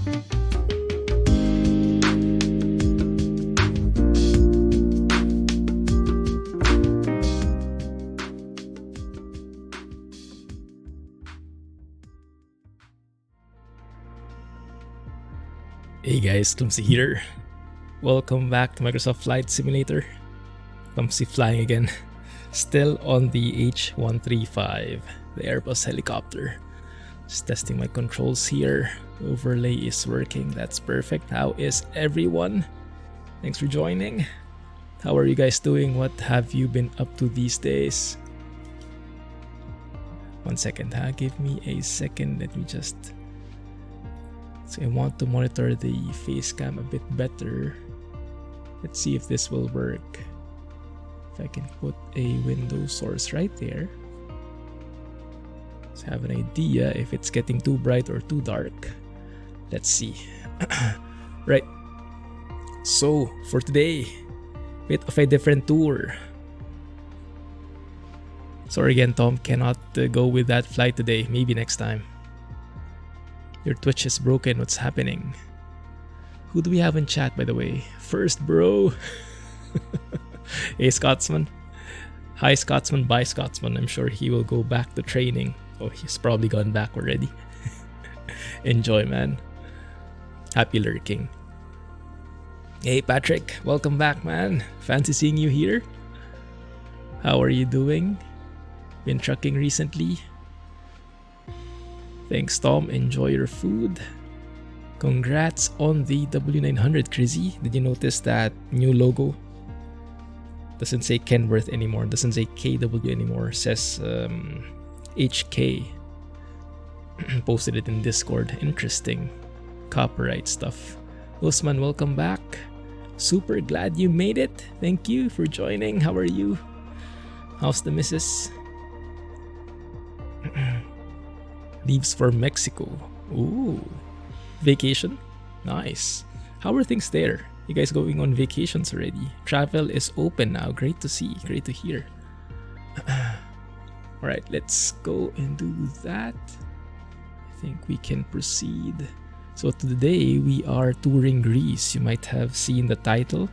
Hey guys, Clumsy here. Welcome back to Microsoft Flight Simulator. Clumsy flying again. Still on the H135, the Airbus helicopter. Just testing my controls here. Overlay is working, that's perfect. How is everyone? Thanks for joining. How are you guys doing? What have you been up to these days? 1 second, give me a second. Let me just... So I want to monitor the face cam a bit better. Let's see if this will work. If I can put a window source right there. Let's have an idea if it's getting too bright or too dark. Let's see. Right. So for today, bit of a different tour. Sorry again, Tom, cannot go with that flight today. Maybe next time. Your Twitch is broken. What's happening? Who do we have in chat, by the way? First, bro. Hey, Scotsman. Hi, Scotsman. Bye, Scotsman. I'm sure he will go back to training. Oh, he's probably gone back already. Enjoy, man. Happy lurking. Hey, Patrick. Welcome back, man. Fancy seeing you here. How are you doing? Been trucking recently? Thanks, Tom. Enjoy your food. Congrats on the W900, Crizzy. Did you notice that new logo? Doesn't say Kenworth anymore. Doesn't say KW anymore. Says HK. Posted it in Discord. Interesting. Copyright stuff. Usman, welcome back. Super glad you made it. Thank you for joining. How are you? How's the missus? Leaves for Mexico. Ooh. Vacation? Nice. How are things there? You guys going on vacations already? Travel is open now. Great to see. Great to hear. Alright, let's go and do that. I think we can proceed. So today we are touring Greece. You might have seen the title.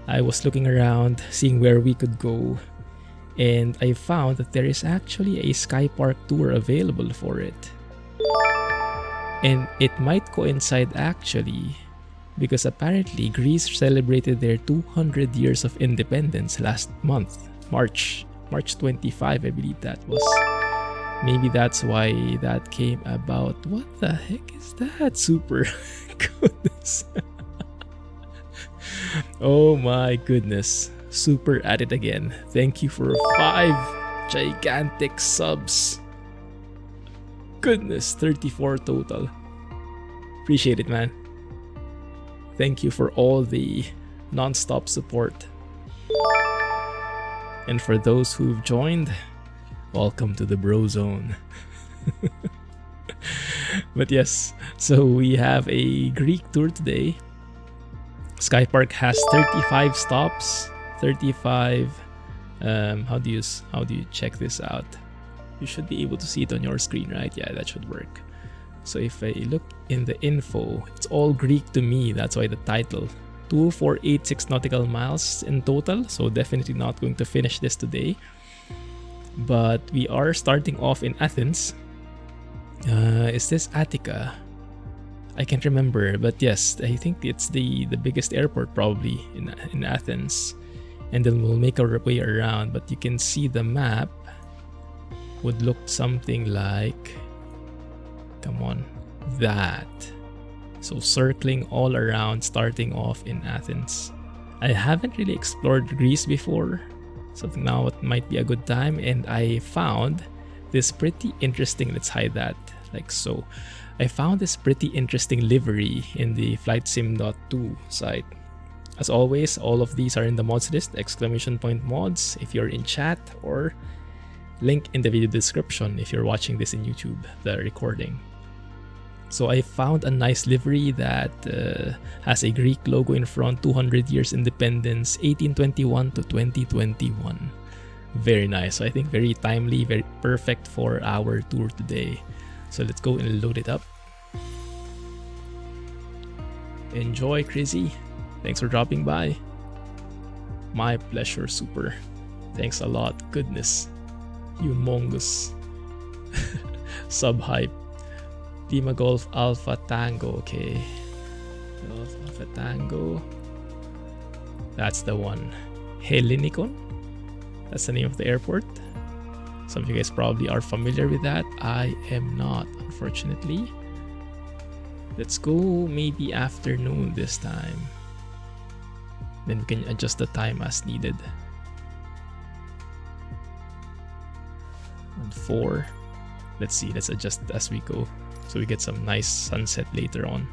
I was looking around, seeing where we could go. And I found that there is actually a Skypark tour available for it. And it might coincide actually because apparently Greece celebrated their 200 years of independence last month, March 25, I believe that was. Maybe that's why that came about. What the heck is that? Super goodness. Oh my goodness. Super at it again. Thank you for 5 gigantic subs. Goodness, 34 total. Appreciate it, man. Thank you for all the non-stop support. And for those who've joined, welcome to the bro zone. But yes, so we have a Greek tour today. Skypark has 35 stops. 35 how do you check this out? You should be able to see it on your screen, right? Yeah, that should work. So if I look in the info, it's all Greek to me. That's why the title. 2486 nautical miles in total, so definitely not going to finish this today. But we are starting off in Athens. Is this Attica? I can't remember, but yes, I think it's the biggest airport probably in Athens. And then we'll make our way around, but you can see the map would look something like, come on, that. So circling all around, starting off in Athens. I haven't really explored Greece before, so now it might be a good time. And I found this pretty interesting, let's hide that like so. I found this pretty interesting livery in the FlightSim.2 site. As always, all of these are in the mods list, ! Mods if you're in chat, or link in the video description if you're watching this in YouTube, the recording. So I found a nice livery that has a Greek logo in front, 200 years independence, 1821 to 2021. Very nice. So I think very timely, very perfect for our tour today. So let's go and load it up. Enjoy, Crizzy. Thanks for dropping by. My pleasure, Super. Thanks a lot. Goodness. Humongous. Sub-hype. Lima Golf Alpha Tango. Okay. Golf Alpha Tango. That's the one. Hellinikon? That's the name of the airport. Some of you guys probably are familiar with that. I am not, unfortunately. Let's go maybe afternoon this time. Then we can adjust the time as needed. On 4. Let's see, let's adjust as we go. So we get some nice sunset later on.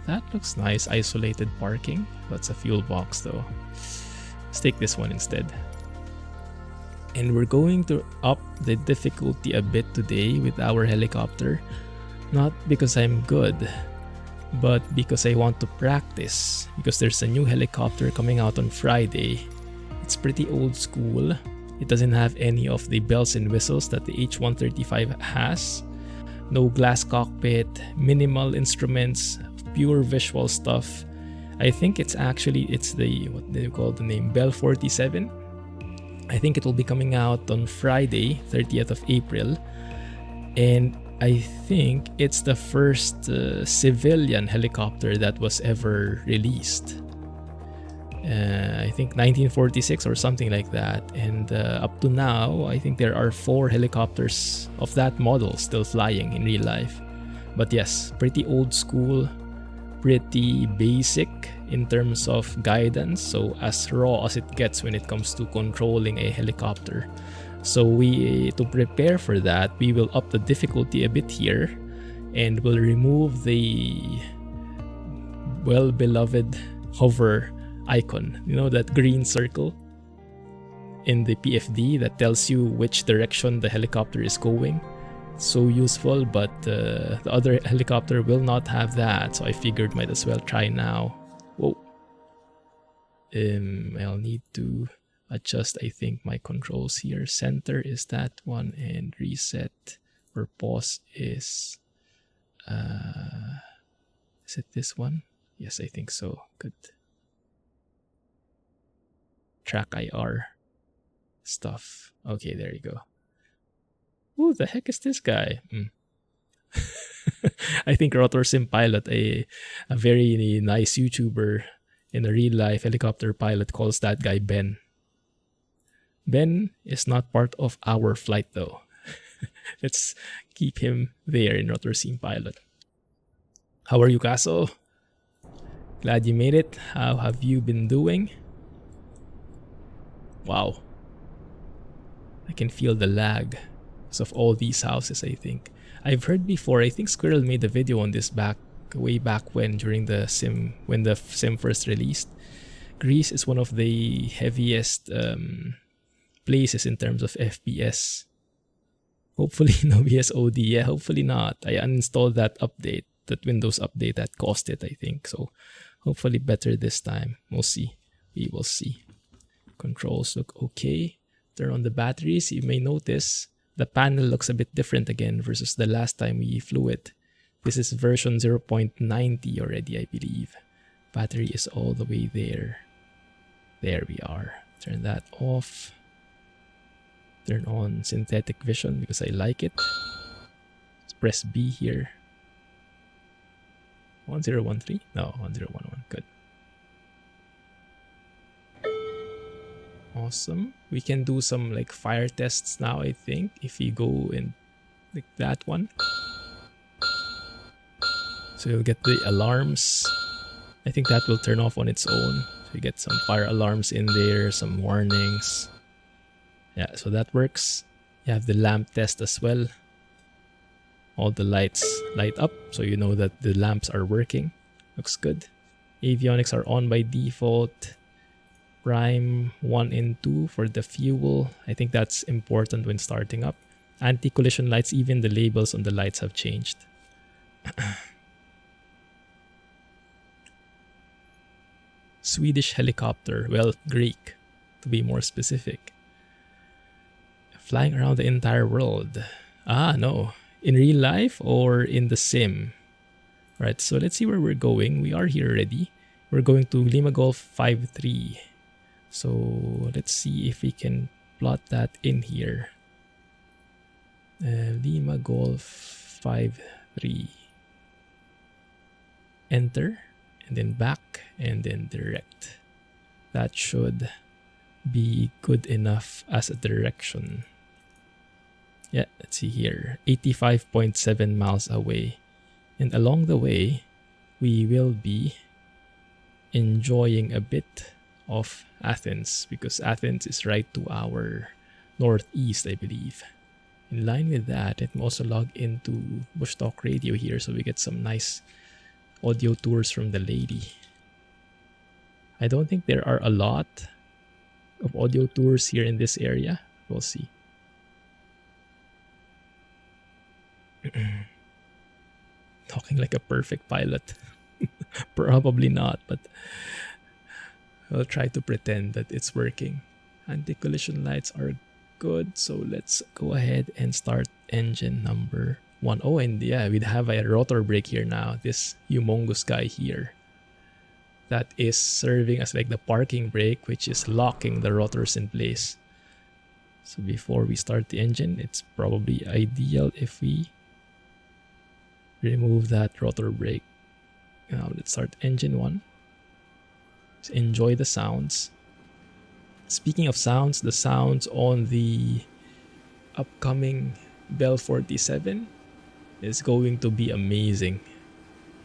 That looks nice. Isolated parking. That's a fuel box though. Let's take this one instead. And we're going to up the difficulty a bit today with our helicopter. Not because I'm good, but because I want to practice. Because there's a new helicopter coming out on Friday. It's pretty old school. It doesn't have any of the bells and whistles that the H135 has. No glass cockpit, minimal instruments, pure visual stuff. I think it's the, what do you call the name, Bell 47. I think it will be coming out on Friday, 30th of April. And I think it's the first civilian helicopter that was ever released. I think 1946 or something like that. And up to now, I think there are 4 helicopters of that model still flying in real life. But yes, pretty old school, pretty basic in terms of guidance. So as raw as it gets when it comes to controlling a helicopter. So to prepare for that, we will up the difficulty a bit here and we'll remove the well-beloved hover icon. You know, that green circle in the PFD that tells you which direction the helicopter is going. So useful, but the other helicopter will not have that. So I figured might as well try now. Whoa. I'll need to adjust, I think, my controls here. Center is that one, and reset or pause is it this one? Yes, I think so. Good. Track IR stuff. Okay, there you go. Who the heck is this guy? I think Rotor Sim Pilot, a very nice YouTuber in a real life helicopter pilot, calls that guy Ben. Ben is not part of our flight though. Let's keep him there in Rotor Sim Pilot. How are you, Caso? Glad you made it. How have you been doing? Wow. I can feel the lag of all these houses, I think. I've heard before, I think Squirrel made a video on this way back when, during the sim, when the sim first released. Greece is one of the heaviest places in terms of FPS. Hopefully no VSOD. Yeah, hopefully not. I uninstalled that update, that Windows update that caused it, I think. So hopefully better this time. We'll see. We will see. Controls look okay. Turn on the batteries. You may notice the panel looks a bit different again versus the last time we flew it. This is version 0.90 already, I believe. Battery is all the way there. There we are. Turn that off. Turn on synthetic vision because I like it. Let's press B here. 1013? No, 1011. Good. Awesome. We can do some like fire tests now, I think, if we go in like that one. So you'll get the alarms. I think that will turn off on its own. So you get some fire alarms in there, some warnings. Yeah, so that works. You have the lamp test as well. All the lights light up, so you know that the lamps are working. Looks good. Avionics are on by default. Prime 1 and 2 for the fuel. I think that's important when starting up. Anti-collision lights, even the labels on the lights have changed. Swedish helicopter, well, Greek to be more specific. Flying around the entire world. Ah, no. In real life or in the sim? Right, so let's see where we're going. We are here already. We're going to Lima Golf 53. So let's see if we can plot that in here. Lima Golf 53. Enter, and then back, and then direct. That should be good enough as a direction. Yeah, let's see here. 85.7 miles away. And along the way, we will be enjoying a bit of Athens because Athens is right to our northeast, I believe. In line with that, let me also log into Bush Talk Radio here so we get some nice audio tours from the lady. I don't think there are a lot of audio tours here in this area. We'll see. Talking like a perfect pilot. Probably not, but I'll try to pretend that it's working. Anti-collision lights are good, so let's go ahead and start engine number 1. Oh, and yeah, we'd have a rotor brake here now. This humongous guy here. That is serving as like the parking brake, which is locking the rotors in place. So before we start the engine, it's probably ideal if we remove that rotor brake. Now let's start engine 1. Let's enjoy the sounds. Speaking of sounds, the sounds on the upcoming Bell 47 is going to be amazing.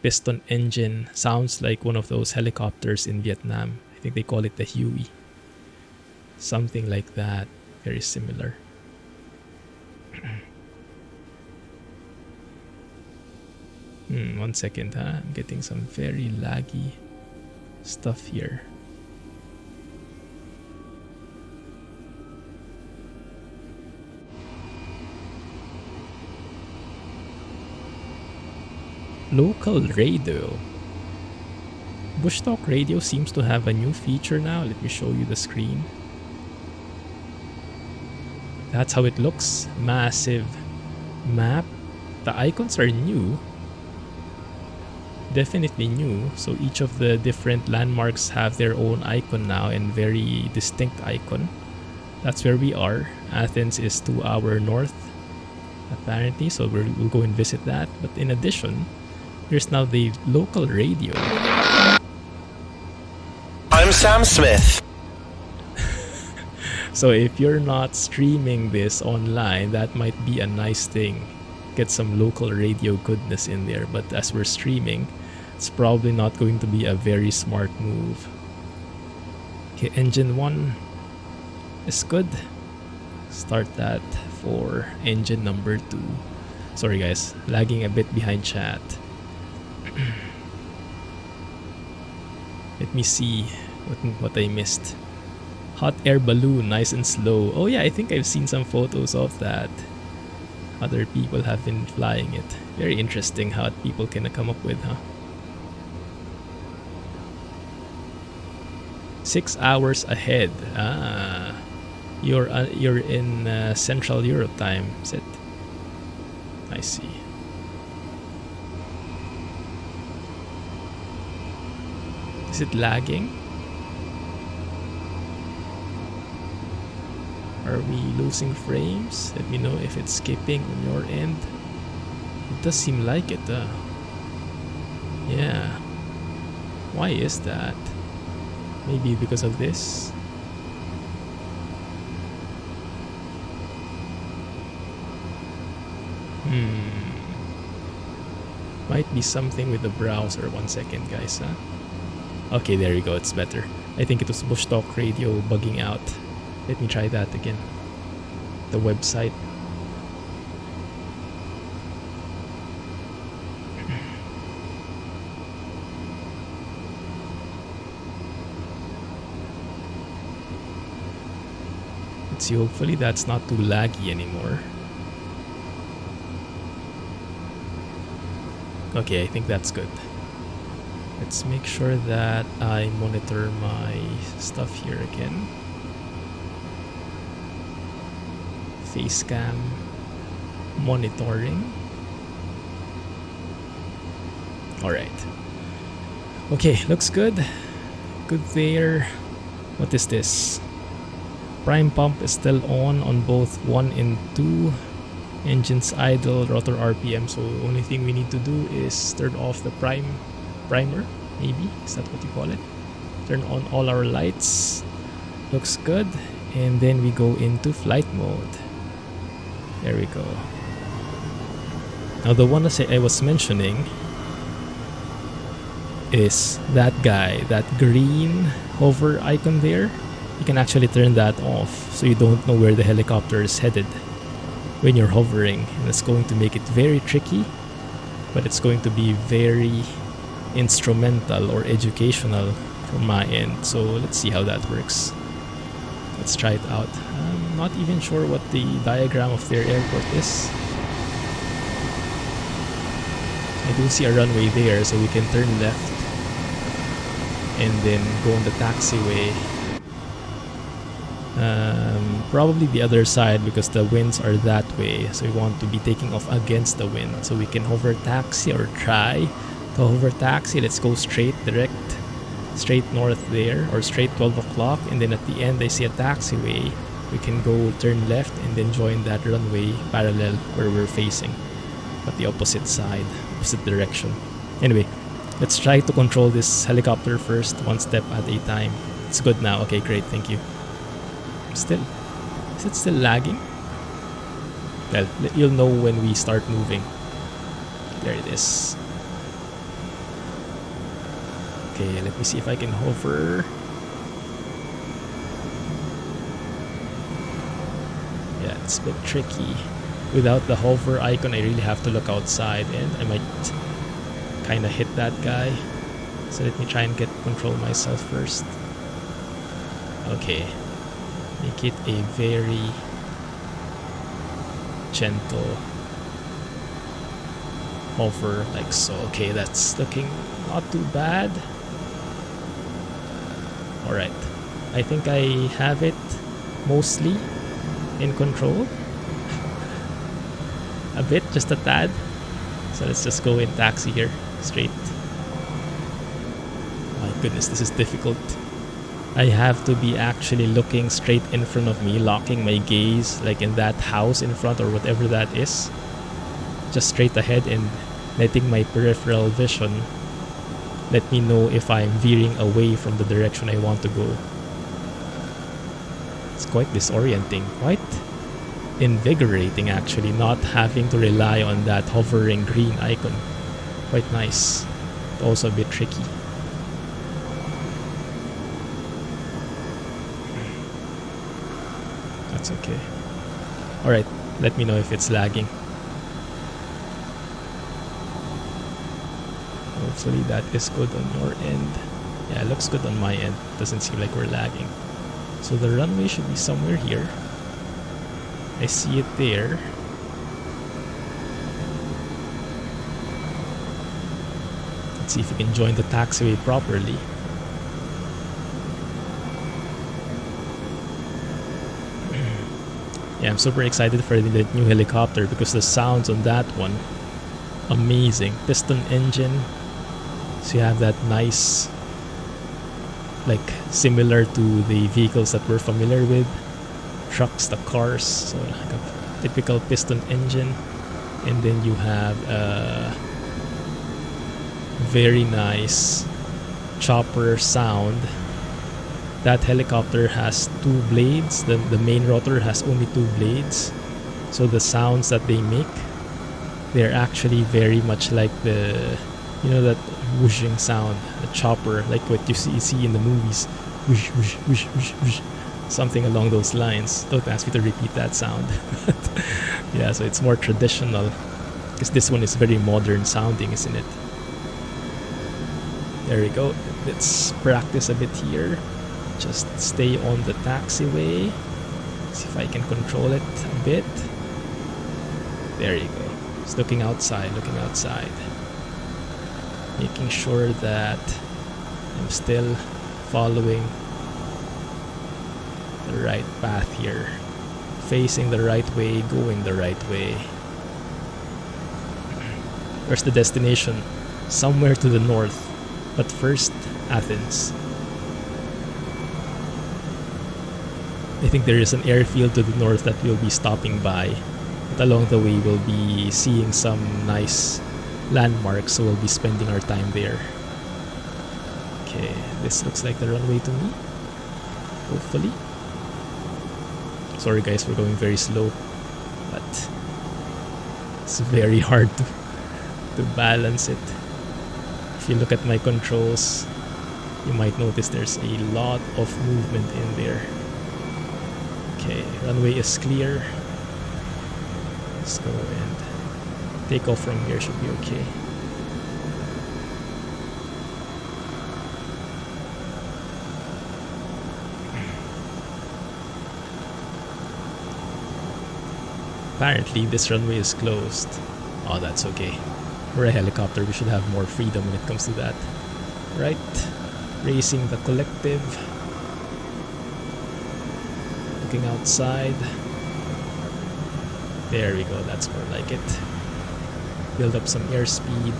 Piston engine sounds like one of those helicopters in Vietnam. I think they call it the Huey. Something like that. Very similar. One second, I'm getting some very laggy stuff here. Local radio. Bush Talk Radio seems to have a new feature now. Let me show you the screen. That's how it looks. Massive map. The icons are new. Definitely new. So each of the different landmarks have their own icon now and very distinct icon. That's where we are. Athens is to our north, apparently. So we'll go and visit that. But in addition, there's now the local radio. I'm Sam Smith. So if you're not streaming this online, that might be a nice thing. Get some local radio goodness in there. But as we're streaming, it's probably not going to be a very smart move. Okay, engine 1 is good. Start that for engine number 2. Sorry guys, lagging a bit behind chat. Let me see what I missed. Hot air balloon, nice and slow. Oh yeah, I think I've seen some photos of that. Other people have been flying it. Very interesting how people can come up with, huh? 6 hours ahead. You're in Central Europe time, is it? I see. Is it lagging? Are we losing frames? Let me know if it's skipping on your end. It does seem like it. Yeah. Why is that? Maybe because of this? Might be something with the browser. 1 second, guys. Huh? Okay, there you go. It's better. I think it was Bush Talk Radio bugging out. Let me try that again. The website. Let's see, hopefully that's not too laggy anymore. Okay, I think that's good. Let's make sure that I monitor my stuff here again. Face cam monitoring. Alright. Okay, looks good. Good there. What is this? Prime pump is still on both 1 and 2. Engines idle, rotor RPM. So only thing we need to do is turn off the primer, maybe. Is that what you call it? Turn on all our lights. Looks good. And then we go into flight mode. There we go. Now the one that I was mentioning is that guy, that green hover icon there. You can actually turn that off so you don't know where the helicopter is headed when you're hovering, and it's going to make it very tricky, but it's going to be very instrumental or educational from my end. So let's see how that works. Let's try it out. I'm not even sure what the diagram of their airport is. I do see a runway there, so we can turn left and then go on the taxiway. Probably the other side because the winds are that way, so we want to be taking off against the wind. So we can hover taxi or try to hover taxi. Let's go straight north there, or straight 12 o'clock, and then at the end I see a taxiway. We can go turn left and then join that runway parallel where we're facing, but the opposite side, opposite direction. Anyway, let's try to control this helicopter first, one step at a time. It's good now. Okay, great, thank you. Is it still lagging? Well, you'll know when we start moving. There it is. Okay, let me see if I can hover. Yeah, it's a bit tricky. Without the hover icon, I really have to look outside, and I might kind of hit that guy. So let me try and get control myself first. Okay. Make it a very gentle hover, like so. Okay, that's looking not too bad. Alright, I think I have it mostly in control. A bit, just a tad. So let's just go in taxi here, straight. My goodness, this is difficult. I have to be actually looking straight in front of me, locking my gaze like in that house in front or whatever that is. Just straight ahead and letting my peripheral vision let me know if I'm veering away from the direction I want to go. It's quite disorienting, quite invigorating actually, not having to rely on that hovering green icon. Quite nice, but also a bit tricky. That's okay. Alright, let me know if it's lagging. Hopefully that is good on your end. Yeah, it looks good on my end. Doesn't seem like we're lagging. So the runway should be somewhere here. I see it there. Let's see if we can join the taxiway properly. Yeah, I'm super excited for the new helicopter because the sounds on that one, amazing. Piston engine, so you have that nice, like similar to the vehicles that we're familiar with, trucks, the cars, so like a typical piston engine. And then you have a very nice chopper sound. That helicopter has 2 blades. The main rotor has only 2 blades. So the sounds that they make, they're actually very much like the, you know, that whooshing sound, the chopper, like what you see in the movies. Whoosh, whoosh, whoosh, whoosh, whoosh. Something along those lines. Don't ask me to repeat that sound. Yeah, so it's more traditional. Because this one is very modern sounding, isn't it? There we go. Let's practice a bit here. Just stay on the taxiway. See if I can control it a bit. There you go. Just looking outside, making sure that I'm still following the right path here. Facing the right way, going the right way. Where's the destination? somewhere to the north. But first, Athens. I think there is an airfield to the north that we'll be stopping by. But along the way, we'll be seeing some nice landmarks, so we'll be spending our time there. Okay, this looks like the runway to me. Hopefully. Sorry guys, we're going very slow. But it's very hard to balance it. If you look at my controls, you might notice there's a lot of movement in there. Okay, runway is clear. Let's go and take off from here, should be okay. Apparently this runway is closed. Oh, that's okay. We're a helicopter, we should have more freedom when it comes to that. Right, racing the collective. Looking outside. There we go, that's more like it. Build up some airspeed.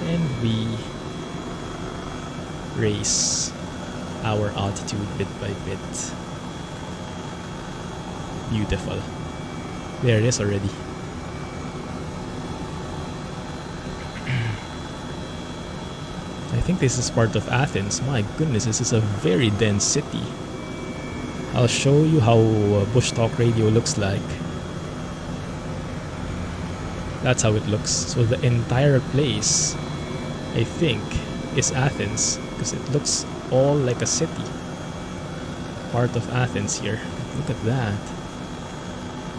And we raise our altitude bit by bit. Beautiful. There it is already. I think this is part of Athens. My goodness, this is a very dense city. I'll show you how bush talk radio looks like. That's how it looks. So the entire place, I think, is Athens, because it looks all like a city. Part of Athens here. Look at that.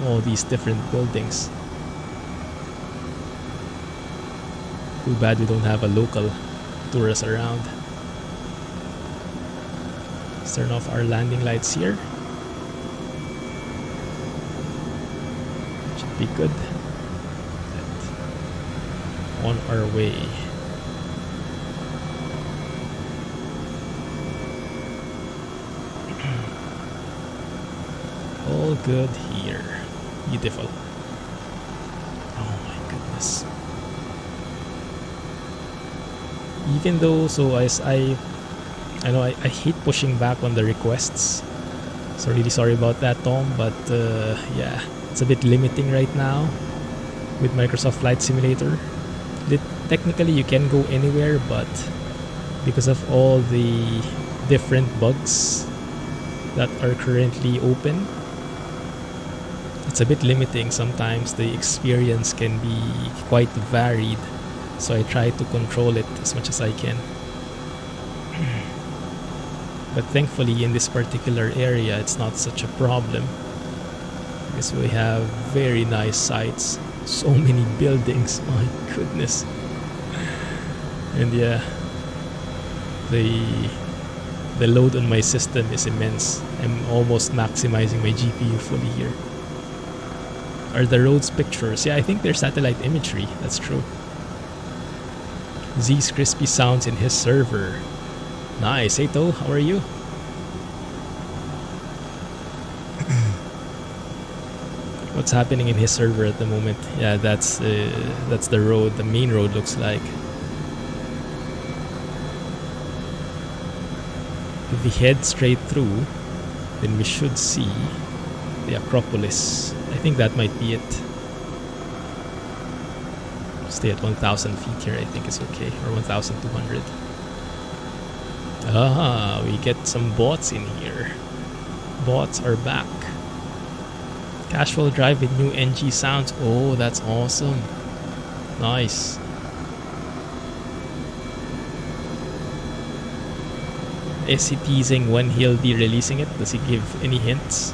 All these different buildings. Too bad we don't have a local tourist around. Let's turn off our landing lights here. Should be good. On our way. All good here. Beautiful. Oh my goodness. Even though, so as I know I hate pushing back on the requests. So really sorry about that, Tom, but yeah, it's a bit limiting right now with Microsoft Flight Simulator. Technically you can go anywhere, but because of all the different bugs that are currently open, it's a bit limiting. Sometimes the experience can be quite varied, so I try to control it as much as I can. But thankfully in this particular area it's not such a problem, because we have very nice sites, so many buildings, my goodness. And yeah, the load on my system is immense. I'm almost maximizing my GPU fully here. Are the roads pictures? Yeah, I think they're satellite imagery. That's true. Z's crispy sounds in his server. Nice. Hey To, how are you? What's happening in his server at the moment? Yeah, that's the road. The main road looks like. If we head straight through, then we should see the Acropolis. I think that might be it. Stay at 1,000 feet here, I think it's okay. Or 1,200. Ah, we get some bots in here. Bots are back. Casual drive with new NG sounds. Oh, that's awesome. Nice. Is he teasing when he'll be releasing it? Does he give any hints?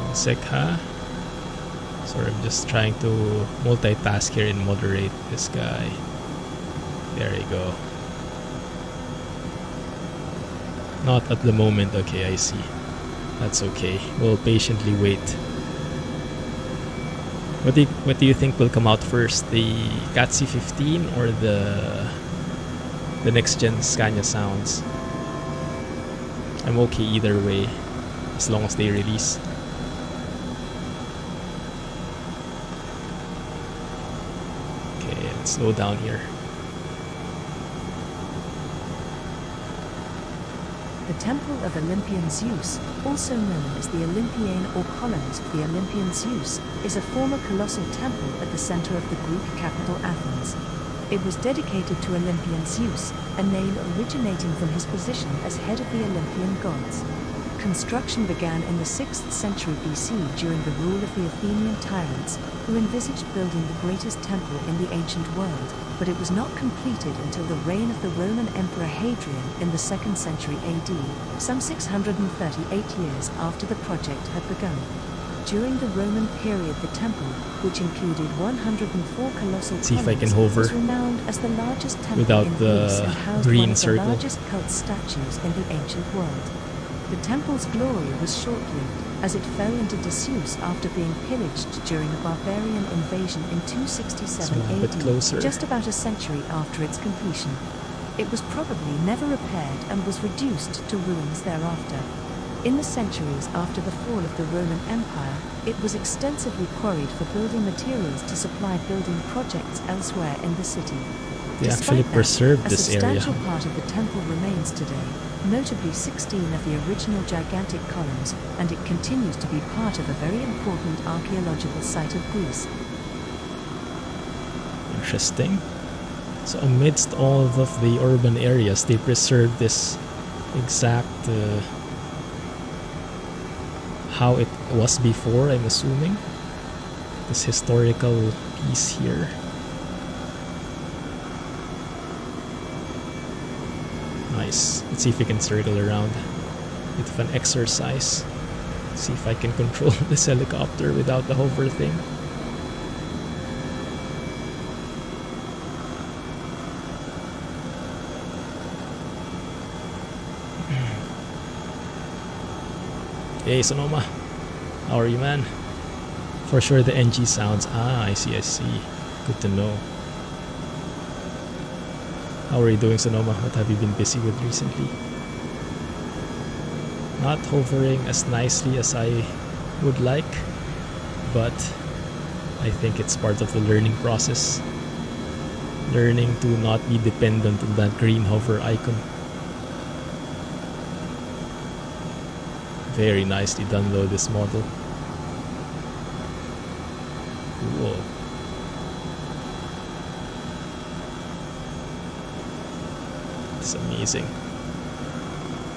One sec, huh? Sorry, I'm just trying to multitask here and moderate this guy. There you go. Not at the moment. Okay, I see. That's okay. We'll patiently wait. What do you think will come out first? The CAT C15 or the the next gen Scania sounds. I'm okay either way, as long as they release. Okay, let's slow down here. The Temple of Olympian Zeus, also known as the Olympian or Columns of the Olympian Zeus, is a former colossal temple at the center of the Greek capital Athens. It was dedicated to Olympian Zeus, a name originating from his position as head of the Olympian gods. Construction began in the 6th century BC during the rule of the Athenian tyrants, who envisaged building the greatest temple in the ancient world, but it was not completed until the reign of the Roman Emperor Hadrian in the 2nd century AD, some 638 years after the project had begun. During the Roman period, the temple, which included 104 colossal See if I can columns, hover was renowned as the largest temple without in the Greece and housed green one of circle. the largest cult statues in the ancient world. The temple's glory was short-lived, as it fell into disuse after being pillaged during a barbarian invasion in 267 So a bit closer. AD, just about a century after its completion. It was probably never repaired and was reduced to ruins thereafter. In the centuries after the fall of the Roman Empire, it was extensively quarried for building materials to supply building projects elsewhere in the city. They actually preserved a this area. substantial part of the temple remains today, notably 16 of the original gigantic columns, and it continues to be part of a very important archaeological site of Greece. Interesting. So amidst all of the urban areas, they preserved this exact how it was before, I'm assuming. This historical piece here. Nice. Let's see if we can circle around. Bit of an exercise. See if I can control this helicopter without the hover thing. Hey Sonoma, how are you, man? For sure the NG sounds. Ah, I see. Good to know. How are you doing, Sonoma? What have you been busy with recently? Not hovering as nicely as I would like, but I think it's part of the learning process. Learning to not be dependent on that green hover icon. Very nicely done though, this model. Cool. It's amazing.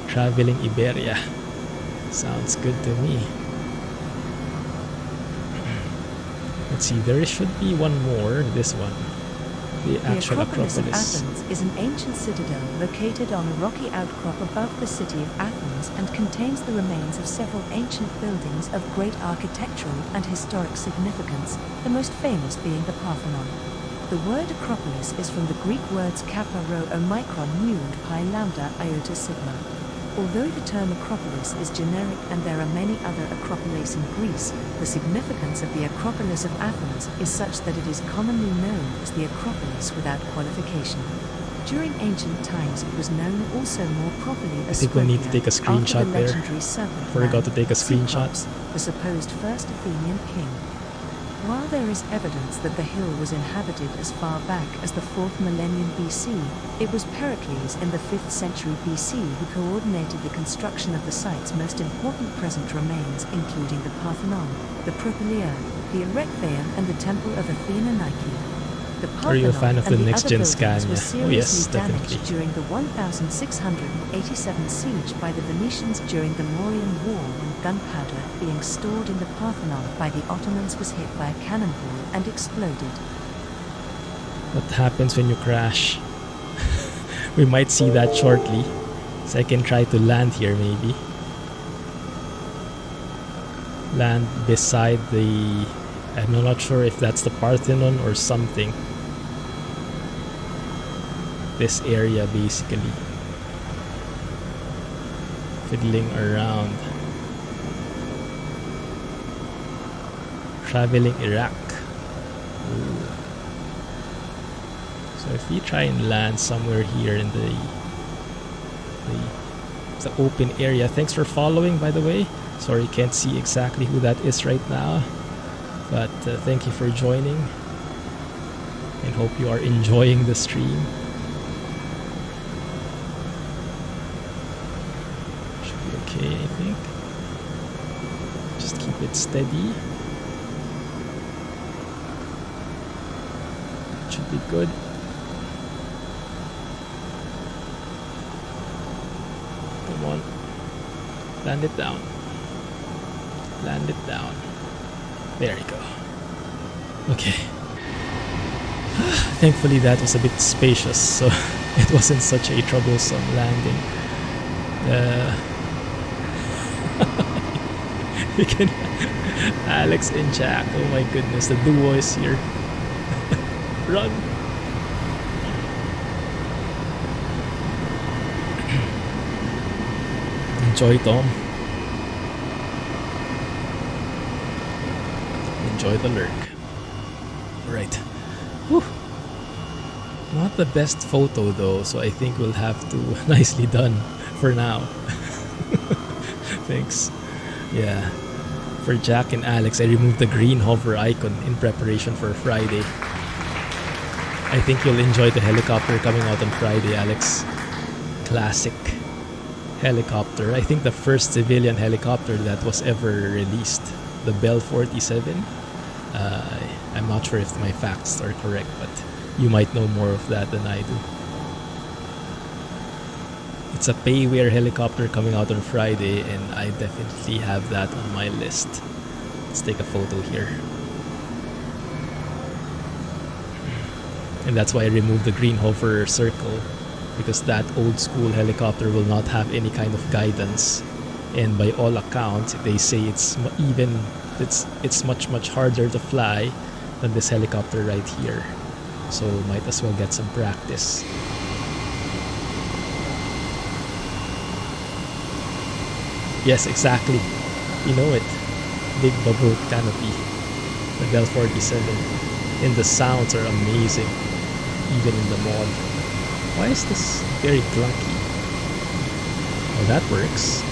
Traveling Iberia. Sounds good to me. Let's see, there should be one more. This one. The actual Acropolis of Acropolis. Athens is an ancient citadel located on a rocky outcrop above the city of Athens and contains the remains of several ancient buildings of great architectural and historic significance, the most famous being the Parthenon. The word Acropolis is from the Greek words kappa rho omicron mu and pi lambda iota sigma. Although the term Acropolis is generic and there are many other Acropolis in Greece, the significance of the Acropolis of Athens is such that it is commonly known as the Acropolis without qualification. During ancient times it was known also more properly as I think we need to Skopje, take a screenshot after the there. legendary serpent Forgot to man, take a screenshot. Skiathos, the supposed first Athenian king. While there is evidence that the hill was inhabited as far back as the 4th millennium BC, it was Pericles in the 5th century BC who coordinated the construction of the site's most important present remains, including the Parthenon, the Propylaea, the Erechtheion and the Temple of Athena Nike. The Are you a fan of the Parthenon and next gen other buildings were Scania? Oh yes, seriously definitely. damaged during the 1687 siege by the Venetians during the Mauryan War, when gunpowder being stored in the Parthenon by the Ottomans was hit by a cannonball and exploded. What happens when you crash? We might see that shortly. So I can try to land here maybe. Land beside the... I'm not sure if that's the Parthenon or something. This area basically. Fiddling around. Traveling Iraq. Ooh. So So if we try and land somewhere here in the open area. Thanks for following, by the way. Sorry, can't see exactly who that is right now, but thank you for joining, and hope you are enjoying the stream. Should be okay, I think. Just keep it steady. Should be good. Come on. Land it down. Land it down. There you go. Okay. Thankfully that was a bit spacious, so it wasn't such a troublesome landing. We can Alex and Jack. Oh my goodness, the duo is here. Run! Enjoy, Tom. Enjoy the lurk. Right. Whew. Not the best photo though, so I think we'll have to nicely done for now. Thanks. Yeah. For Jack and Alex, I removed the green hover icon in preparation for Friday. I think you'll enjoy the helicopter coming out on Friday, Alex. Classic helicopter. I think the first civilian helicopter that was ever released. The Bell 47. I'm not sure if my facts are correct, but you might know more of that than I do. It's a payware helicopter coming out on Friday, and I definitely have that on my list. Let's take a photo here. And that's why I removed the green hover circle, because that old school helicopter will not have any kind of guidance, and by all accounts they say it's much harder to fly than this helicopter right here, so might as well get some practice. Yes, exactly, you know it. Big bubble canopy, the Bell 47, and the sounds are amazing even in the mod. Why is this very clunky? Oh, that works.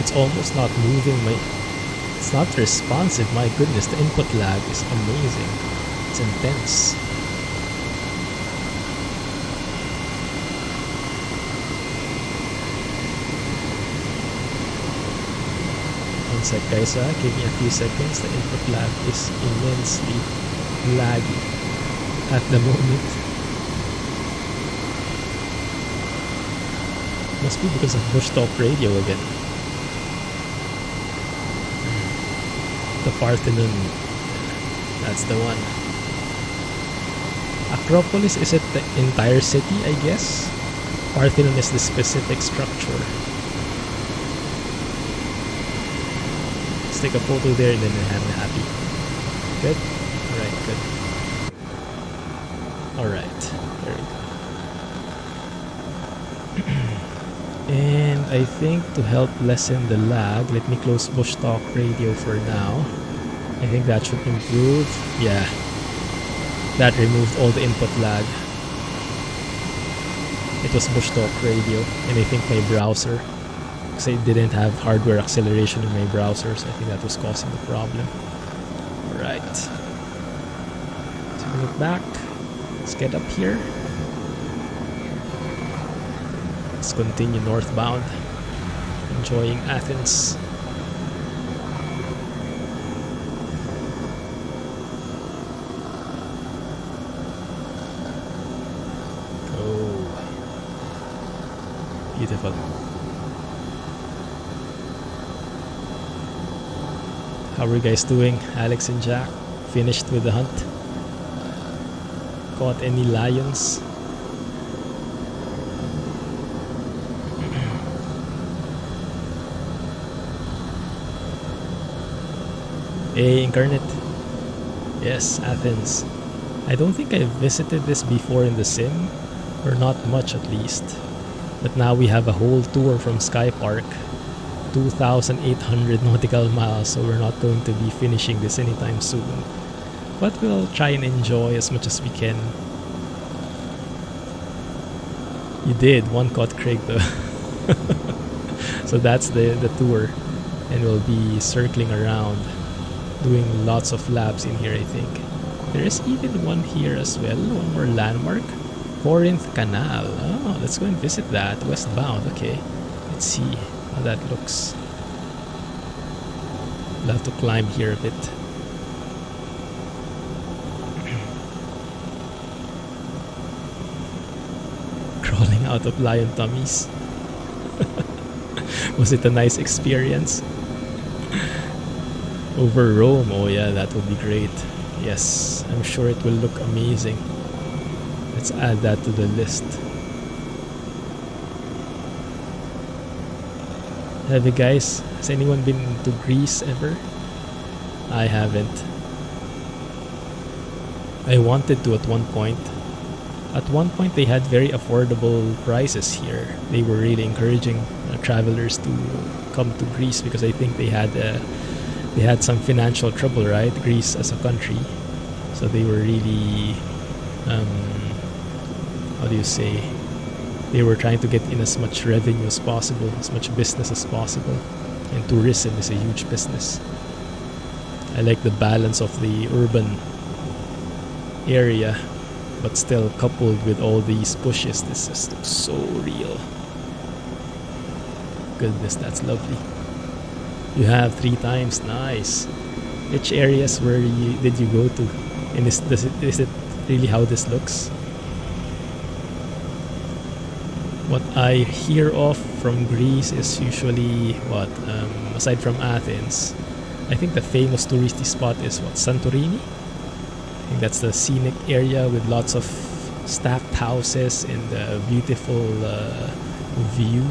It's almost not moving. It's not responsive. My goodness, the input lag is amazing. It's intense. One sec, guys. Give me a few seconds. The input lag is immensely laggy at the moment. Must be because of push talk radio again. The Parthenon, that's the one. Acropolis, is it the entire city, I guess? Parthenon is the specific structure. Let's take a photo there and then I'm happy. Good? Alright, good. Alright, there we go. And I think to help lessen the lag, let me close Bush Talk Radio for now. I think that should improve. Yeah, that removed all the input lag. It was Bush Talk Radio, and I think my browser, because I didn't have hardware acceleration in my browser, so I think that was causing the problem. Alright, let's bring it back. Let's get up here. Let's continue northbound, enjoying Athens. Oh, beautiful. How are you guys doing, Alex and Jack? Finished with the hunt? Caught any lions? Hey, Incarnate. Yes, Athens. I don't think I've visited this before in the sim, or not much at least. But now we have a whole tour from Skypark. 2,800 nautical miles, so we're not going to be finishing this anytime soon. But we'll try and enjoy as much as we can. You did, one caught Craig though. So that's the tour. And we'll be circling around, doing lots of laps in here, I think. There is even one here as well, one more landmark. Corinth Canal. Oh, let's go and visit that. Westbound, okay. Let's see how that looks. We'll have to climb here a bit. Crawling out of lion tummies. Was it a nice experience? Over Rome, oh yeah, that would be great. Yes, I'm sure it will look amazing. Let's add that to the list. Have you guys, has anyone been to Greece ever? I haven't. I wanted to at one point. At one point they had very affordable prices here. They were really encouraging travelers to come to Greece because I think they had some financial trouble, right? Greece as a country. So they were really, how do you say? They were trying to get in as much revenue as possible, as much business as possible. And tourism is a huge business. I like the balance of the urban area, but still coupled with all these bushes. This just looks so real. Goodness, that's lovely. You have 3 times, nice. Which areas did you go to? And is it really how this looks? What I hear of from Greece is usually what, aside from Athens, I think the famous touristy spot is what, Santorini? I think that's the scenic area with lots of stacked houses and a beautiful view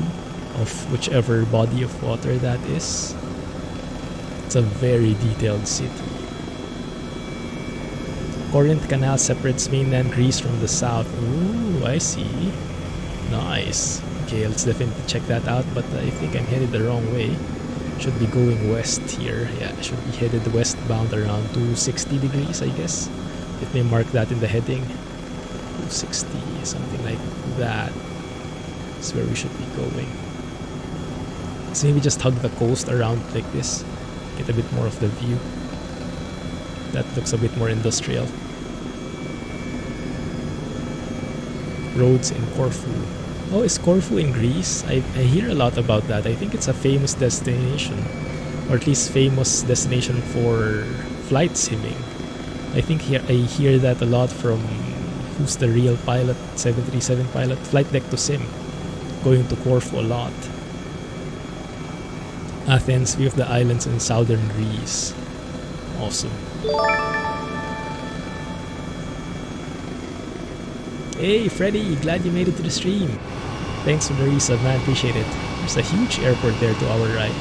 of whichever body of water that is. It's a very detailed city. Corinth Canal separates mainland Greece from the south. Ooh, I see. Nice. Okay, let's definitely check that out, but I think I'm headed the wrong way. Should be going west here. Yeah, should be headed westbound around 260 degrees, I guess. Let me mark that in the heading. 260, something like that. That's where we should be going. So maybe just hug the coast around like this. Get a bit more of the view. That looks a bit more industrial. Roads in Corfu. Oh, is Corfu in Greece? I hear a lot about that. I think it's a famous destination. Or at least famous destination for flight simming. I think I hear that a lot from who's the real pilot, 737 pilot, Flight Deck to Sim. Going to Corfu a lot. Athens, view of the islands in southern Greece. Awesome. Hey Freddy, glad you made it to the stream. Thanks for the resub, man, appreciate it. There's a huge airport there to our right.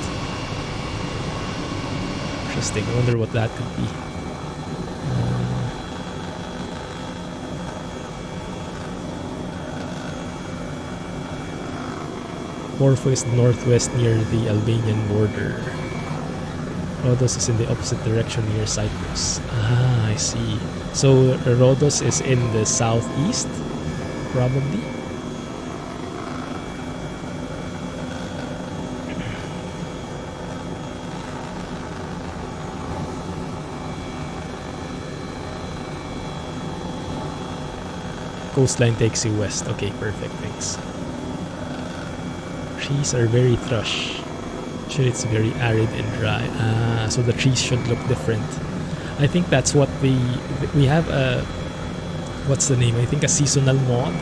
Interesting, I wonder what that could be. Corfu is northwest near the Albanian border. Rhodos is in the opposite direction near Cyprus. Ah, I see. So Rhodos is in the southeast, probably. Coastline takes you west. Okay, perfect, thanks. Trees are very thrush. Sure, it's very arid and dry. So the trees should look different. I think that's what we have a, what's the name? I think a seasonal mod.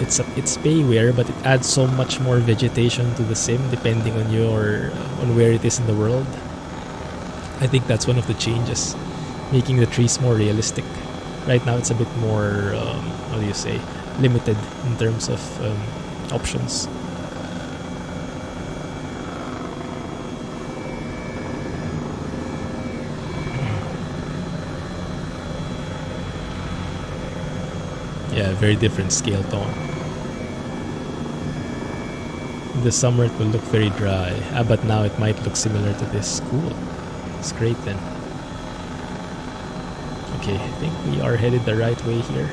It's payware, but it adds so much more vegetation to the sim depending on where it is in the world. I think that's one of the changes, making the trees more realistic. Right now it's a bit more how do you say, limited in terms of options. Yeah, very different scale tone. In the summer it will look very dry, but now it might look similar to this. Cool. It's great then. Okay, I think we are headed the right way here.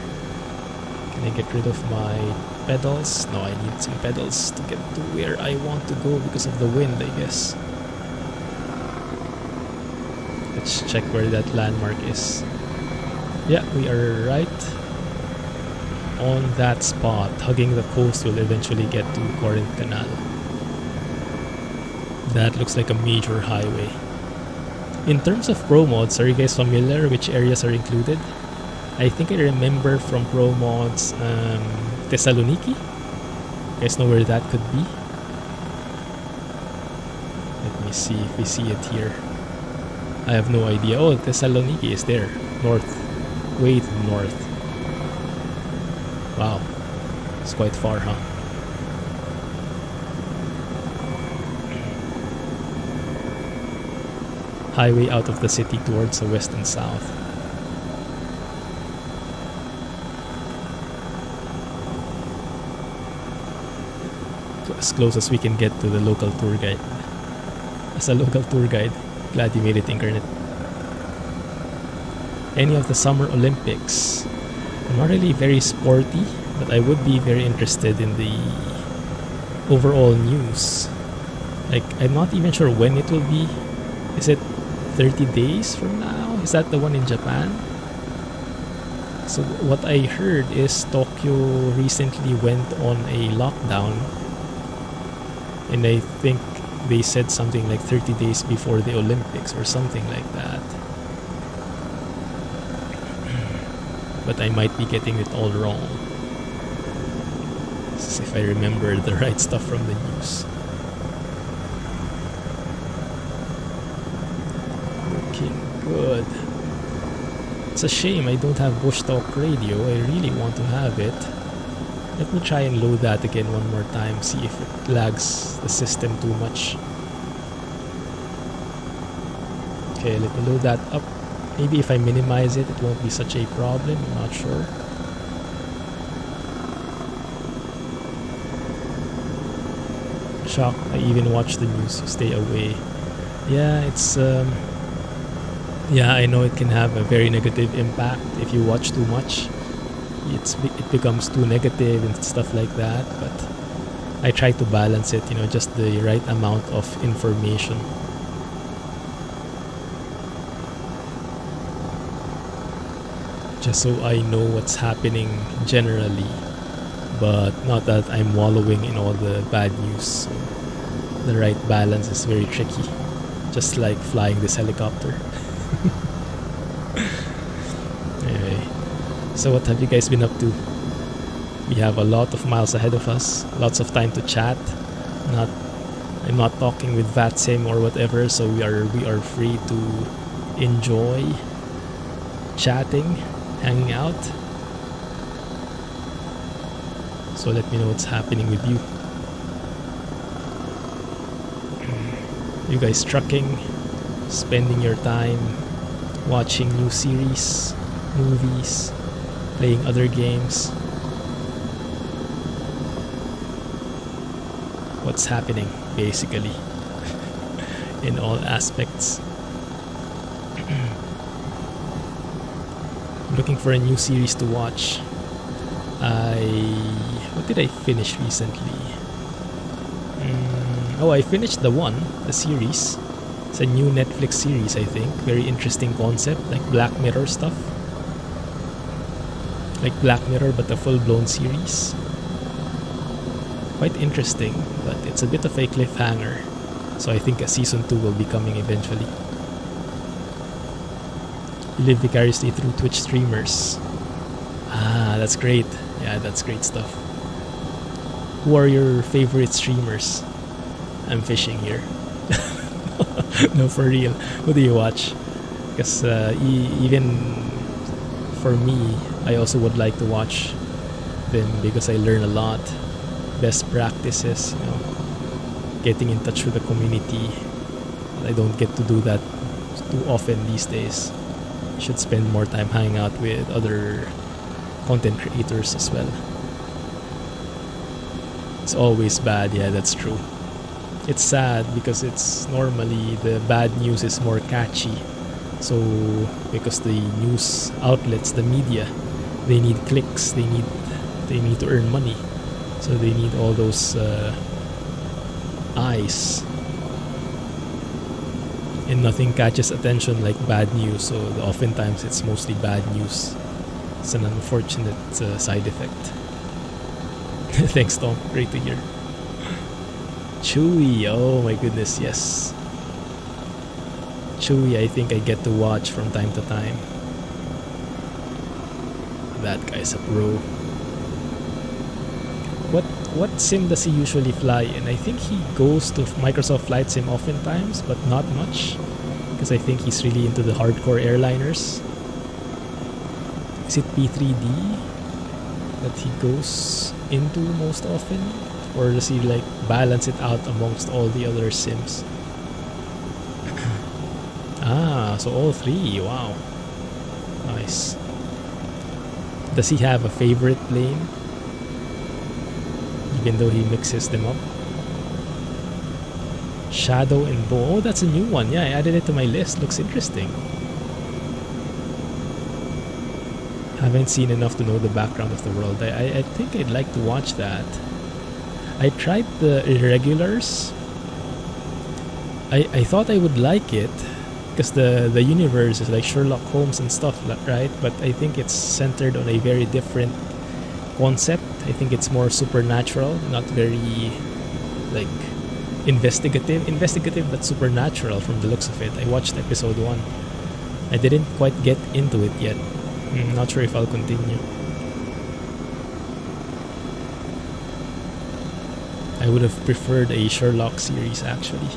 Can I get rid of my pedals? No, I need some pedals to get to where I want to go because of the wind, I guess. Let's check where that landmark is. Yeah, we are right on that spot. Hugging the coast will eventually get to Corinth Canal. That looks like a major highway. In terms of pro mods, are you guys familiar which areas are included? I think I remember from pro mods Thessaloniki. You guys know where that could be? Let me see if we see it here. I have no idea. Oh, Thessaloniki is there. North. Way to the north. Wow. It's quite far, huh? Highway out of the city towards the west and south. As close as we can get to the local tour guide. As a local tour guide, glad you made it, Incarnate. Any of the Summer Olympics. I'm not really very sporty, but I would be very interested in the overall news. Like, I'm not even sure when it will be. Is it 30 days from now? Is that the one in Japan? So what I heard is Tokyo recently went on a lockdown, and I think they said something like 30 days before the Olympics or something like that. But I might be getting it all wrong. This is if I remember the right stuff from the news. Good. It's a shame I don't have Bush Talk Radio. I really want to have it. Let me try and load that again one more time, see if it lags the system too much. Okay, let me load that up. Maybe if I minimize it, it won't be such a problem. I'm not sure. Shocked, I even watch the news. Stay away. Yeah, it's yeah, I know it can have a very negative impact if you watch too much. It becomes too negative and stuff like that, but I try to balance it, you know, just the right amount of information. Just so I know what's happening generally, but not that I'm wallowing in all the bad news. So the right balance is very tricky, just like flying this helicopter. Anyway, so what have you guys been up to? We have a lot of miles ahead of us, lots of time to chat. I'm not talking with Vatsim or whatever, so we are free to enjoy chatting, hanging out. So let me know what's happening with you. You guys trucking, spending your time watching new series, movies, playing other games. What's happening, basically, in all aspects. Looking for a new series to watch. What did I finish recently? Oh, I finished the series. It's a new Netflix series, I think. Very interesting concept, like Black Mirror stuff. Like Black Mirror, but a full-blown series. Quite interesting, but it's a bit of a cliffhanger. So I think a season 2 will be coming eventually. Live vicariously through Twitch streamers. Ah, that's great. Yeah, that's great stuff. Who are your favorite streamers? I'm fishing here. No, for real. Who do you watch? Because even for me, I also would like to watch them because I learn a lot. Best practices, you know, getting in touch with the community. I don't get to do that too often these days. I should spend more time hanging out with other content creators as well. It's always bad. Yeah, that's true. It's sad because it's normally the bad news is more catchy. So because the news outlets, the media, they need clicks. They need to earn money. So they need all those eyes. And nothing catches attention like bad news. So oftentimes it's mostly bad news. It's an unfortunate side effect. Thanks, Tom. Great to hear. Chewy. Oh my goodness, yes. Chewy, I think I get to watch from time to time. That guy's a pro. What sim does he usually fly in? I think he goes to Microsoft Flight Sim oftentimes, but not much. Because I think he's really into the hardcore airliners. Is it P3D that he goes into most often? Or does he like balance it out amongst all the other sims? So all three, wow. Nice. Does he have a favorite plane? Even though he mixes them up. Shadow and Bow. Oh, that's a new one. Yeah, I added it to my list. Looks interesting. Haven't seen enough to know the background of the world. I think I'd like to watch that. I tried the Irregulars. I thought I would like it because the universe is like Sherlock Holmes and stuff, right? But I think it's centered on a very different concept. I think it's more supernatural, not very like investigative but supernatural from the looks of it. I watched episode 1. I didn't quite get into it yet. Not sure if I'll continue. I would have preferred a Sherlock series actually.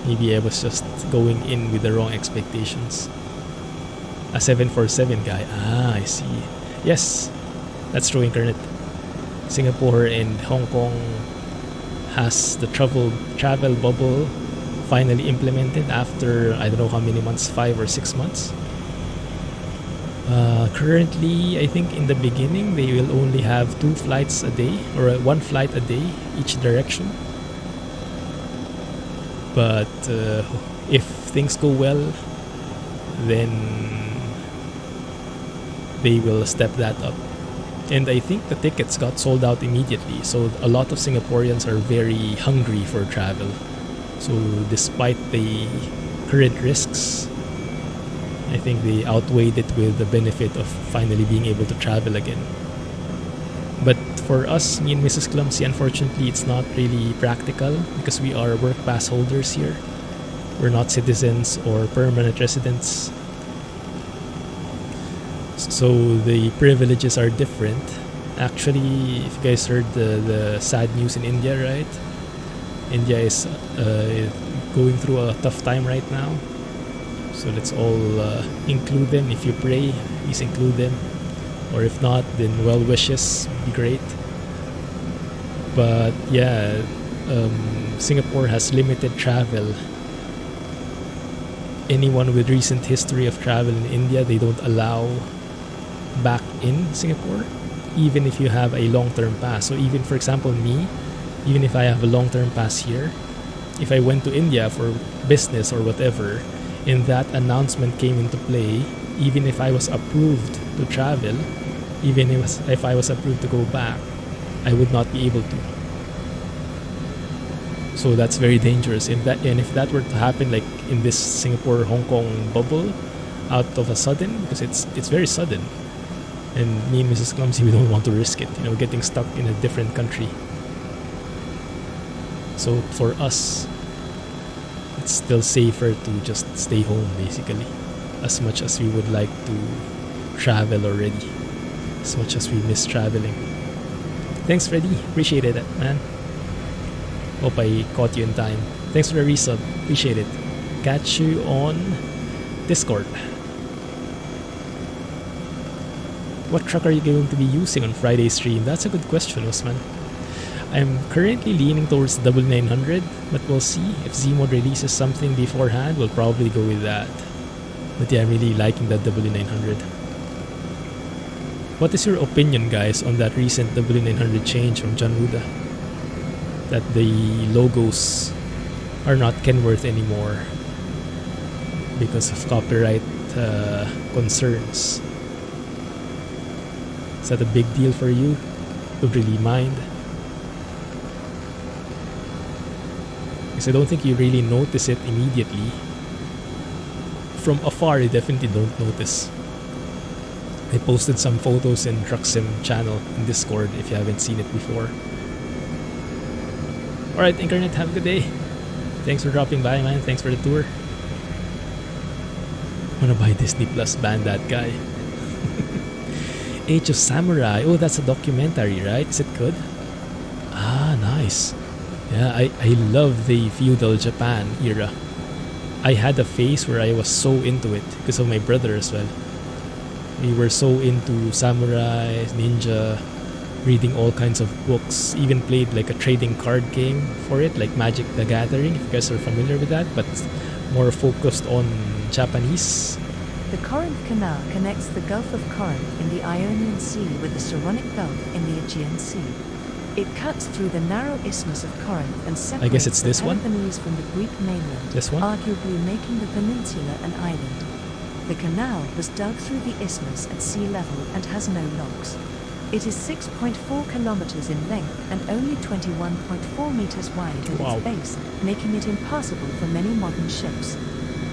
Maybe I was just going in with the wrong expectations. A 747 guy. I see. Yes, that's true, Incarnate. Singapore and Hong Kong has the travel bubble finally implemented after I don't know how many months, 5 or 6 months. Currently, I think in the beginning they will only have 2 flights a day or 1 flight a day each direction. But if things go well, then they will step that up. And I think the tickets got sold out immediately. So a lot of Singaporeans are very hungry for travel. So despite the current risks, I think they outweighed it with the benefit of finally being able to travel again. But for us, me and Mrs. Clumsy, unfortunately, it's not really practical because we are work pass holders here. We're not citizens or permanent residents. So the privileges are different. Actually, if you guys heard the sad news in India, right? India is going through a tough time right now. So let's all include them. If you pray, please include them. Or if not, then well wishes would be great. But yeah, Singapore has limited travel. Anyone with recent history of travel in India, they don't allow back in Singapore, even if you have a long-term pass. So even, for example, me, even if I have a long-term pass here, if I went to India for business or whatever, and that announcement came into play, even if I was approved to travel, even if I was approved to go back, I would not be able to. So that's very dangerous. And if that were to happen, like in this Singapore Hong Kong bubble, out of a sudden, because it's very sudden, and me and Mrs. Clumsy, we don't want to risk it, getting stuck in a different country. So for us, it's still safer to just stay home, basically, as much as we would like to travel already, as much as we miss traveling. Thanks, Freddy. Appreciate it, man. Hope I caught you in time. Thanks for the resub. Appreciate it. Catch you on Discord. What truck are you going to be using on Friday's stream? That's a good question, Osman. I'm currently leaning towards the 900, but we'll see. If Zmod releases something beforehand, we'll probably go with that. But yeah, I'm really liking that 900. What is your opinion, guys, on that recent 900 change from John Wuda? that the logos are not Kenworth anymore because of copyright concerns. Is that a big deal for you? Don't really mind? Because I don't think you really notice it immediately. From afar, you definitely don't notice. I posted some photos in Trucksim channel in Discord if you haven't seen it before. Alright, Internet, have a good day. Thanks for dropping by, man. Thanks for the tour. Wanna buy Disney Plus, ban that guy. Age of Samurai. Oh, that's a documentary, right? Is it good? Ah, nice. Yeah, I love the feudal Japan era. I had a phase where I was so into it because of my brother as well. We were so into samurai, ninja, reading all kinds of books, even played like a trading card game for it, like Magic the Gathering, if you guys are familiar with that, but more focused on Japanese. The Corinth Canal connects the Gulf of Corinth in the Ionian Sea with the Saronic Gulf in the Aegean Sea. It cuts through the narrow isthmus of Corinth and separates I guess it's this the one? Peloponnese from the Greek mainland, This one? arguably making the peninsula an island. The canal was dug through the isthmus at sea level and has no locks. It is 6.4 kilometers in length and only 21.4 meters wide at Wow. its base, making it impassable for many modern ships.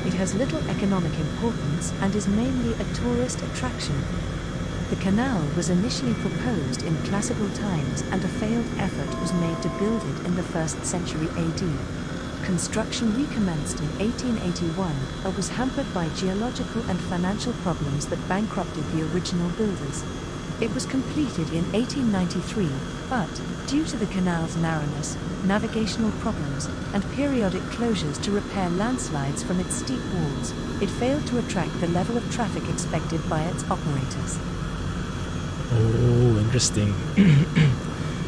It has little economic importance and is mainly a tourist attraction. The canal was initially proposed in classical times and a failed effort was made to build it in the 1st century AD. Construction recommenced in 1881 but was hampered by geological and financial problems that bankrupted the original builders. It was completed in 1893, but, due to the canal's narrowness, navigational problems, and periodic closures to repair landslides from its steep walls, it failed to attract the level of traffic expected by its operators. Oh, interesting.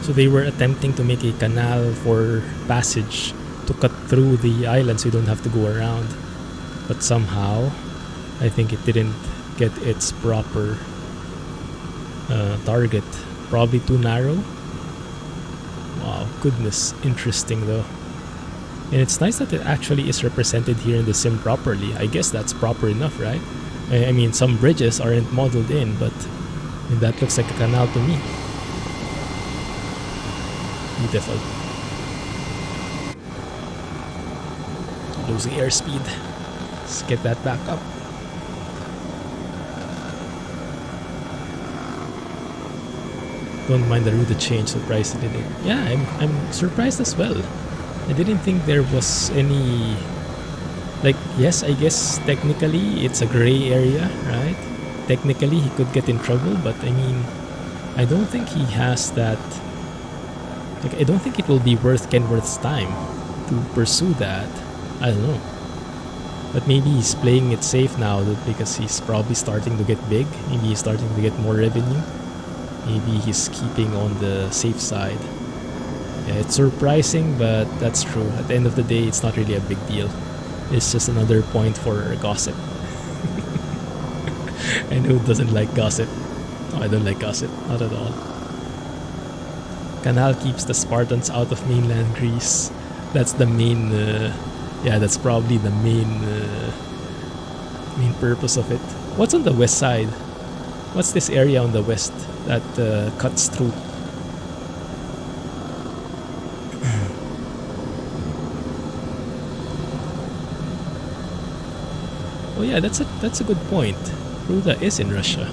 So they were attempting to make a canal for passage to cut through the island so you don't have to go around. But somehow, I think it didn't get its proper target. Probably too narrow. Wow, goodness. Interesting though. And it's nice that it actually is represented here in the sim properly. I guess that's proper enough, right? I mean, some bridges aren't modeled in, but that looks like a canal to me. Beautiful. Losing airspeed. Let's get that back up. Don't mind the route change, surprised it didn't. Yeah, I'm surprised as well. I didn't think there was any... Like, yes, I guess technically it's a gray area, right? Technically he could get in trouble, but I mean, I don't think he has that... Like, I don't think it will be worth Kenworth's time to pursue that. I don't know. But maybe he's playing it safe now because he's probably starting to get big. Maybe he's starting to get more revenue. Maybe he's keeping on the safe side. Yeah, it's surprising, but that's true. At the end of the day, it's not really a big deal. It's just another point for gossip. And who doesn't like gossip? No, I don't like gossip. Not at all. Canal keeps the Spartans out of mainland Greece. That's the main... yeah, that's probably the main purpose of it. What's on the west side? What's this area on the west that cuts through? Oh yeah, that's a good point. Ruda is in Russia.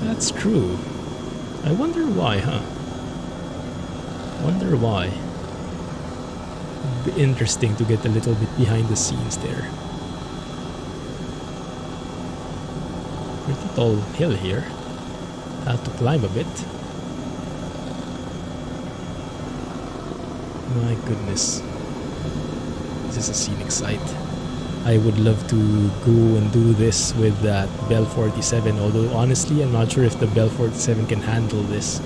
That's true. I wonder why, huh? Wonder why. Be interesting to get a little bit behind the scenes there. Pretty tall hill here. Have to climb a bit. My goodness. This is a scenic site. I would love to go and do this with that Bell 47, although honestly I'm not sure if the Bell 47 can handle this.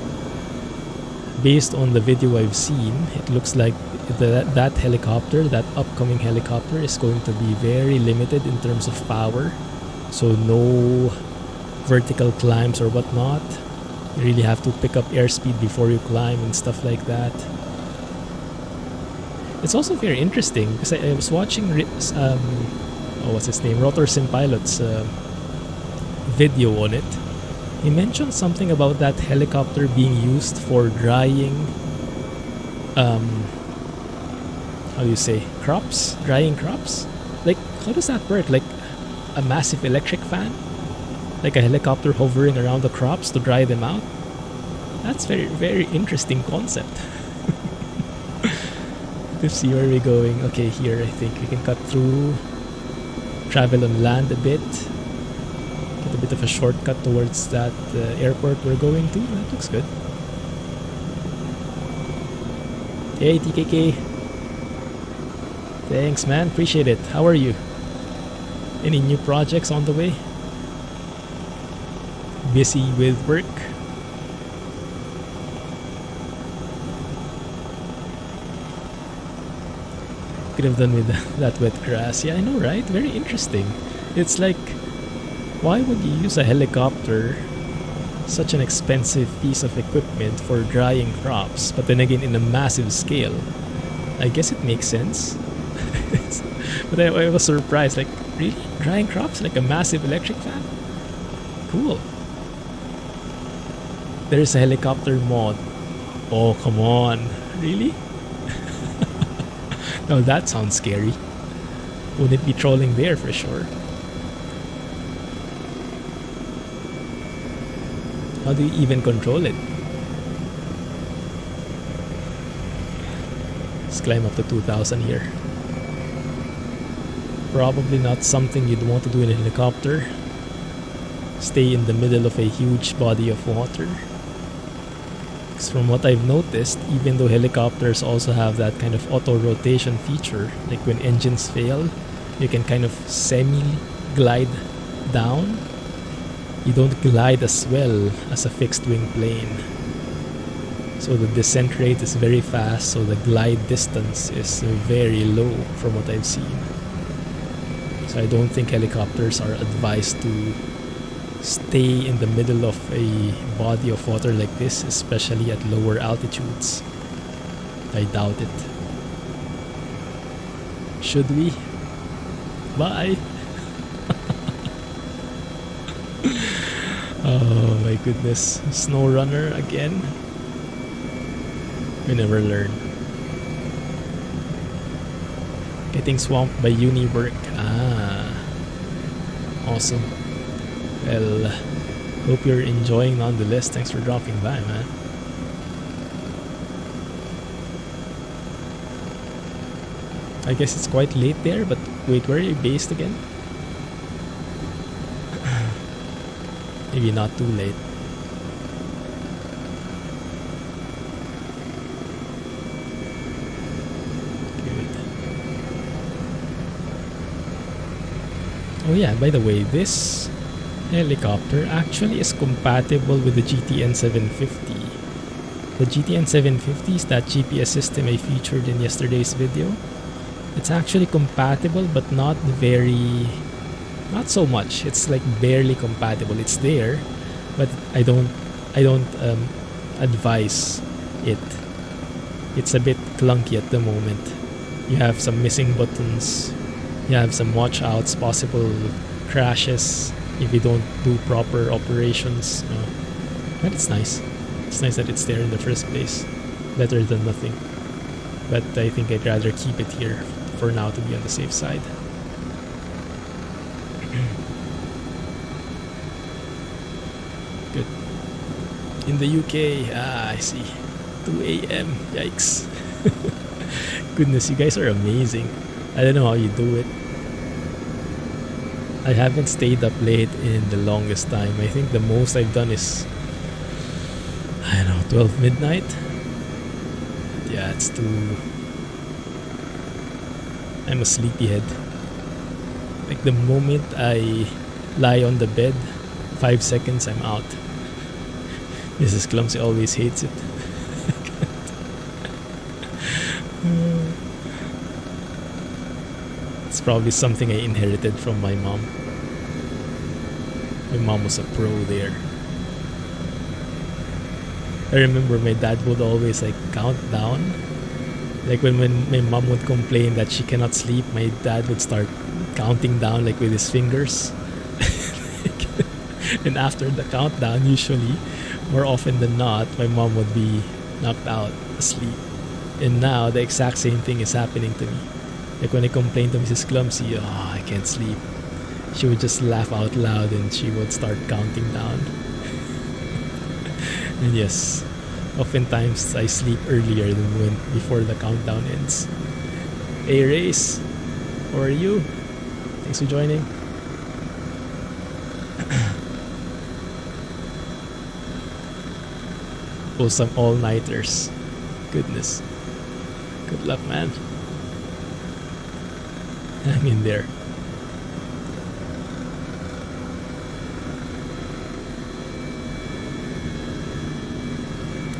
Based on the video I've seen, it looks like that helicopter, that upcoming helicopter, is going to be very limited in terms of power. So no vertical climbs or whatnot. You really have to pick up airspeed before you climb and stuff like that. It's also very interesting because I was watching what's his name, Rotor Sim Pilot's video on it. He mentioned something about that helicopter being used for drying how do you say, crops? Drying crops? Like, how does that work? Like a massive electric fan? Like a helicopter hovering around the crops to dry them out? That's very, very interesting concept. Let's see where we're going. Okay, here I think we can cut through, travel on land a bit, get a bit of a shortcut towards that airport we're going to. That looks good. Hey TKK, thanks man, appreciate it. How are you? Any new projects on the way? Busy with work? Could have done with that wet grass. Yeah, I know, right? Very interesting. It's like, why would you use a helicopter, such an expensive piece of equipment, for drying crops, but then again in a massive scale? I guess it makes sense. But I was surprised, like, really? Drying crops? Like a massive electric fan? Cool. There's a helicopter mod. Oh, come on. Really? Now that sounds scary. Wouldn't be trolling there for sure. How do you even control it? Let's climb up to 2000 here. Probably not something you'd want to do in a helicopter. Stay in the middle of a huge body of water. Because from what I've noticed, even though helicopters also have that kind of auto-rotation feature, like when engines fail, you can kind of semi-glide down. You don't glide as well as a fixed-wing plane. So the descent rate is very fast, so the glide distance is very low from what I've seen. So I don't think helicopters are advised to stay in the middle of a body of water like this, especially at lower altitudes. I doubt it. Should we? Bye! Oh my goodness. Snow runner again? We never learn. Getting swamped by uni work. Ah. Awesome. Well, hope you're enjoying nonetheless. Thanks for dropping by, man. I guess it's quite late there, but wait, where are you based again? Maybe not too late. Good. Oh yeah, by the way, this helicopter actually is compatible with the GTN 750. The GTN 750 is that GPS system I featured in yesterday's video. It's actually compatible, but not so much. It's like barely compatible. It's there, but I don't advise it. It's a bit clunky at the moment. You have some missing buttons. You have some watch outs, possible crashes if you don't do proper operations. But it's nice. It's nice that it's there in the first place. Better than nothing. But I think I'd rather keep it here for now to be on the safe side. Good. In the UK, I see. 2 a.m. Yikes. Goodness, you guys are amazing. I don't know how you do it. I haven't stayed up late in the longest time. I think the most I've done is, I don't know, 12 midnight? Yeah, it's too... I'm a sleepyhead. Like the moment I lie on the bed, 5 seconds, I'm out. Mrs. Clumsy always hates it. It's probably something I inherited from my mom. My mom was a pro there. I remember my dad would always like count down. Like when my mom would complain that she cannot sleep, my dad would start counting down like with his fingers. And after the countdown, usually, more often than not, my mom would be knocked out asleep. And now the exact same thing is happening to me. Like when I complained to Mrs. Clumsy, oh, I can't sleep, she would just laugh out loud and she would start counting down. And yes, oftentimes I sleep earlier than before the countdown ends. Hey Race, how are you? Thanks for joining. Pull some all-nighters. Goodness. Good luck, man. Hang in there.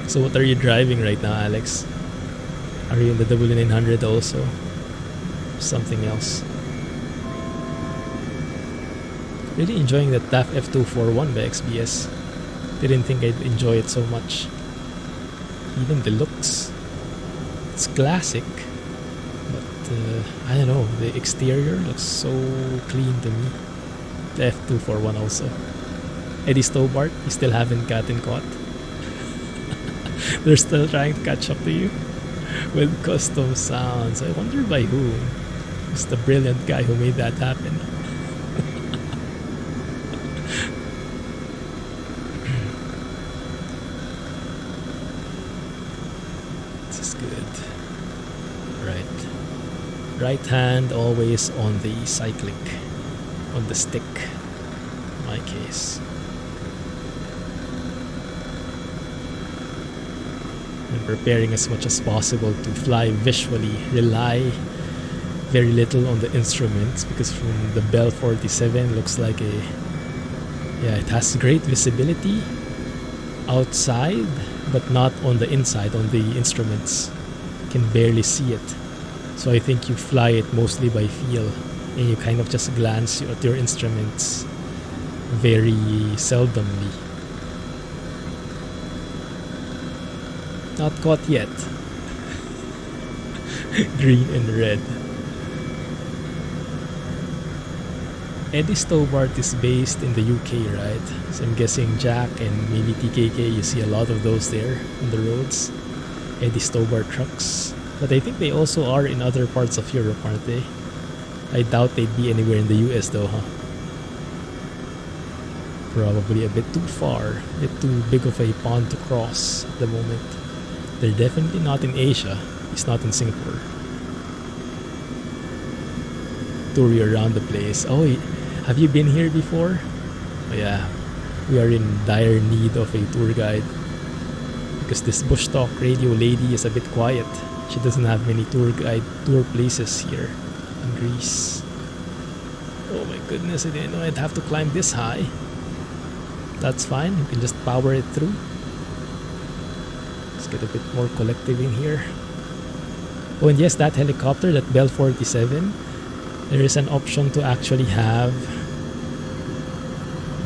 So what are you driving right now, Alex? Are you in the W900 also? Something else? Really enjoying the TAF F241 by XBS. Didn't think I'd enjoy it so much. Even the looks. It's classic. But I don't know, the exterior looks so clean to me. The F241 also. Eddie Stobart, you still haven't gotten caught. They're still trying to catch up to you with custom sounds. I wonder by whom. Who's the brilliant guy who made that happen? This is good. Right. Right hand always on the cyclic. On the stick. In my case. Preparing as much as possible to fly visually, rely very little on the instruments, because from the Bell 47 looks like it has great visibility outside but not on the inside, on the instruments. You can barely see it, so I think you fly it mostly by feel and you kind of just glance at your instruments very seldomly. Not caught yet. Green and red. Eddie Stobart is based in the UK, right? So I'm guessing Jack and maybe TKK, you see a lot of those there on the roads. Eddie Stobart trucks. But I think they also are in other parts of Europe, aren't they? I doubt they'd be anywhere in the US though, huh? Probably a bit too far, a bit too big of a pond to cross at the moment. They're definitely not in Asia. It's not in Singapore. Tour you around the place. Oh, have you been here before? Oh yeah, we are in dire need of a tour guide because this bush talk radio lady is a bit quiet. She doesn't have many tour places here in Greece. Oh my goodness, I didn't know I'd have to climb this high. That's fine, you can just power it through. Get a bit more collective in here. Oh, and yes, that helicopter, that Bell 47, there is an option to actually have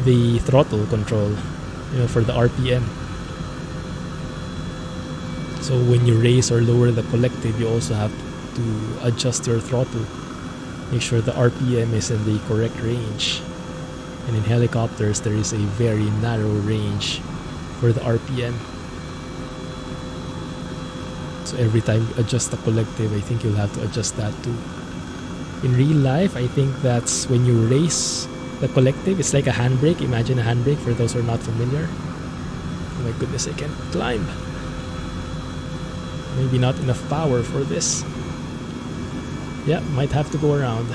the throttle control, for the RPM. So when you raise or lower the collective, you also have to adjust your throttle. Make sure the RPM is in the correct range. And in helicopters, there is a very narrow range for the RPM. So every time you adjust the collective, I think you'll have to adjust that too. In real life, I think that's when you raise the collective. It's like a handbrake. Imagine a handbrake for those who are not familiar. Oh my goodness, I can't climb. Maybe not enough power for this. Yeah, might have to go around.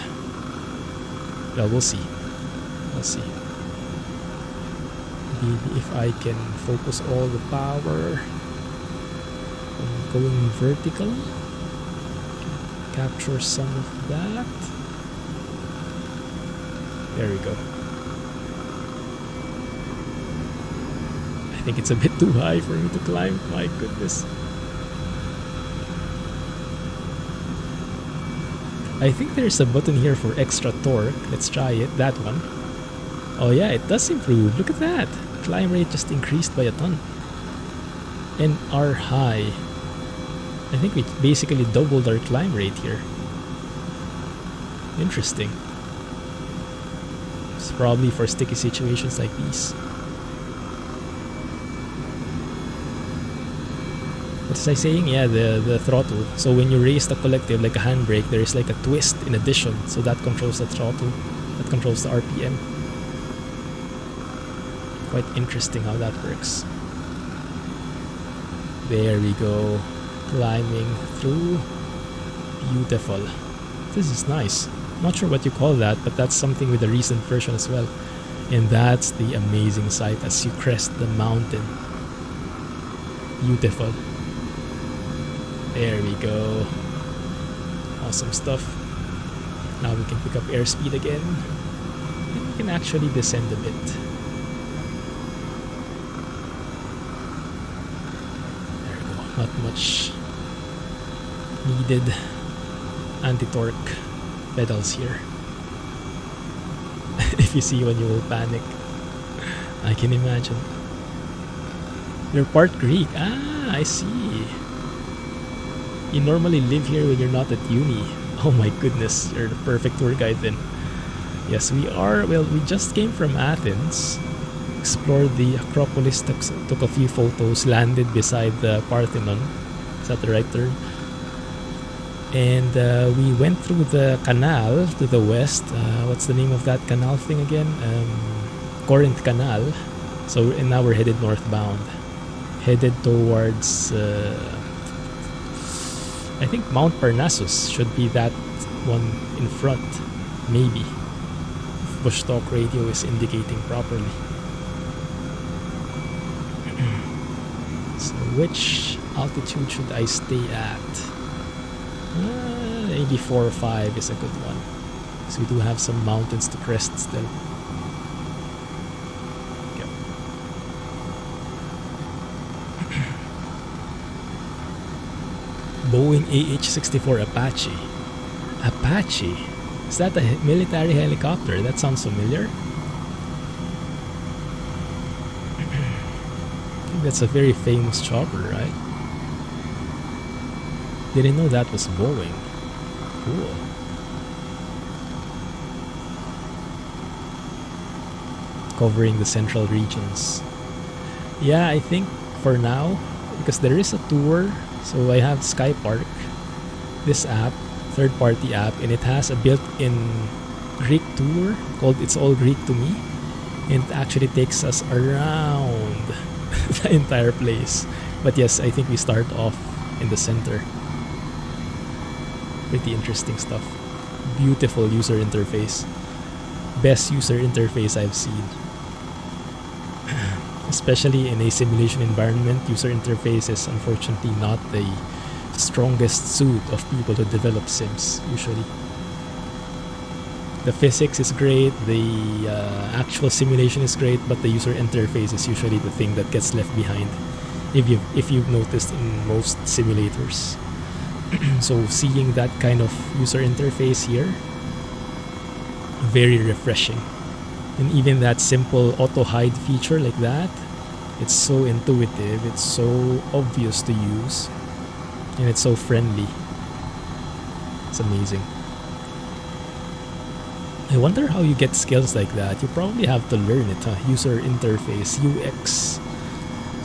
Well, we'll see. We'll see. Maybe if I can focus all the power going vertical, capture some of that. There we go. I think it's a bit too high for me to climb. My goodness. I think there's a button here for extra torque. Let's try it. That one. Oh yeah, it does improve. Look at that. Climb rate just increased by a ton. and our high. I think we basically doubled our climb rate here. Interesting. It's probably for sticky situations like these. What was I saying? Yeah, the throttle. So when you raise the collective like a handbrake, there is like a twist in addition. So that controls the throttle. That controls the RPM. Quite interesting how that works. There we go. Climbing through. Beautiful. This is nice. Not sure what you call that, but that's something with the recent version as well. And that's the amazing sight as you crest the mountain. Beautiful. There we go. Awesome stuff. Now we can pick up airspeed again. And we can actually descend a bit. There we go. Not much needed anti-torque pedals here. If you see one, you will panic. I can imagine. You're part Greek. Ah, I see. You normally live here when you're not at uni. Oh my goodness, you're the perfect tour guide then. Yes, we are. Well, we just came from Athens. Explored the Acropolis, took a few photos, landed beside the Parthenon. Is that the right term? And we went through the canal to the west. What's the name of that canal thing again? Corinth Canal. So and now we're headed northbound. Headed towards, I think Mount Parnassus should be that one in front. Maybe. If Bush Talk Radio is indicating properly. So which altitude should I stay at? Maybe 4 or 5 is a good one. So we do have some mountains to crest still. Okay. Boeing AH-64 Apache. Apache? Is that a military helicopter? That sounds familiar. I think that's a very famous chopper, right? Didn't know that was Boeing. Cool. Covering the central regions. Yeah, I think for now, because there is a tour, so I have Skypark, this app, third-party app, and it has a built-in Greek tour called It's All Greek to Me, and it actually takes us around the entire place. But yes, I think we start off in the center. Pretty interesting stuff. Beautiful user interface. Best user interface I've seen. Especially in a simulation environment, user interface is unfortunately not the strongest suit of people who develop sims, usually. The physics is great, the actual simulation is great, but the user interface is usually the thing that gets left behind, if you've noticed in most simulators. So seeing that kind of user interface here, very refreshing. And even that simple auto hide feature like that, it's so intuitive, it's so obvious to use, and it's so friendly. It's amazing. I wonder how you get skills like that. You probably have to learn it, huh? User interface, UX.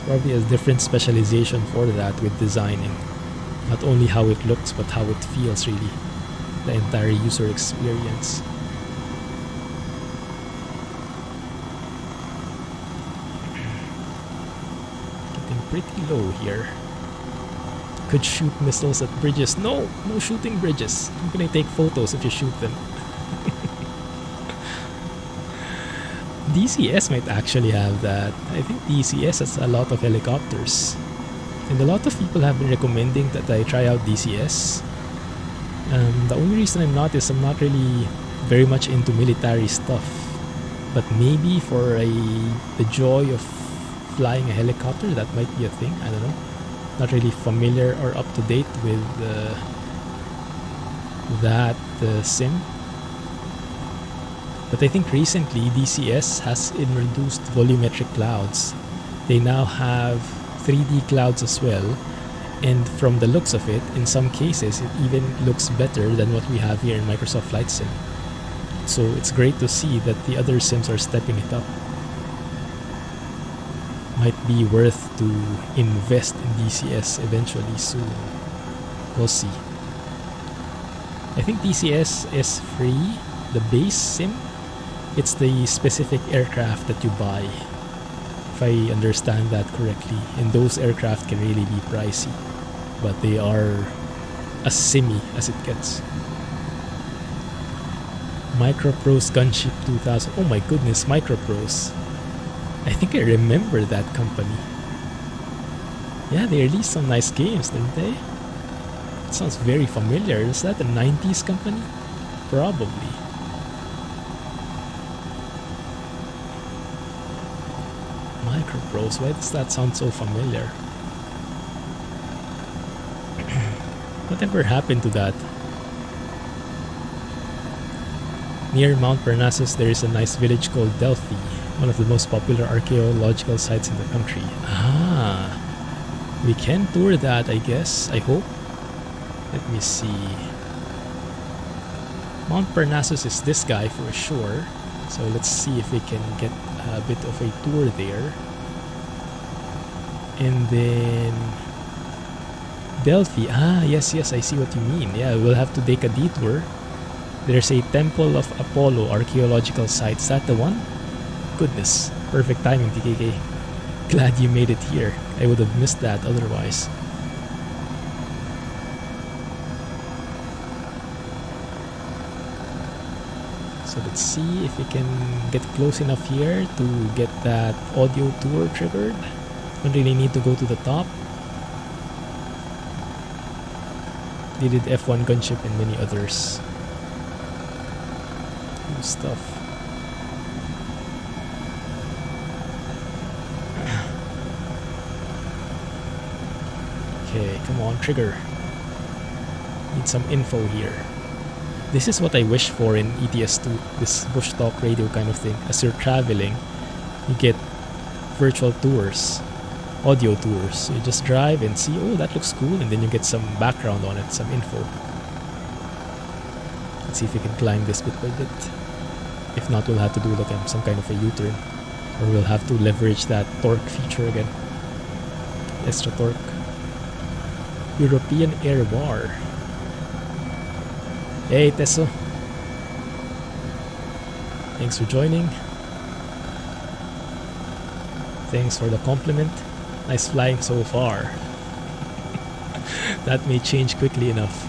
Probably a different specialization for that with designing. Not only how it looks, but how it feels, really. The entire user experience. Getting pretty low here. Could shoot missiles at bridges. No shooting bridges. I'm gonna take photos if you shoot them. DCS might actually have that. I think DCS has a lot of helicopters. And a lot of people have been recommending that I try out DCS. The only reason I'm not is I'm not really very much into military stuff. But maybe for the joy of flying a helicopter, that might be a thing. I don't know. Not really familiar or up to date with that sim. But I think recently DCS has introduced volumetric clouds. They now have 3D clouds as well. And from the looks of it, in some cases, it even looks better than what we have here in Microsoft Flight Sim. So it's great to see that the other sims are stepping it up. Might be worth to invest in DCS eventually soon. We'll see. I think DCS is free, the base sim. It's the specific aircraft that you buy, if I understand that correctly. And those aircraft can really be pricey, but they are as simmy as it gets. Microprose Gunship 2000. Oh my goodness, Microprose. I think I remember that company. Yeah, they released some nice games, didn't they? It sounds very familiar. Is that a 90s company? Probably. Microprose, why does that sound so familiar? Whatever happened to that? Near Mount Parnassus, there is a nice village called Delphi, one of the most popular archaeological sites in the country. Ah, we can tour that, I guess. I hope. Let me see. Mount Parnassus is this guy for sure. So let's see if we can get a bit of a tour there. And then Delphi. Ah, yes, I see what you mean. Yeah, we'll have to take a detour. There's a Temple of Apollo archaeological site. Is that the one? Goodness. Perfect timing, TKK. Glad you made it here. I would have missed that otherwise. So let's see if we can get close enough here to get that audio tour triggered. Don't really need to go to the top. They did F1 Gunship and many others. Cool stuff. Okay, come on, trigger. Need some info here. This is what I wish for in ETS2, this bush talk radio kind of thing. As you're traveling, you get virtual tours, audio tours. So you just drive and see, oh, that looks cool, and then you get some background on it, some info. Let's see if we can climb this bit by bit. If not, we'll have to do like some kind of a U-turn, or we'll have to leverage that torque feature again. Extra torque. European Air Bar. Hey Tesso, thanks for joining. Thanks for the compliment. Nice flying so far. That may change quickly enough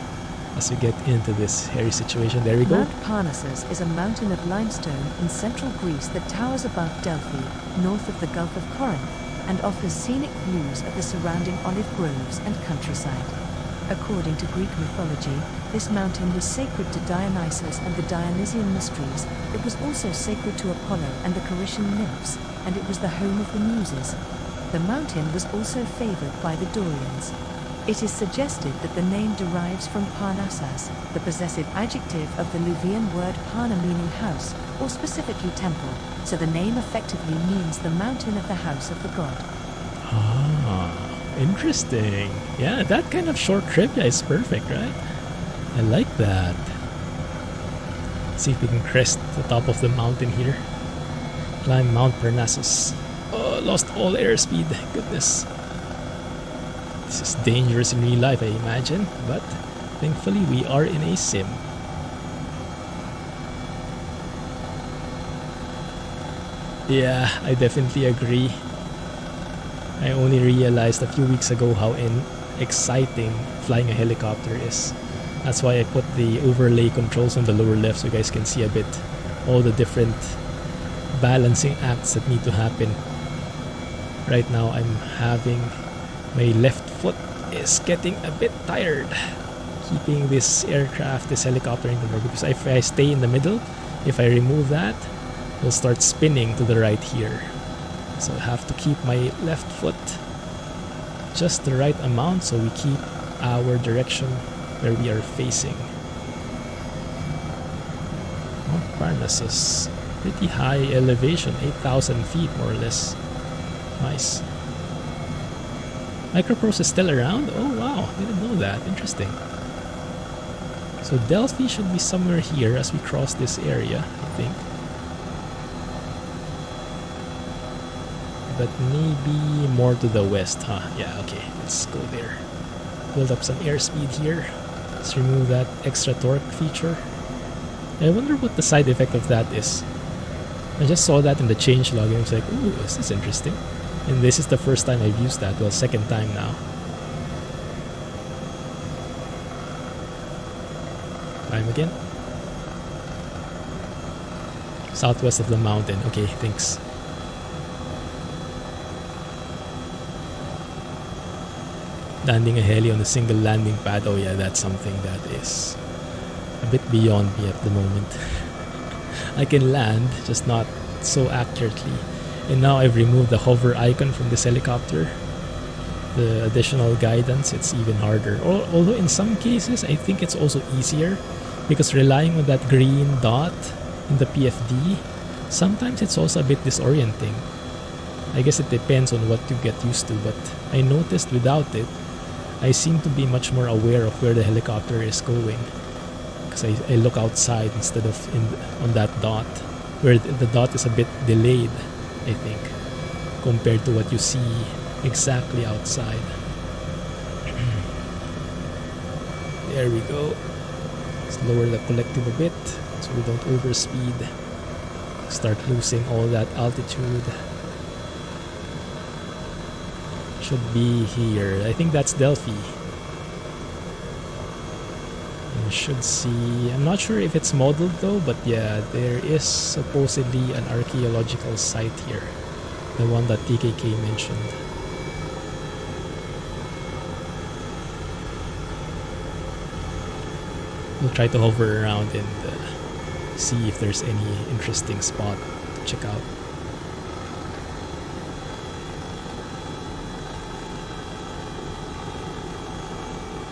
as we get into this hairy situation. There we go. Mount Parnassus is a mountain of limestone in central Greece that towers above Delphi, north of the Gulf of Corinth, and offers scenic views of the surrounding olive groves and countryside. According to Greek mythology, this mountain was sacred to Dionysus and the Dionysian mysteries. It was also sacred to Apollo and the Corinthian nymphs, and it was the home of the Muses. The mountain was also favored by the Dorians. It is suggested that the name derives from Parnassus, the possessive adjective of the Luvian word parna, meaning house, or specifically temple, so the name effectively means the mountain of the house of the god. Ah. Interesting. Yeah, that kind of short trivia is perfect, right? I like that. Let's see if we can crest the top of the mountain here. Climb Mount Parnassus. Oh, lost all airspeed. Goodness. This is dangerous in real life, I imagine, but thankfully we are in a sim. Yeah, I definitely agree. I only realized a few weeks ago how exciting flying a helicopter is. That's why I put the overlay controls on the lower left so you guys can see a bit all the different balancing acts that need to happen. Right now I'm having my left foot is getting a bit tired keeping this aircraft, this helicopter in the middle, because if I stay in the middle, if I remove that, it'll start spinning to the right here. So I have to keep my left foot just the right amount so we keep our direction where we are facing. Mount Parnassus, pretty high elevation, 8,000 feet more or less. Nice. Acropolis is still around? Oh wow, didn't know that. Interesting. So Delphi should be somewhere here as we cross this area, I think. But maybe more to the west, huh? Yeah, okay, let's go there. Build up some airspeed here. Let's remove that extra torque feature. I wonder what the side effect of that is. I just saw that in the changelog and I was like, ooh, this is interesting. And this is the first time I've used that. Well, second time now. Climb again. Southwest of the mountain. Okay, thanks. Landing a heli on a single landing pad. Oh yeah, that's something that is a bit beyond me at the moment. I can land, just not so accurately. And now I've removed the hover icon from this helicopter. The additional guidance, it's even harder. Although in some cases, I think it's also easier because relying on that green dot in the PFD, sometimes it's also a bit disorienting. I guess it depends on what you get used to, but I noticed without it, I seem to be much more aware of where the helicopter is going. Because I look outside instead of on that dot, where the dot is a bit delayed, I think, compared to what you see exactly outside. There we go. Let's lower the collective a bit so we don't overspeed. Start losing all that altitude. Should be here. I think that's Delphi. You should see. I'm not sure if it's modeled though, but yeah, there is supposedly an archaeological site here. The one that TKK mentioned. We'll try to hover around and see if there's any interesting spot to check out.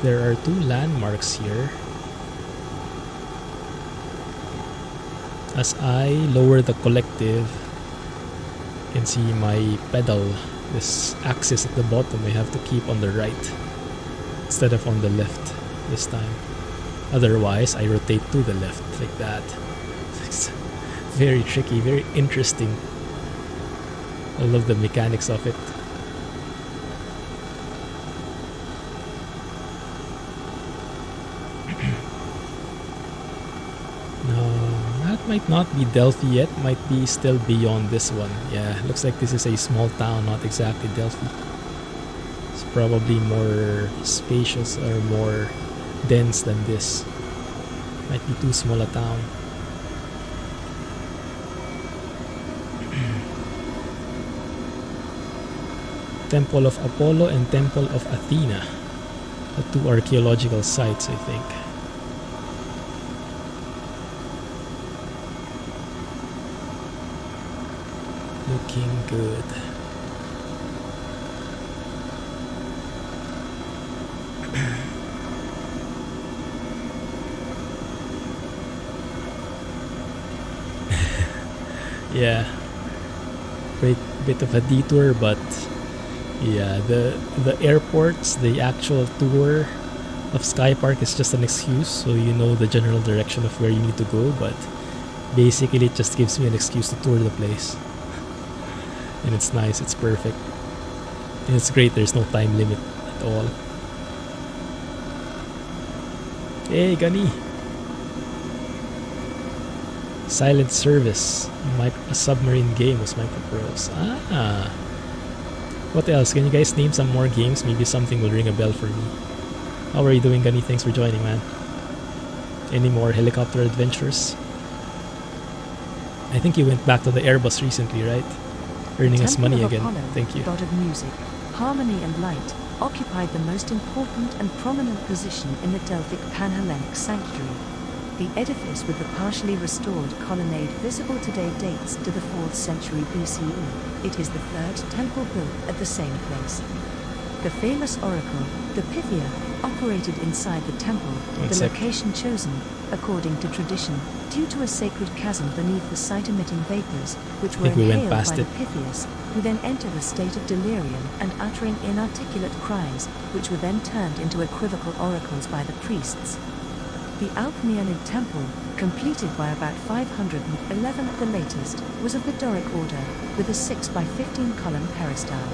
There are two landmarks here. As I lower the collective, you can see my pedal, this axis at the bottom, I have to keep on the right instead of on the left this time. Otherwise, I rotate to the left like that. It's very tricky, very interesting. I love the mechanics of it. Might not be Delphi yet, might be still beyond this one. Yeah, looks like this is a small town, not exactly Delphi. It's probably more spacious or more dense than this. Might be too small a town. Temple of Apollo and Temple of Athena. The two archaeological sites, I think. Looking good. Yeah, great bit of a detour, but yeah, the airports, the actual tour of Skypark is just an excuse, so you know the general direction of where you need to go, but basically it just gives me an excuse to tour the place. And it's nice, it's perfect. And it's great, there's no time limit at all. Hey, Gunny! Silent Service. A submarine game was my peripherals. Ah! What else? Can you guys name some more games? Maybe something will ring a bell for me. How are you doing, Gunny? Thanks for joining, man. Any more helicopter adventures? I think you went back to the Airbus recently, right? Earning us money again. Apollo, Thank you. God of music, harmony and light, occupied the most important and prominent position in the Delphic Panhellenic sanctuary. The edifice with the partially restored colonnade visible today dates to the 4th century BCE. It is the third temple built at the same place. The famous oracle, the Pythia, operated inside the temple, location chosen, according to tradition, due to a sacred chasm beneath the site emitting vapors, which were inhaled by the Pythias, who then entered a state of delirium and uttering inarticulate cries, which were then turned into equivocal oracles by the priests. The Alcmeonid temple, completed by about 511 at the latest, was of the Doric order, with a 6 by 15 column peristyle.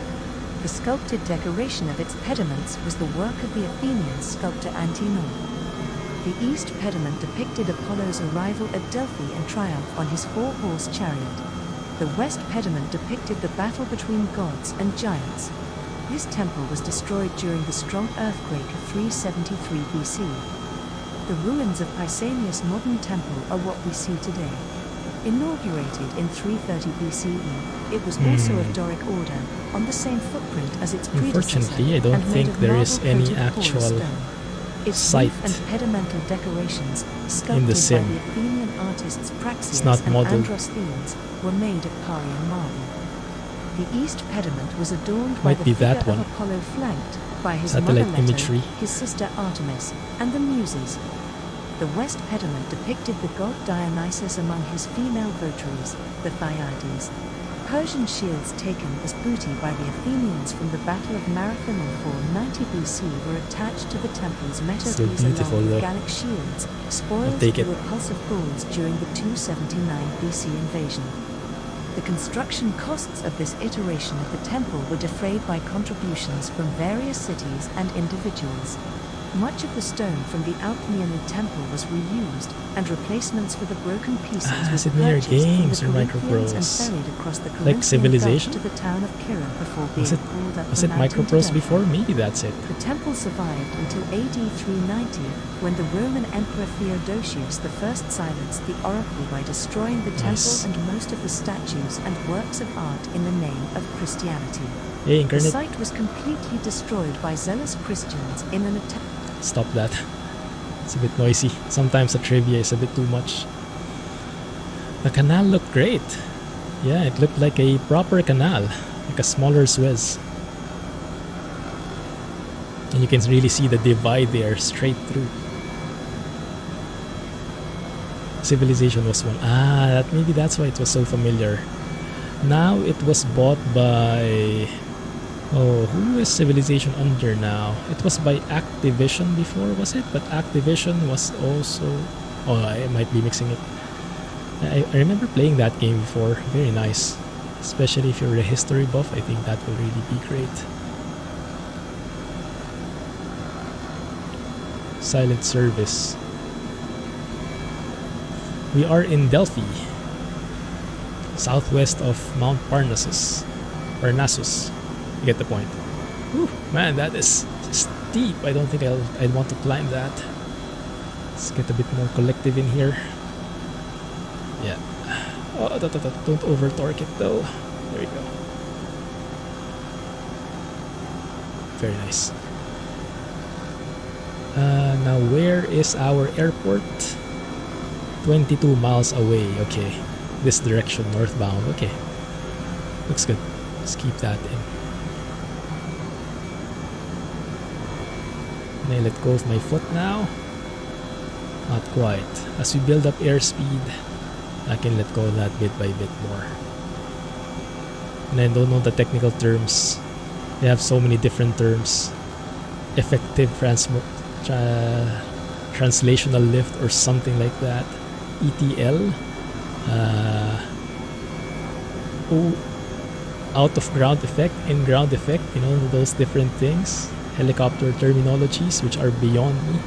The sculpted decoration of its pediments was the work of the Athenian sculptor Antinon. The east pediment depicted Apollo's arrival at Delphi in triumph on his 4-horse chariot. The west pediment depicted the battle between gods and giants. This temple was destroyed during the strong earthquake of 373 BC. The ruins of Pausanias' modern temple are what we see today. Inaugurated in 330 BCE, it was also of Doric order, on the same footprint as its predecessor. Unfortunately, I don't and made think of there is any marble-coated porous actual stone. Its site roof and pedimental decorations, in sculpted the by sim. the Athenian artists Praxias not and modeled. Androsthenes, were made of Parian marble. The east pediment was adorned by Might the be figure that of one. Apollo flanked by his Satellite mother Leto, imagery. his sister Artemis, and the Muses. The west pediment depicted the god Dionysus among his female votaries, the Thyades. Persian shields taken as booty by the Athenians from the Battle of Marathon in 490 BC were attached to the temple's Still metopes beautiful, along with though. Gallic shields, spoils I'll of take the it. repulsive Gauls during the 279 BC invasion. The construction costs of this iteration of the temple were defrayed by contributions from various cities and individuals. Much of the stone from the Alcmeonid temple was reused, and replacements for the broken pieces were is it near purchased from games the or Corinthians and microprose? ferried across the Like Corinthian Civilization? Gulf to the town of Kira before being Was it, hauled up was the it mountain to microprose Delphi. before? Maybe that's it. The temple survived until AD 390, when the Roman Emperor Theodosius I silenced the oracle by destroying the Nice. temple and most of the statues and works of art in the name of Christianity. Hey, The Incarnate, site was completely destroyed by zealous Christians in an attack. stop that. It's a bit noisy. Sometimes the trivia is a bit too much. The canal looked great. Yeah, it looked like a proper canal, like a smaller Suez. And you can really see the divide there straight through. Civilization was one. Maybe that's why it was so familiar. Now it was bought by... Oh, who is Civilization under now? It was by Activision before, was it? But Activision was also... Oh, I might be mixing it. I remember playing that game before. Very nice. Especially if you're a history buff, I think that will really be great. Silent service. We are in Delphi, southwest of Mount Parnassus. You get the point. Whew, man, that is steep. I don't think I'd want to climb that. Let's get a bit more collective in here. Yeah. Oh, don't over torque it though. There we go. Very nice. Now where is our airport? 22 miles away. Okay. This direction, northbound. Okay. Looks good. Let's keep that in. Can I let go of my foot now? Not quite. As we build up airspeed, I can let go of that bit by bit more. And I don't know the technical terms. They have so many different terms. Effective translational lift or something like that. ETL. Out of ground effect, in ground effect, you know, those different things. Helicopter terminologies which are beyond me.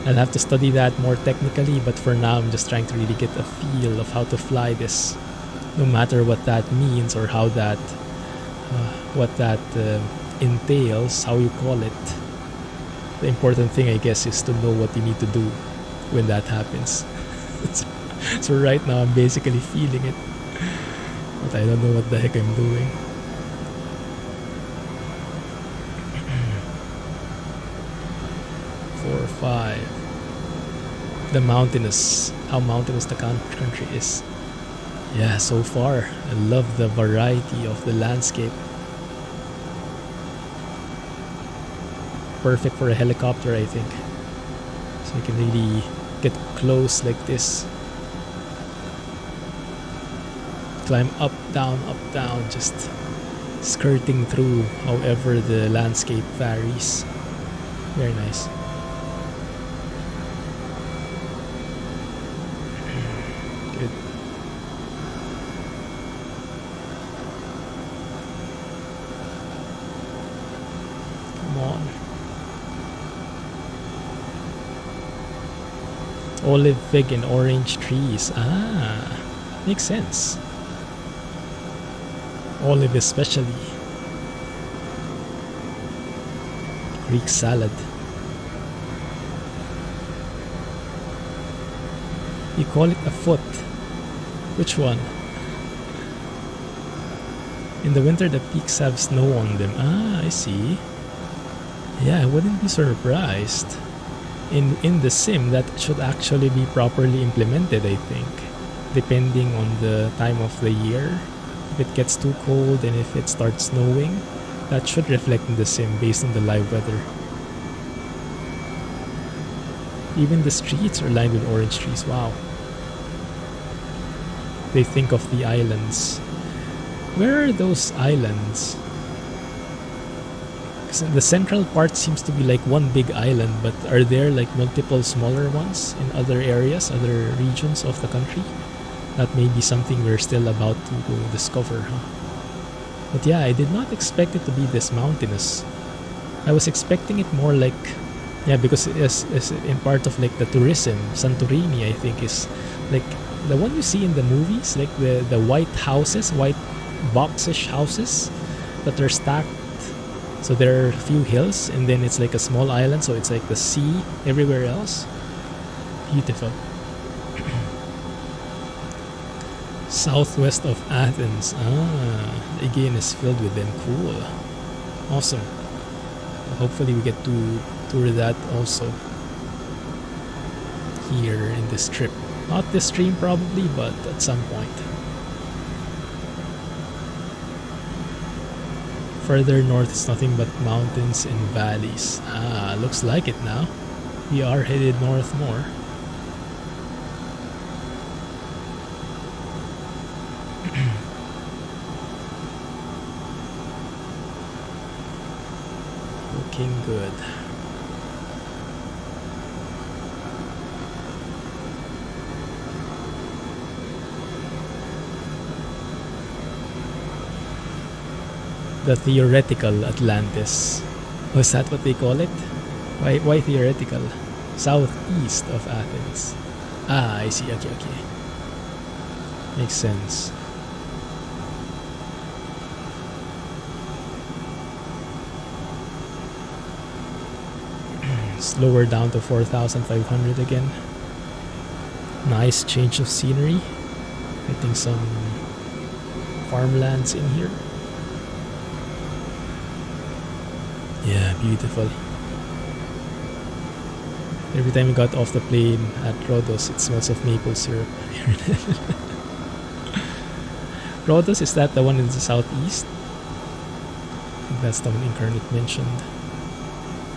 I'll have to study that more technically, but for now I'm just trying to really get a feel of how to fly this, no matter what that means or how that what that entails, how you call it. The important thing, I guess, is to know what you need to do when that happens. So right now I'm basically feeling it, but I don't know what the heck I'm doing. Four, five. How mountainous the country is. Yeah, so far I love the variety of the landscape. Perfect for a helicopter, I think, so you can really get close like this. climb up, down, just skirting through however the landscape varies. Very nice. Good. Come on. Olive, fig, and orange trees. Ah, makes sense. Olive especially. Greek salad. You call it a foot. Which one? In the winter the peaks have snow on them. Ah, I see. Yeah, I wouldn't be surprised. In the sim, that should actually be properly implemented, I think. Depending on the time of the year. If it gets too cold and if it starts snowing, that should reflect in the sim based on the live weather. Even the streets are lined with orange trees. Wow. They think of the islands. Where are those islands? Because the central part seems to be like one big island, but are there like multiple smaller ones in other areas, other regions of the country? That may be something we're still about to go discover, huh? But yeah, I did not expect it to be this mountainous. I was expecting it more like, yeah, because it is in part of like the tourism. Santorini, I think, is like the one you see in the movies, like the white houses, white boxish houses that are stacked. So there are a few hills, and then it's like a small island, so it's like the sea everywhere else. Beautiful. Southwest of Athens. Ah, the Aegean is filled with them. Cool. Awesome. Hopefully we get to tour that also here in this trip. Not this stream probably, but at some point. Further north is nothing but mountains and valleys. Ah, looks like it now. We are headed north more. Looking good. The theoretical Atlantis. Was that what they call it? Why theoretical? Southeast of Athens. Ah, I see. Okay. Makes sense. Slower down to 4,500 again. Nice change of scenery. Getting some farmlands in here. Yeah, beautiful. Every time we got off the plane at Rhodos, it smells of maple syrup. Rhodos, is that the one in the southeast? I think that's the one Incarnate mentioned.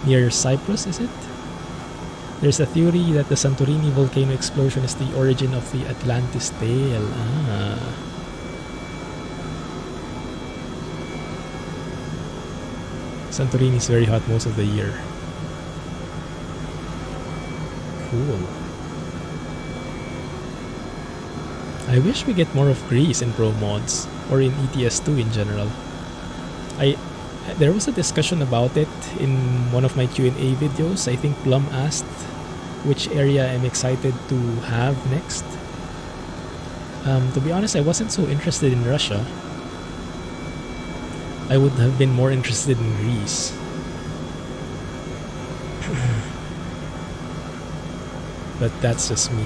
Near Cyprus, is it? There's a theory that the Santorini volcano explosion is the origin of the Atlantis tale. Ah. Santorini is very hot most of the year. Cool. I wish we get more of Greece in Pro Mods, or in ETS2 in general. There was a discussion about it in one of my Q&A videos. I think Plum asked which area I'm excited to have next. To be honest, I wasn't so interested in Russia. I would have been more interested in Greece. But that's just me.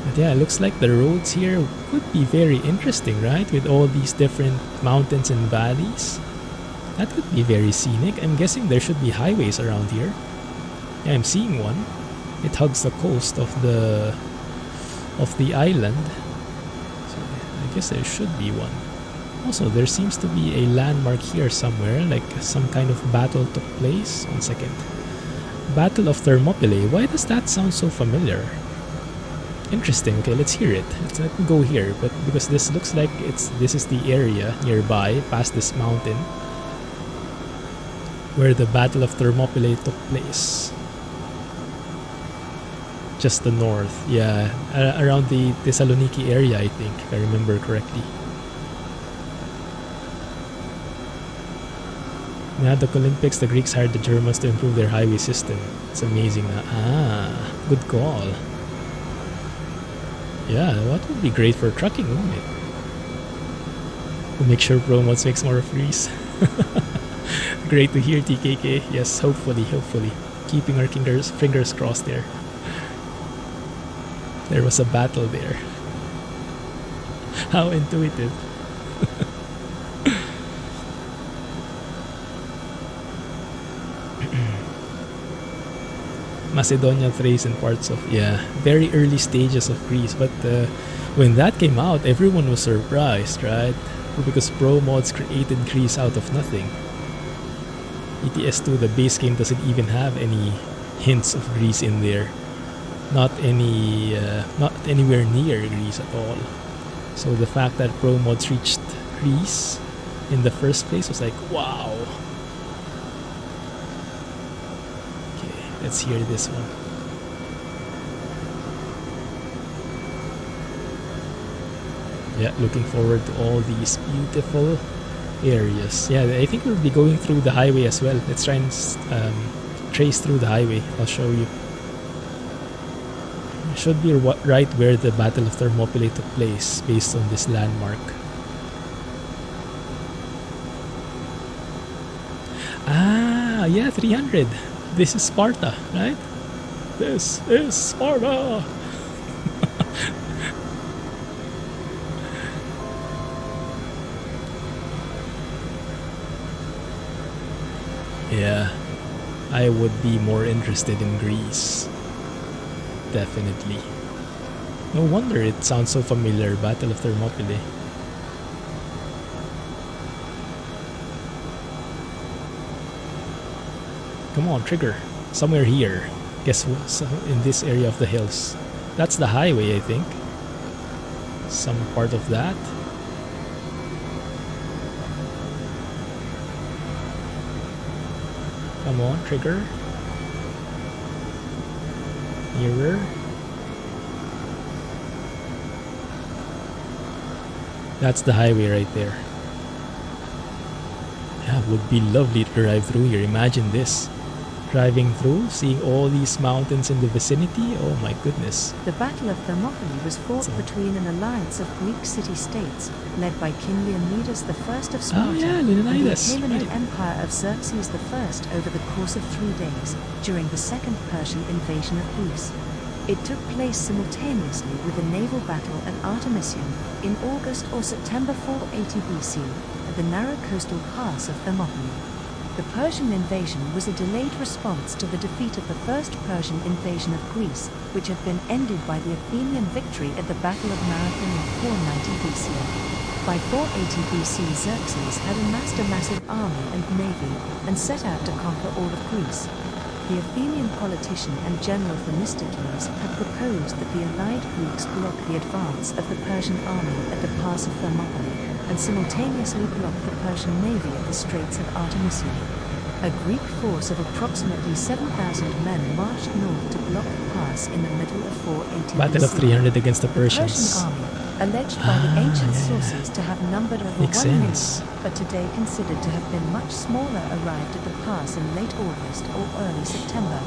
But yeah, it looks like the roads here could be very interesting, right? With all these different mountains and valleys. That could be very scenic. I'm guessing there should be highways around here. Yeah, I'm seeing one. It hugs the coast of the island. So I guess there should be one. Also, there seems to be a landmark here somewhere, like some kind of battle took place. 1 second. Battle of Thermopylae. Why does that sound so familiar? Interesting. Okay, let's hear it. Let me go here, but because this looks like this is the area nearby, past this mountain, where the Battle of Thermopylae took place. Just the north, yeah, around the Thessaloniki area, I think, if I remember correctly. Now the Olympics, the Greeks hired the Germans to improve their highway system. It's amazing. Good call. Yeah, that would be great for trucking, wouldn't it? We'll make sure Pro Mods makes more of Greece. Great to hear, TKK. Yes, hopefully. Keeping our fingers crossed there. There was a battle there. How intuitive. Macedonia, Thrace, and parts of, very early stages of Greece. But when that came out, everyone was surprised, right? Because Pro Mods created Greece out of nothing. ETS2, the base game, doesn't even have any hints of Greece in there. Not anywhere near Greece at all. So the fact that Pro Mods reached Greece in the first place was like, wow. Let's hear this one. Yeah, looking forward to all these beautiful areas. Yeah, I think we'll be going through the highway as well. Let's try and trace through the highway. I'll show you. It should be right where the Battle of Thermopylae took place, based on this landmark. Yeah, 300. This is Sparta, right? This is Sparta! Yeah, I would be more interested in Greece. Definitely. No wonder it sounds so familiar, Battle of Thermopylae. Come on, trigger. Somewhere here. Guess in this area of the hills. That's the highway, I think. Some part of that. Come on, trigger. Nearer. That's the highway right there. Yeah, it would be lovely to drive through here. Imagine this. Driving through, seeing all these mountains in the vicinity. Oh my goodness. The Battle of Thermopylae was fought between an alliance of Greek city-states, led by King Leonidas I of Sparta, and the Achaemenid Empire of Xerxes I over the course of 3 days, during the Second Persian invasion of Greece. It took place simultaneously with a naval battle at Artemisium in August or September 480 BC at the narrow coastal pass of Thermopylae. The Persian invasion was a delayed response to the defeat of the First Persian invasion of Greece, which had been ended by the Athenian victory at the Battle of Marathon in 490 BC. By 480 BC, Xerxes had amassed a massive army and navy, and set out to conquer all of Greece. The Athenian politician and general Themistocles had proposed that the allied Greeks block the advance of the Persian army at the pass of Thermopylae, and simultaneously block the Persian navy at the Straits of Artemisium. A Greek force of approximately 7,000 men marched north to block the pass in the middle of 480 Battle of 300 against the Persians. The Persian army, alleged by the ancient sources to have numbered over 1 million, but today considered to have been much smaller, arrived at the pass in late August or early September.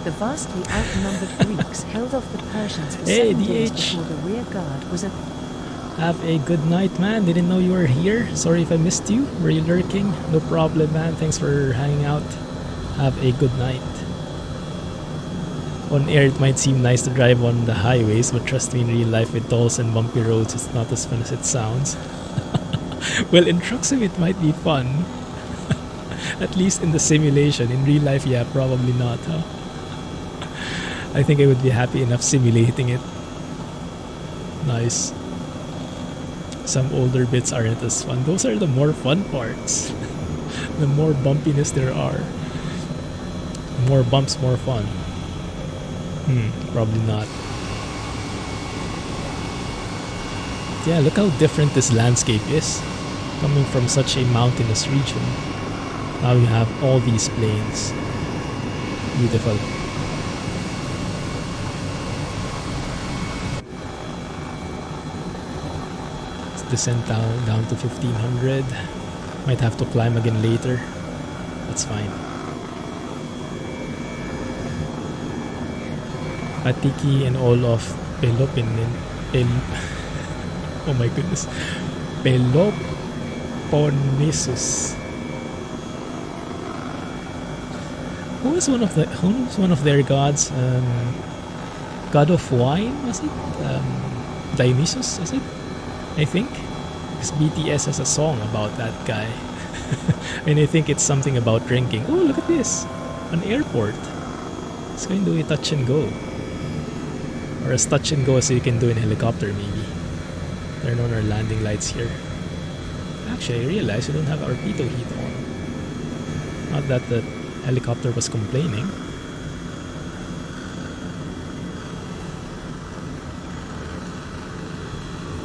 The vastly outnumbered Greeks held off the Persians for 7 days before the rear guard was a... Have a good night, man. Didn't know you were here. Sorry if I missed you. Were you lurking? No problem, man. Thanks for hanging out. Have a good night. On air, it might seem nice to drive on the highways, but trust me, in real life, with tolls and bumpy roads, it's not as fun as it sounds. Well, in truck sim, it might be fun. At least in the simulation. In real life, yeah, probably not, huh? I think I would be happy enough simulating it. Nice. Some older bits aren't as fun. Those are the more fun parts. The more bumpiness there are. More bumps, more fun. Probably not. yeah, look how different this landscape is. Coming from such a mountainous region, now you have all these plains. Beautiful. Let's descend down to 1500. Might have to climb again later. That's fine. Atiki and all of oh my goodness. Peloponnesus. Who was one of their gods? God of wine, was it? Dionysus, is it? I think. Because BTS has a song about that guy. And I think it's something about drinking. Oh, look at this! An airport. It's going to be a touch and go. Or as touch and go as you can do in a helicopter, maybe. Turn on our landing lights here. Actually, I realized we don't have our pitot heat on. Not that the helicopter was complaining.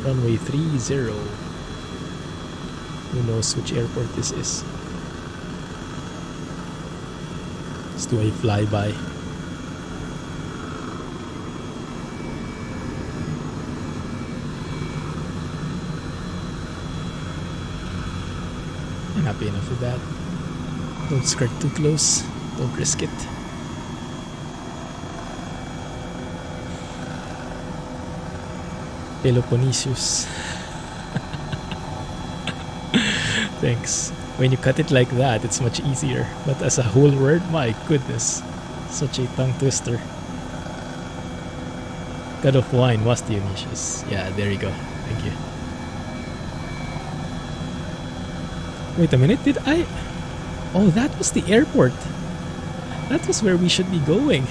Runway 30. Who knows which airport this is? Let's do a flyby. I'm happy enough with that. Don't skirt too close. Don't risk it. Peloponnesus. Thanks. When you cut it like that, it's much easier. But as a whole word, my goodness. Such a tongue twister. God of wine was Dionysius. Yeah, there you go. Thank you. Wait a minute, did I... Oh, that was the airport. That was where we should be going.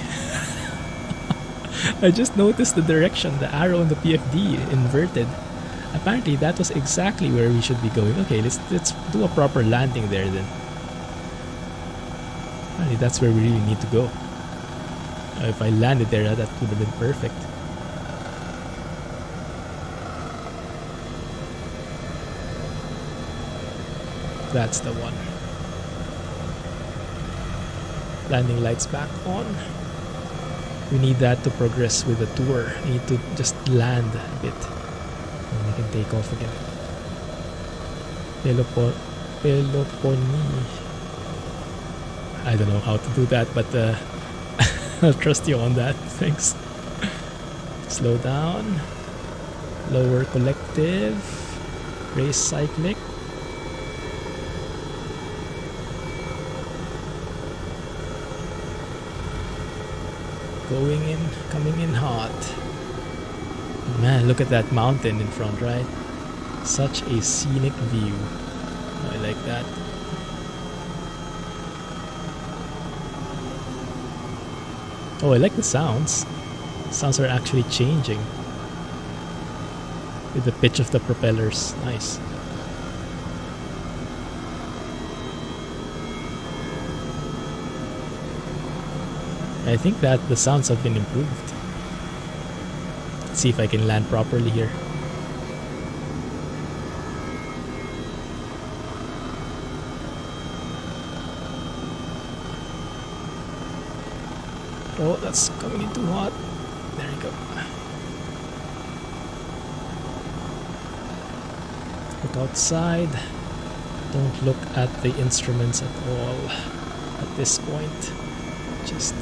I just noticed the direction, the arrow on the PFD inverted. Apparently that was exactly where we should be going. Okay, let's do a proper landing there then. Apparently that's where we really need to go. If I landed there, that would have been perfect. That's the one. Landing lights back on. We need that to progress with the tour. We need to just land a bit. And we can take off again. Peloponni. I don't know how to do that, but I'll trust you on that. Thanks. Slow down. Lower collective. Race cyclic. Going in, coming in hot. Man, look at that mountain in front, right? Such a scenic view. I like that. Oh, I like the sounds. Sounds are actually changing with the pitch of the propellers. Nice. I think that the sounds have been improved. Let's see if I can land properly here. Oh, that's coming in too hot. There you go. Look outside. Don't look at the instruments at all at this point. Just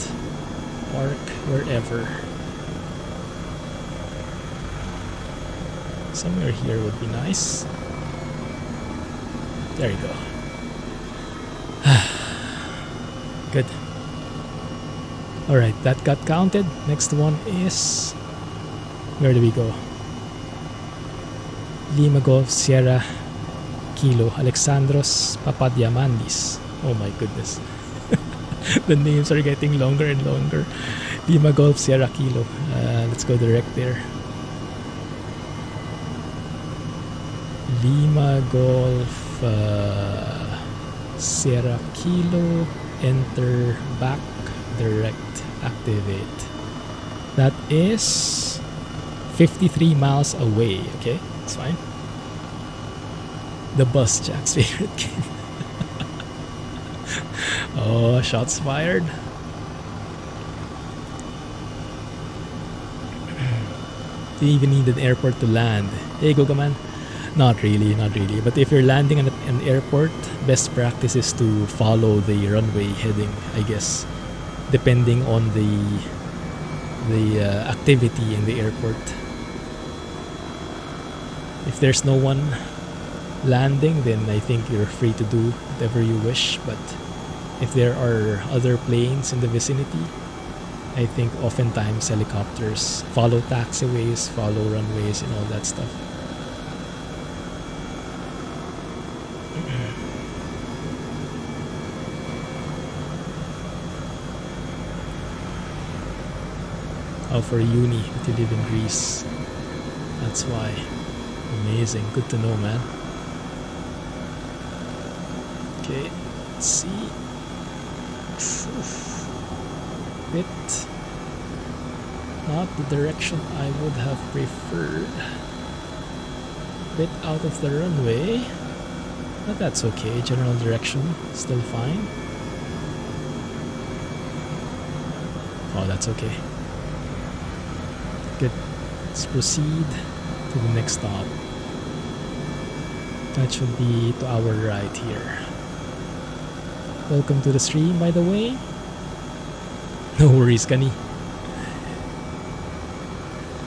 park wherever. Somewhere here would be nice. There you go. Good. Alright, that got counted. Next one is... Where do we go? Lima Golf Sierra Kilo Alexandros Papadiamandis. Oh my goodness. The names are getting longer and longer. Lima Golf Sierra Kilo. Let's go direct there. Lima Golf Sierra Kilo. Enter back. Direct. Activate. That is 53 miles away. Okay, it's fine. The bus, Jack's favorite game. Oh, shots fired. Do you even need an airport to land? Hey, Gogaman. Not really, not really. But if you're landing at an airport, best practice is to follow the runway heading, I guess, depending on the activity in the airport. If there's no one landing, then I think you're free to do whatever you wish. But if there are other planes in the vicinity, I think oftentimes helicopters follow taxiways, follow runways, and all that stuff. Oh, for uni, but you live in Greece. That's why. Amazing. Good to know, man. Okay, let's see. Bit not the direction I would have preferred. Bit out of the runway, but that's okay. General direction still fine. Oh, that's okay. Good. Let's proceed to the next stop. That should be to our right here. Welcome to the stream, by the way. No worries, Kani.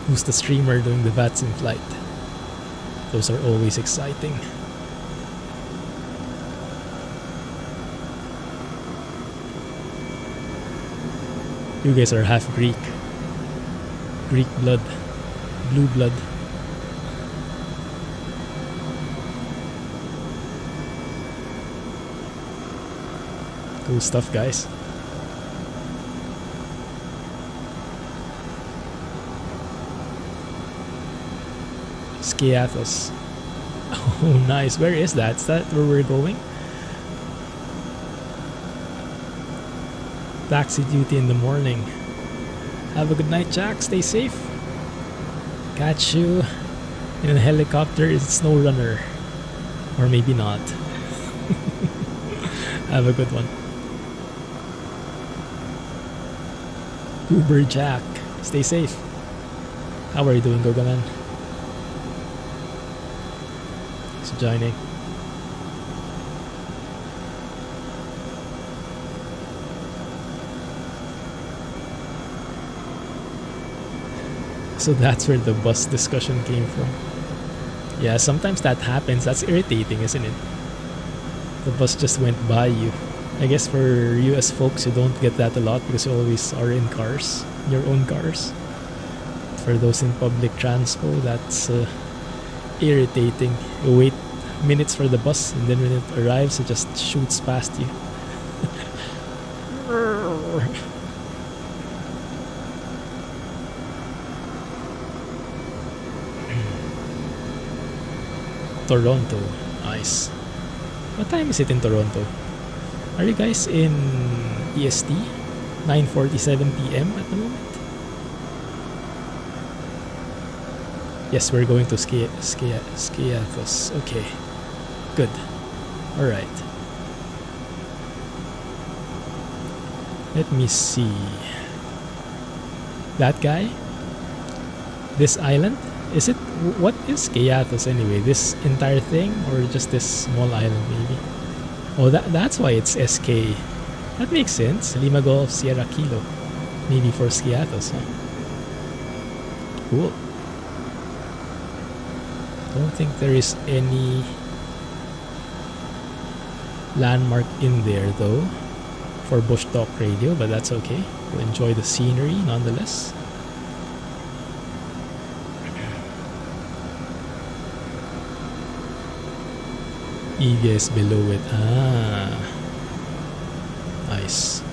Who's the streamer doing the VATs in flight? Those are always exciting. You guys are half Greek. Greek blood. Blue blood. Cool stuff, guys. Skiathos. Oh, nice. Where is that? Is that where we're going? Taxi duty in the morning. Have a good night, Jack. Stay safe. Catch you in a helicopter is Snow Runner. Or maybe not. Have a good one. Uber Jack. Stay safe. How are you doing, Gogaman? Thanks for joining. So that's where the bus discussion came from. Yeah, sometimes that happens. That's irritating, isn't it? The bus just went by you. I guess for US folks, you don't get that a lot because you always are in cars, your own cars. For those in public transport, that's irritating. You wait minutes for the bus, and then when it arrives, it just shoots past you. Toronto. Nice. What time is it in Toronto? Are you guys in EST? 9:47 p.m. at the moment? Yes, we're going to Skiathos. Okay. Good. Alright. Let me see. That guy? This island? Is it, what is Skiathos anyway? This entire thing or just this small island maybe? Oh, that's why it's SK. That makes sense. Lima Golf Sierra Kilo. Maybe for Skiathos, huh? Cool. Don't think there is any landmark in there though for Bush Talk Radio, but that's okay. We'll enjoy the scenery nonetheless. EVS below it. Ah, nice.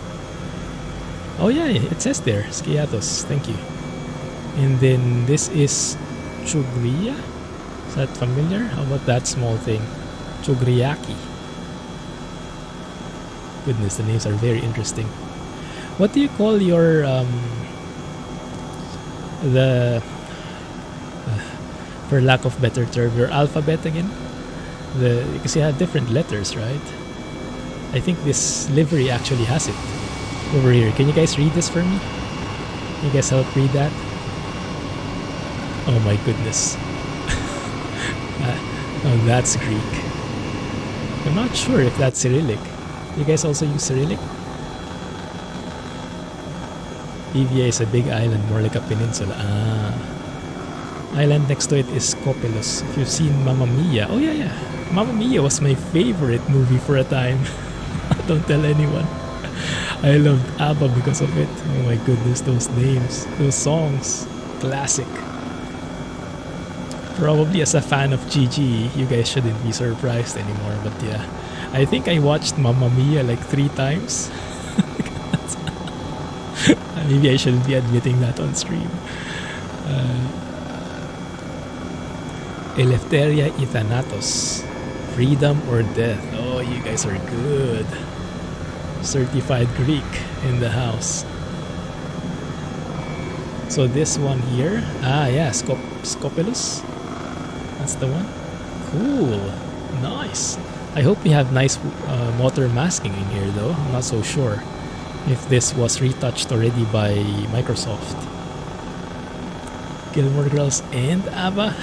Oh yeah, it says there, Skiathos. Thank you. And then this is Chugria. Is that familiar? How about that small thing? Chugriaki. Goodness, the names are very interesting. What do you call your the For lack of better term, your alphabet again. Because you have different letters, right? I think this livery actually has it over here. Can you guys read this for me? Can you guys help read that? Oh my goodness. Oh, that's Greek. I'm not sure if that's Cyrillic. You guys also use Cyrillic? Evia is a big island, more like a peninsula. Island next to it is Acropolis. If you've seen Mamma Mia. Oh yeah. Mamma Mia was my favorite movie for a time. Don't tell anyone. I loved ABBA because of it. Oh my goodness, those names, those songs. Classic. Probably as a fan of Gigi, you guys shouldn't be surprised anymore. But yeah, I think I watched Mamma Mia like 3 times. Maybe I shouldn't be admitting that on stream. Eleftheria Ithanatos. Freedom or death. Oh, you guys are good. Certified Greek in the house. So this one here. Yeah, Scopulus. That's the one. Cool. Nice. I hope we have nice motor masking in here though. I'm not so sure if this was retouched already by Microsoft. Gilmore Girls and ABBA.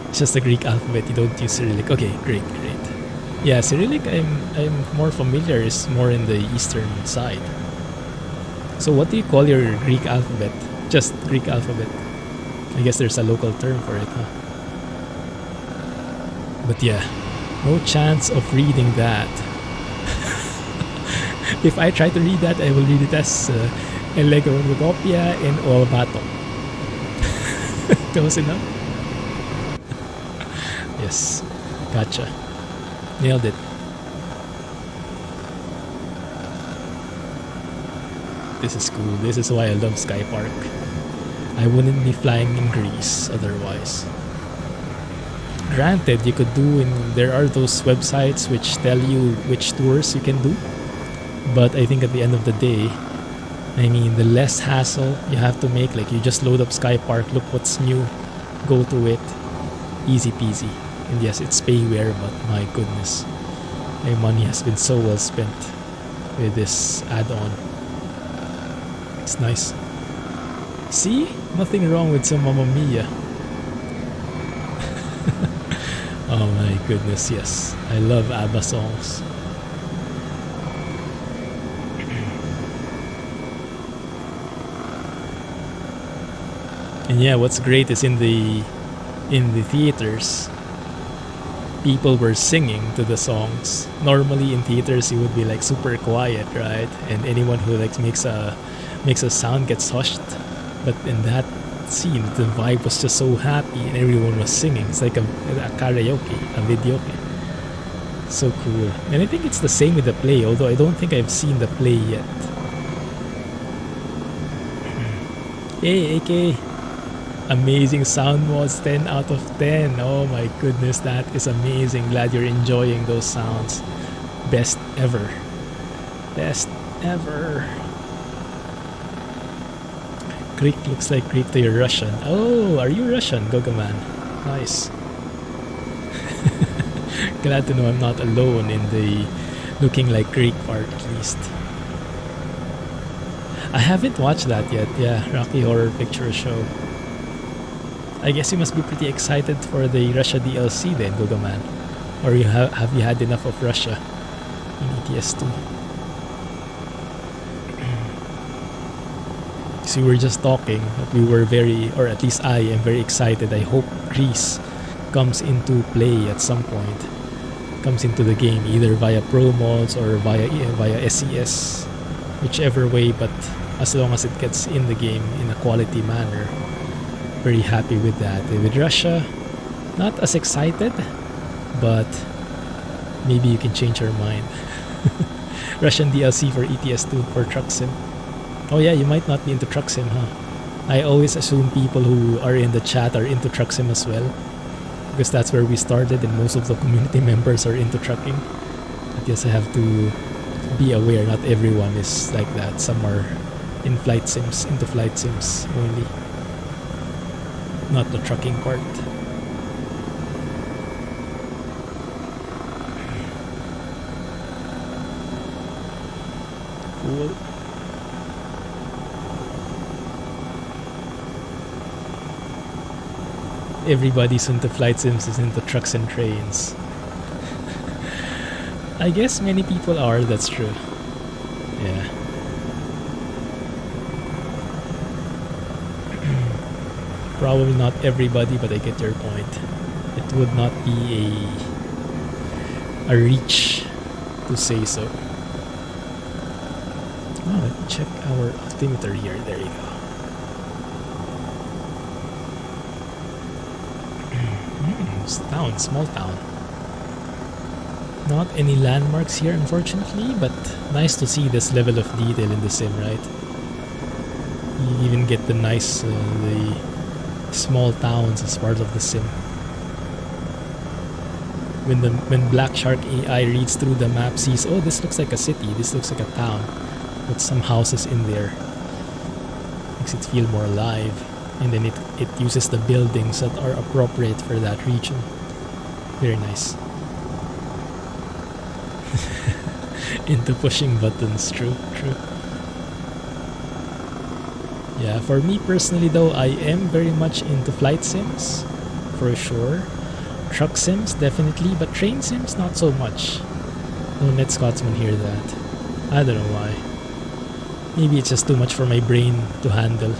It's just the Greek alphabet. You don't use Cyrillic. Okay, great. Yeah, Cyrillic I'm more familiar, is more in the eastern side. So what do you call your Greek alphabet? Just Greek alphabet. I guess there's a local term for it, huh? But yeah, no chance of reading that. If I try to read that, I will read it as Elegorogopia and Olvato. Close enough? Yes, gotcha. Nailed it. This is cool. This is why I love Skypark. I wouldn't be flying in Greece otherwise. Granted, you could do there are those websites which tell you which tours you can do. But I think at the end of the day, I mean, the less hassle you have to make, like you just load up Skypark, look what's new, go to it, easy peasy. And yes, it's payware, but my goodness, my money has been so well spent with this add-on. It's nice. See? Nothing wrong with some Mamma Mia. Oh my goodness, yes. I love ABBA songs. And yeah, what's great is in the theaters, people were singing to the songs. Normally in theaters you would be like super quiet, right? And anyone who like makes a sound gets hushed. But in that scene, the vibe was just so happy and everyone was singing. It's like a karaoke, a videoke. So cool. And I think it's the same with the play, although I don't think I've seen the play yet. Hey, AK. Amazing sound mods, 10 out of 10. Oh my goodness, that is amazing. Glad you're enjoying those sounds. Best ever. Best ever. Greek looks like Greek to your Russian. Oh, are you Russian, Gogaman? Nice. Glad to know I'm not alone in the looking like Greek part, at least. I haven't watched that yet. Yeah, Rocky Horror Picture Show. I guess you must be pretty excited for the Russia DLC then, Gogaman. Or have you had enough of Russia in ETS2? So we were just talking that we were or at least I am very excited. I hope Greece comes into play at some point. Comes into the game either via pro mods or via SES. Whichever way, but as long as it gets in the game in a quality manner. Very happy with that. With Russia, not as excited, but maybe you can change your mind. Russian DLC for ETS2 for Truck Sim. Oh yeah, you might not be into Truck Sim, huh? I always assume people who are in the chat are into Truck Sim as well, because that's where we started and most of the community members are into trucking. But yes, I have to be aware not everyone is like that. Some are into flight sims only. not the trucking part. Cool. Everybody's into flight sims is into trucks and trains. I guess many people are, that's true. Yeah. Probably not everybody, but I get your point. It would not be a reach to say so. Oh, let me check our altimeter here. There you go. It's a town, small town. Not any landmarks here, unfortunately, but nice to see this level of detail in the sim, right? You even get the nice, the small towns as part of the sim. When Black Shark AI reads through the map, sees, oh, this looks like a city, this looks like a town, with some houses in there, makes it feel more alive, and then it uses the buildings that are appropriate for that region. Very nice. Into pushing buttons, true. Yeah, for me personally though, I am very much into flight sims, for sure. Truck sims, definitely, but train sims, not so much. No Net Scotsman hear that. I don't know why. Maybe it's just too much for my brain to handle.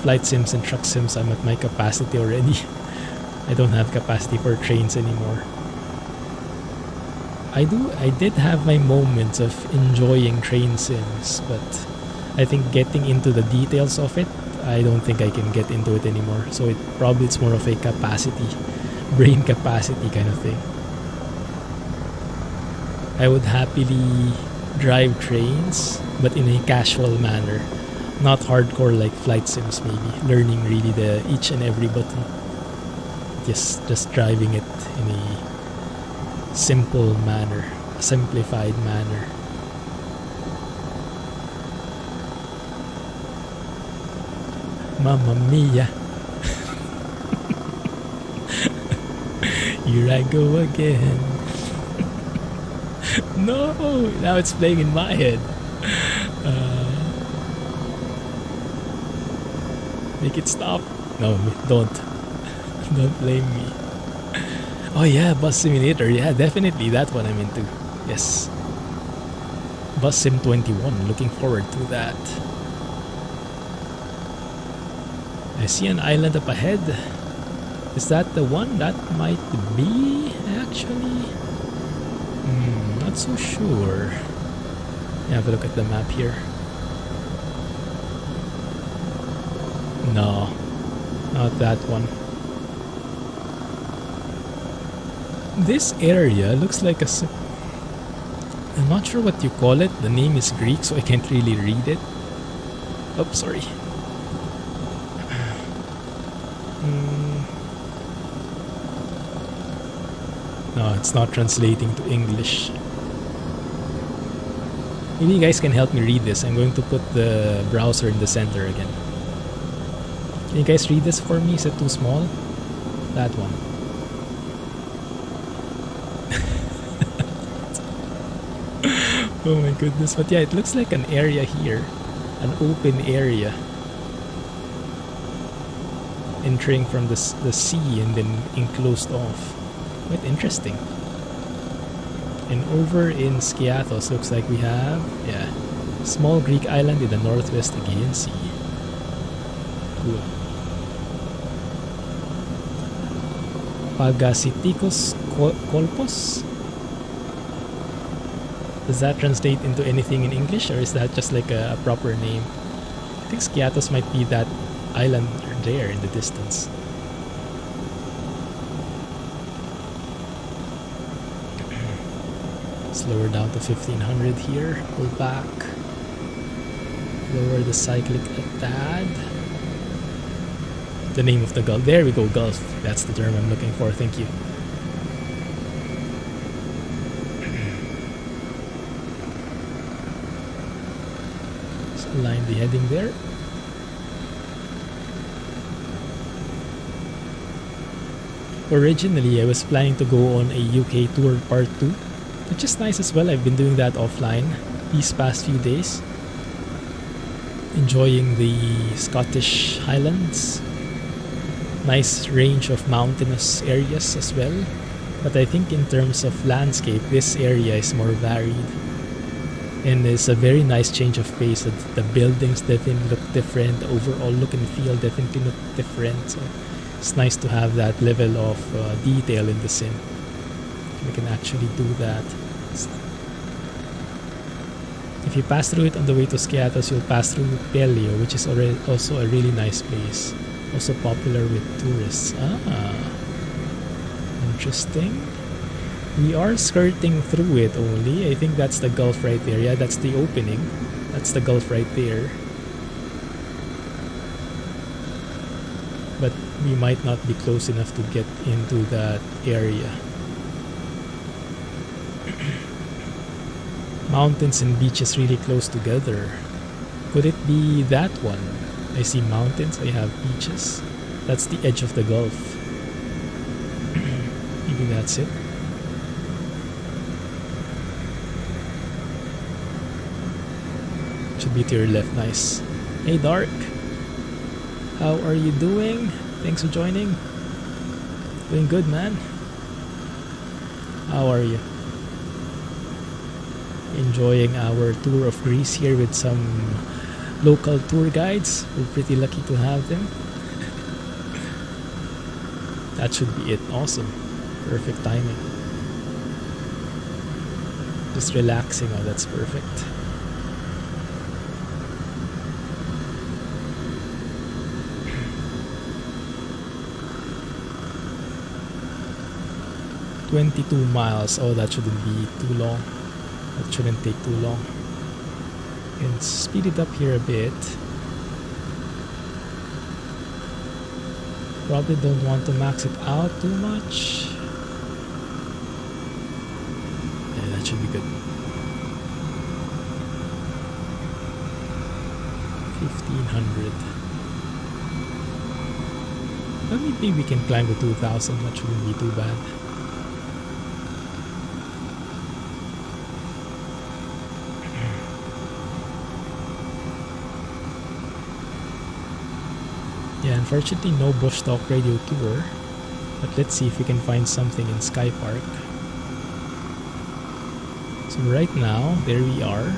Flight sims and truck sims, I'm at my capacity already. I don't have capacity for trains anymore. I did have my moments of enjoying train sims, but I think getting into the details of it, I don't think I can get into it anymore. So it's more of a capacity, brain capacity kind of thing. I would happily drive trains, but in a casual manner, not hardcore like flight sims maybe, learning really the each and every button. Just driving it in a simple manner, a simplified manner. Mamma mia. Here I go again. No, now it's playing in my head. Make it stop. No, don't. Don't blame me. Oh yeah, Bus Simulator. Yeah, definitely that one I'm into. Yes. Bus Sim 21. Looking forward to that. I see an island up ahead. Is that the one? That might be, actually. Not so sure. Have a look at the map here. No, not that one. This area looks like I'm not sure what you call it. The name is Greek, so I can't really read it. Oh, sorry. No, it's not translating to English. Maybe you guys can help me read this. I'm going to put the browser in the center again. Can you guys read this for me? Is it too small? That one. Oh my goodness. But yeah, it looks like an area here. An open area. Entering from the sea and then enclosed off. Quite interesting. And over in Skiathos, looks like we have, small Greek island in the northwest Aegean Sea. Cool. Pagasitikos Kolpos? Does that translate into anything in English, or is that just like a proper name? I think Skiathos might be that island there in the distance. Lower down to 1500 here. Pull back. Lower the cyclic a tad. The name of the gulf. There we go, gulf. That's the term I'm looking for. Thank you. Let's align the heading there. Originally, I was planning to go on a UK tour part 2, which is nice as well. I've been doing that offline these past few days. Enjoying the Scottish Highlands. Nice range of mountainous areas as well. But I think in terms of landscape, this area is more varied. And it's a very nice change of pace. The buildings definitely look different. The overall look and feel definitely look different. So it's nice to have that level of detail in the sim. We can actually do that. If you pass through it on the way to Skiathos, you'll pass through Pelio, which is also a really nice place. Also popular with tourists. Interesting. We are skirting through it only. I think that's the gulf right there. Yeah, that's the opening. That's the gulf right there. But we might not be close enough to get into that area. Mountains and beaches really close together. Could it be that one? I see mountains, I have beaches. That's the edge of the gulf. Maybe that's it. Should be to your left, nice. Hey Dark, how are you doing? Thanks for joining. Doing good, man. How are you? Enjoying our tour of Greece here with some local tour guides. We're pretty lucky to have them. That should be it. Awesome. Perfect timing. Just relaxing. Oh, that's perfect. "22 miles. Oh, that shouldn't be too long. That shouldn't take too long. And speed it up here a bit. Probably don't want to max it out too much. Yeah, that should be good. 1500. Well, maybe we can climb to 2000. That shouldn't be too bad. Yeah, unfortunately no bush talk radio tour, but let's see if we can find something in Skypark. So right now, there we are.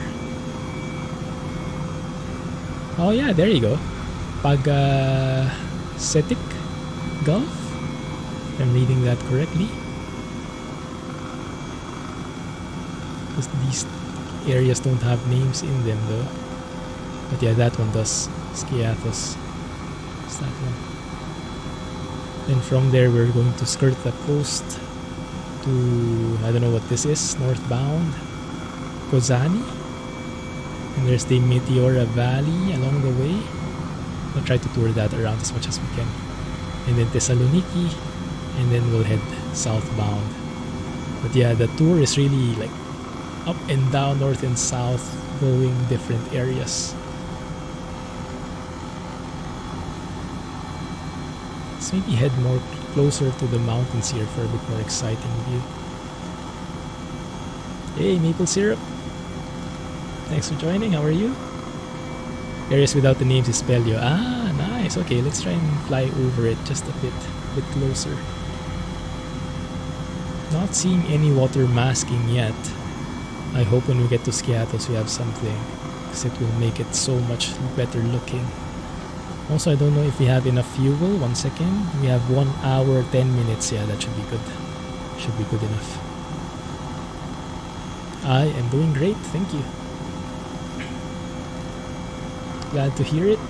Oh yeah, there you go. Pagasetic Gulf, if I'm reading that correctly. Because these areas don't have names in them though. But yeah, that one does. Skiathos. That one. And from there we're going to skirt the coast to, I don't know what this is, northbound Kozani, and there's the Meteora Valley along the way. We'll try to tour that around as much as we can, and then Thessaloniki, and then we'll head southbound. But yeah, the tour is really like up and down, north and south, going different areas. Let's maybe head more closer to the mountains here for a bit more exciting view. Hey, Maple Syrup. Thanks for joining. How are you? Areas without the names is Pelio. Ah, nice. Okay, let's try and fly over it just a bit closer. Not seeing any water masking yet. I hope when we get to Skiathos we have something, because it will make it so much better looking. Also, I don't know if we have enough fuel. 1 second. We have 1 hour, 10 minutes. Yeah, that should be good. Should be good enough. I am doing great. Thank you. Glad to hear it.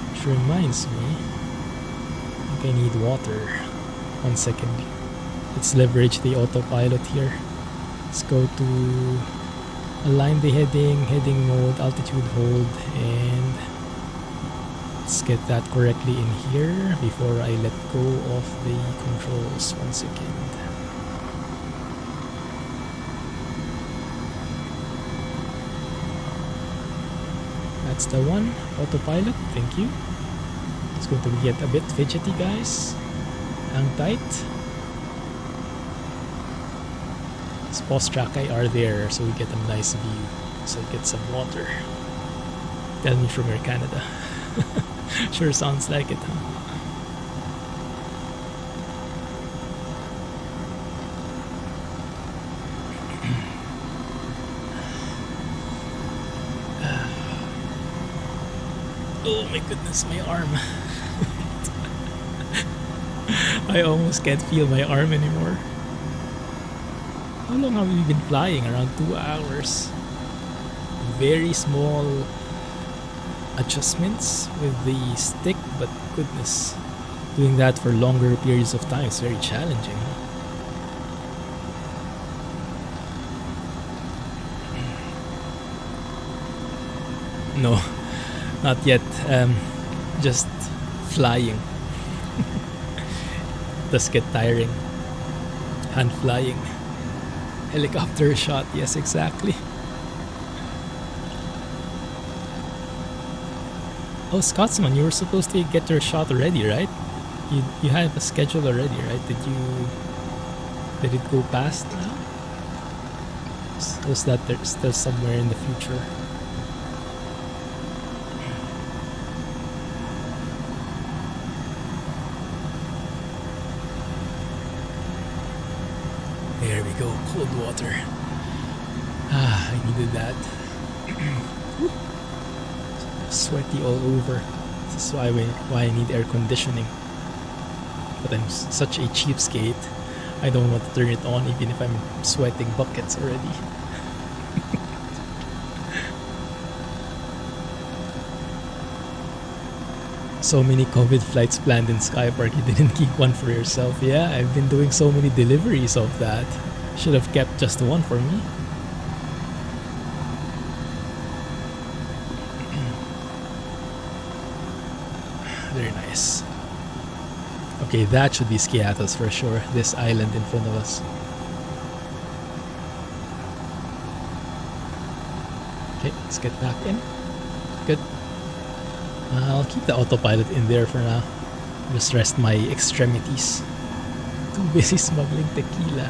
Which reminds me, I think I need water. 1 second. Let's leverage the autopilot here. Let's go to align the heading mode, altitude hold, and let's get that correctly in here before I let go of the controls. 1 second. That's the one. Autopilot, thank you. It's going to get a bit fidgety, guys. Hang tight. Sposs Trakai are there, so we get a nice view. So get some water. Tell me from Air Canada. Sure sounds like it, huh? Oh my goodness, my arm. I almost can't feel my arm anymore. How long have we been flying? Around 2 hours. Very small adjustments with the stick, but goodness, doing that for longer periods of time is very challenging. No, not yet. Just flying. Does get tiring. Hand flying. Helicopter shot, yes, exactly. Oh, Scotsman, you were supposed to get your shot already, right? You have a schedule already, right? Did it go past now? Was that there still somewhere in the future? There we go, cold water. Ah, I needed that. Sweaty all over. This is why I need air conditioning. But I'm such a cheapskate. I don't want to turn it on even if I'm sweating buckets already. So many COVID flights planned in Skypark, you didn't keep one for yourself. Yeah, I've been doing so many deliveries of that. Should have kept just one for me. Very nice. Okay, that should be Skiathos for sure. This island in front of us. Okay, let's get back in. Good. I'll keep the autopilot in there for now. Just rest my extremities. Too busy smuggling tequila.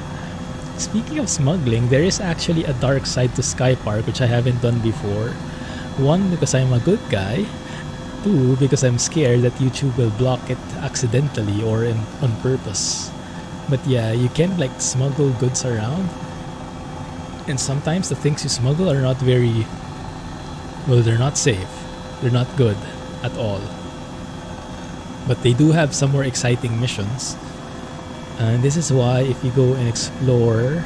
Speaking of smuggling, there is actually a dark side to Skypark which I haven't done before. One, because I'm a good guy. Two, because I'm scared that YouTube will block it accidentally or on purpose. But yeah, you can like smuggle goods around. And sometimes the things you smuggle are not very... well, they're not safe. They're not good at all. But they do have some more exciting missions. And this is why if you go and explore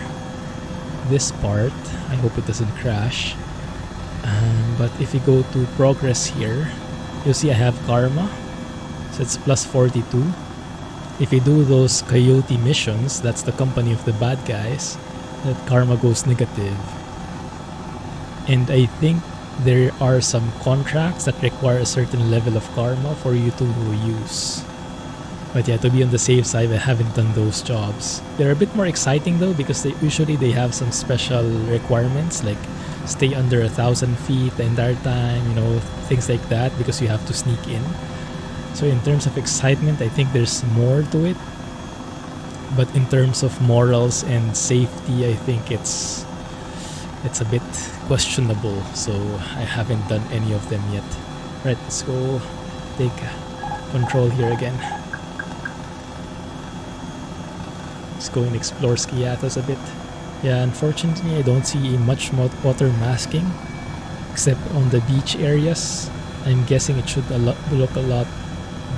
this part, I hope it doesn't crash. But if you go to progress here, you'll see I have karma, so it's plus 42. If you do those coyote missions, that's the company of the bad guys, that karma goes negative. And I think there are some contracts that require a certain level of karma for you to use. But yeah, to be on the safe side, I haven't done those jobs. They're a bit more exciting though, because they usually have some special requirements, like stay under 1,000 feet the entire time, you know, things like that, because you have to sneak in. So in terms of excitement, I think there's more to it. But in terms of morals and safety, I think it's a bit questionable. So I haven't done any of them yet. Right, let's go take control here again. Let's go and explore Skiathos a bit. Yeah, unfortunately I don't see much water masking except on the beach areas. I'm guessing it should look a lot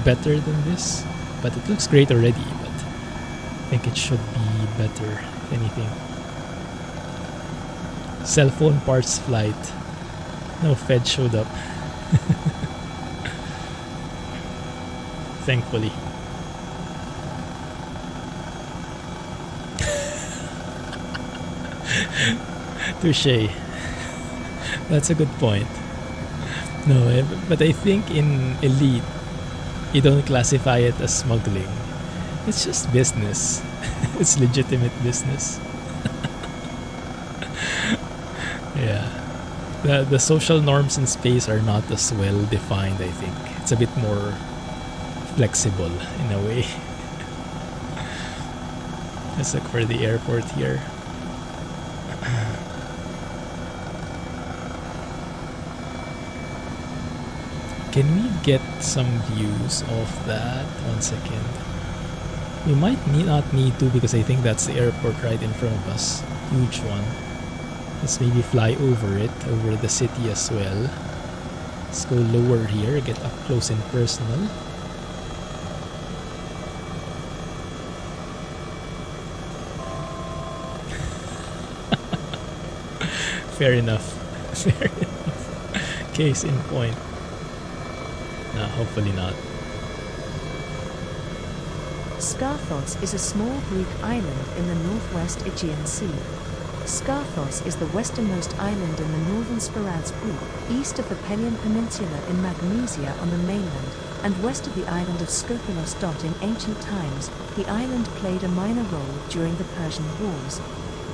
better than this, but it looks great already, but I think it should be better if anything. Cell phone parts flight. No Fed showed up. Thankfully. Touché. That's a good point. No, but I think in Elite, you don't classify it as smuggling. It's just business. It's legitimate business. Yeah. The social norms in space are not as well defined, I think. It's a bit more flexible in a way. Let's look for the airport here. Can we get some views of that? 1 second. We might not need to, because I think that's the airport right in front of us. Huge one. Let's maybe fly over it, over the city as well. Let's go lower here, get up close and personal. Fair enough. Fair enough. Case in point. No, hopefully not. Skiathos is a small Greek island in the northwest Aegean Sea. Skiathos is the westernmost island in the northern Sporades group, east of the Pelion Peninsula in Magnesia on the mainland, and west of the island of Skopelos. In ancient times, the island played a minor role during the Persian Wars.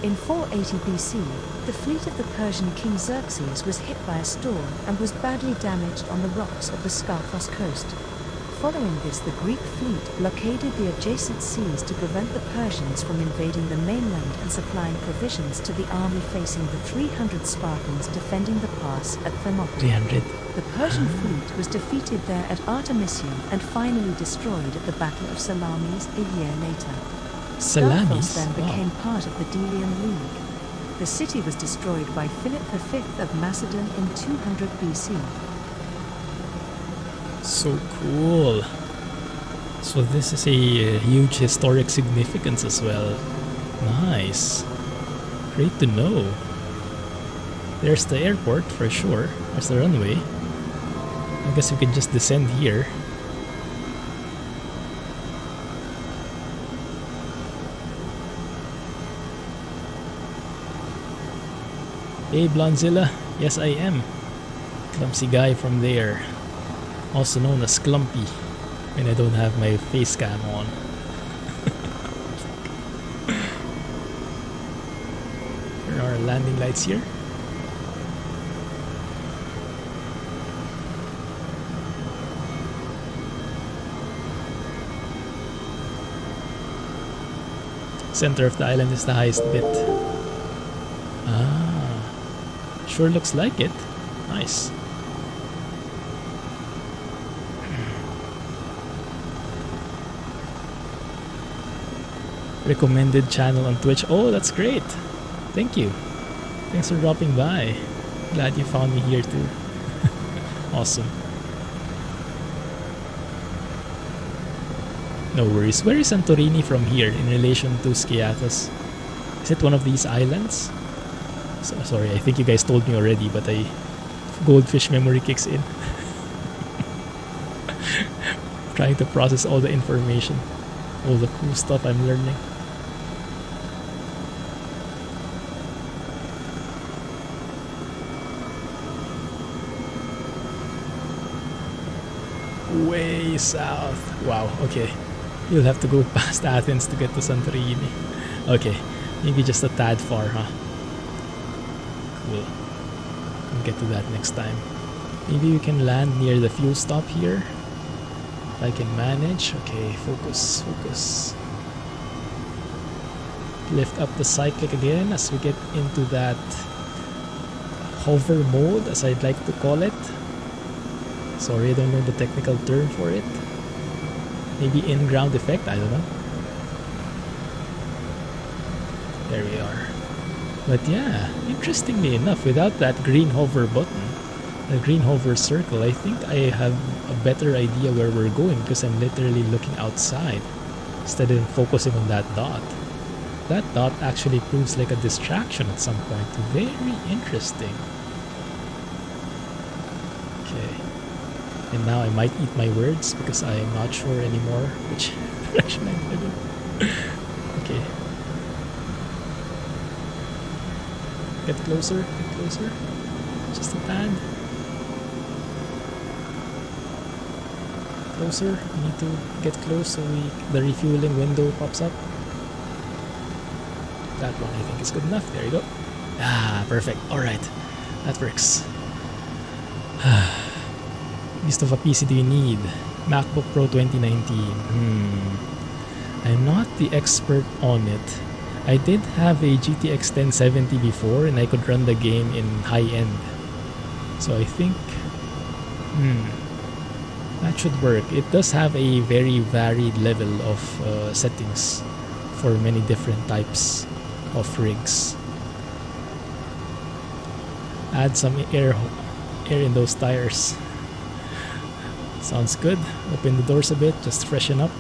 In 480 BC, the fleet of the Persian king Xerxes was hit by a storm and was badly damaged on the rocks of the Skiathos coast. Following this, the Greek fleet blockaded the adjacent seas to prevent the Persians from invading the mainland and supplying provisions to the army facing the 300 Spartans defending the pass at Thermopylae. 300. The Persian fleet was defeated there at Artemisium and finally destroyed at the Battle of Salamis a year later. Salamis? Skiathos then became part of the Delian League. The city was destroyed by Philip V of Macedon in 200 BC. So cool. So this is a huge historic significance as well. Nice. Great to know. There's the airport for sure. There's the runway. I guess we can just descend here. Hey Blonzilla, yes I am. Clumsy guy from there. Also known as Clumpy when I don't have my face cam on. There are landing lights here. Center of the island is the highest bit. Ah, sure looks like it. Nice. Recommended channel on Twitch. Oh, that's great. Thank you. Thanks for dropping by. Glad you found me here too. Awesome. No worries. Where is Santorini from here in relation to Skiathos? Is it one of these islands? So, sorry, I think you guys told me already, but goldfish memory kicks in. Trying to process all the information, all the cool stuff I'm learning. Way south. Wow, okay. You'll have to go past Athens to get to Santorini. Okay, maybe just a tad far, huh? Cool. We'll get to that next time. Maybe we can land near the fuel stop here. If I can manage. Okay, focus, focus. Lift up the cyclic again as we get into that hover mode, as I'd like to call it. Sorry, I don't know the technical term for it. Maybe in-ground effect, I don't know. There we are. But yeah, interestingly enough, without that green hover button, the green hover circle, I think I have a better idea where we're going because I'm literally looking outside instead of focusing on that dot. That dot actually proves like a distraction at some point. Very interesting. Okay. And now I might eat my words because I'm not sure anymore which direction I'm heading. Okay. Get closer, get closer. Just a tad. Closer. We need to get close so the refueling window pops up. That one I think is good enough. There you go. Ah, perfect. Alright. That works. Beast of a PC do you need? MacBook Pro 2019. I'm not the expert on it. I did have a GTX 1070 before and I could run the game in high end. So I think that should work. It does have a very varied level of settings for many different types of rigs. Add some air in those tires. Sounds good. Open the doors a bit, just freshen up.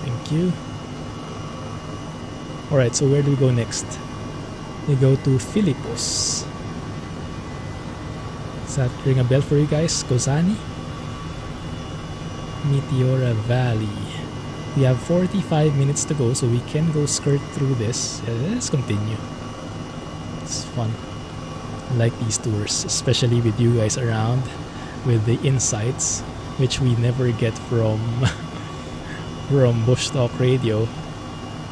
Thank you. Alright, so where do we go next? We go to Philippos. Does that ring a bell for you guys? Kozani? Meteora Valley. We have 45 minutes to go, so we can go skirt through this. Let's continue. It's fun. I like these tours, especially with you guys around with the insights, which we never get from Bush Talk Radio.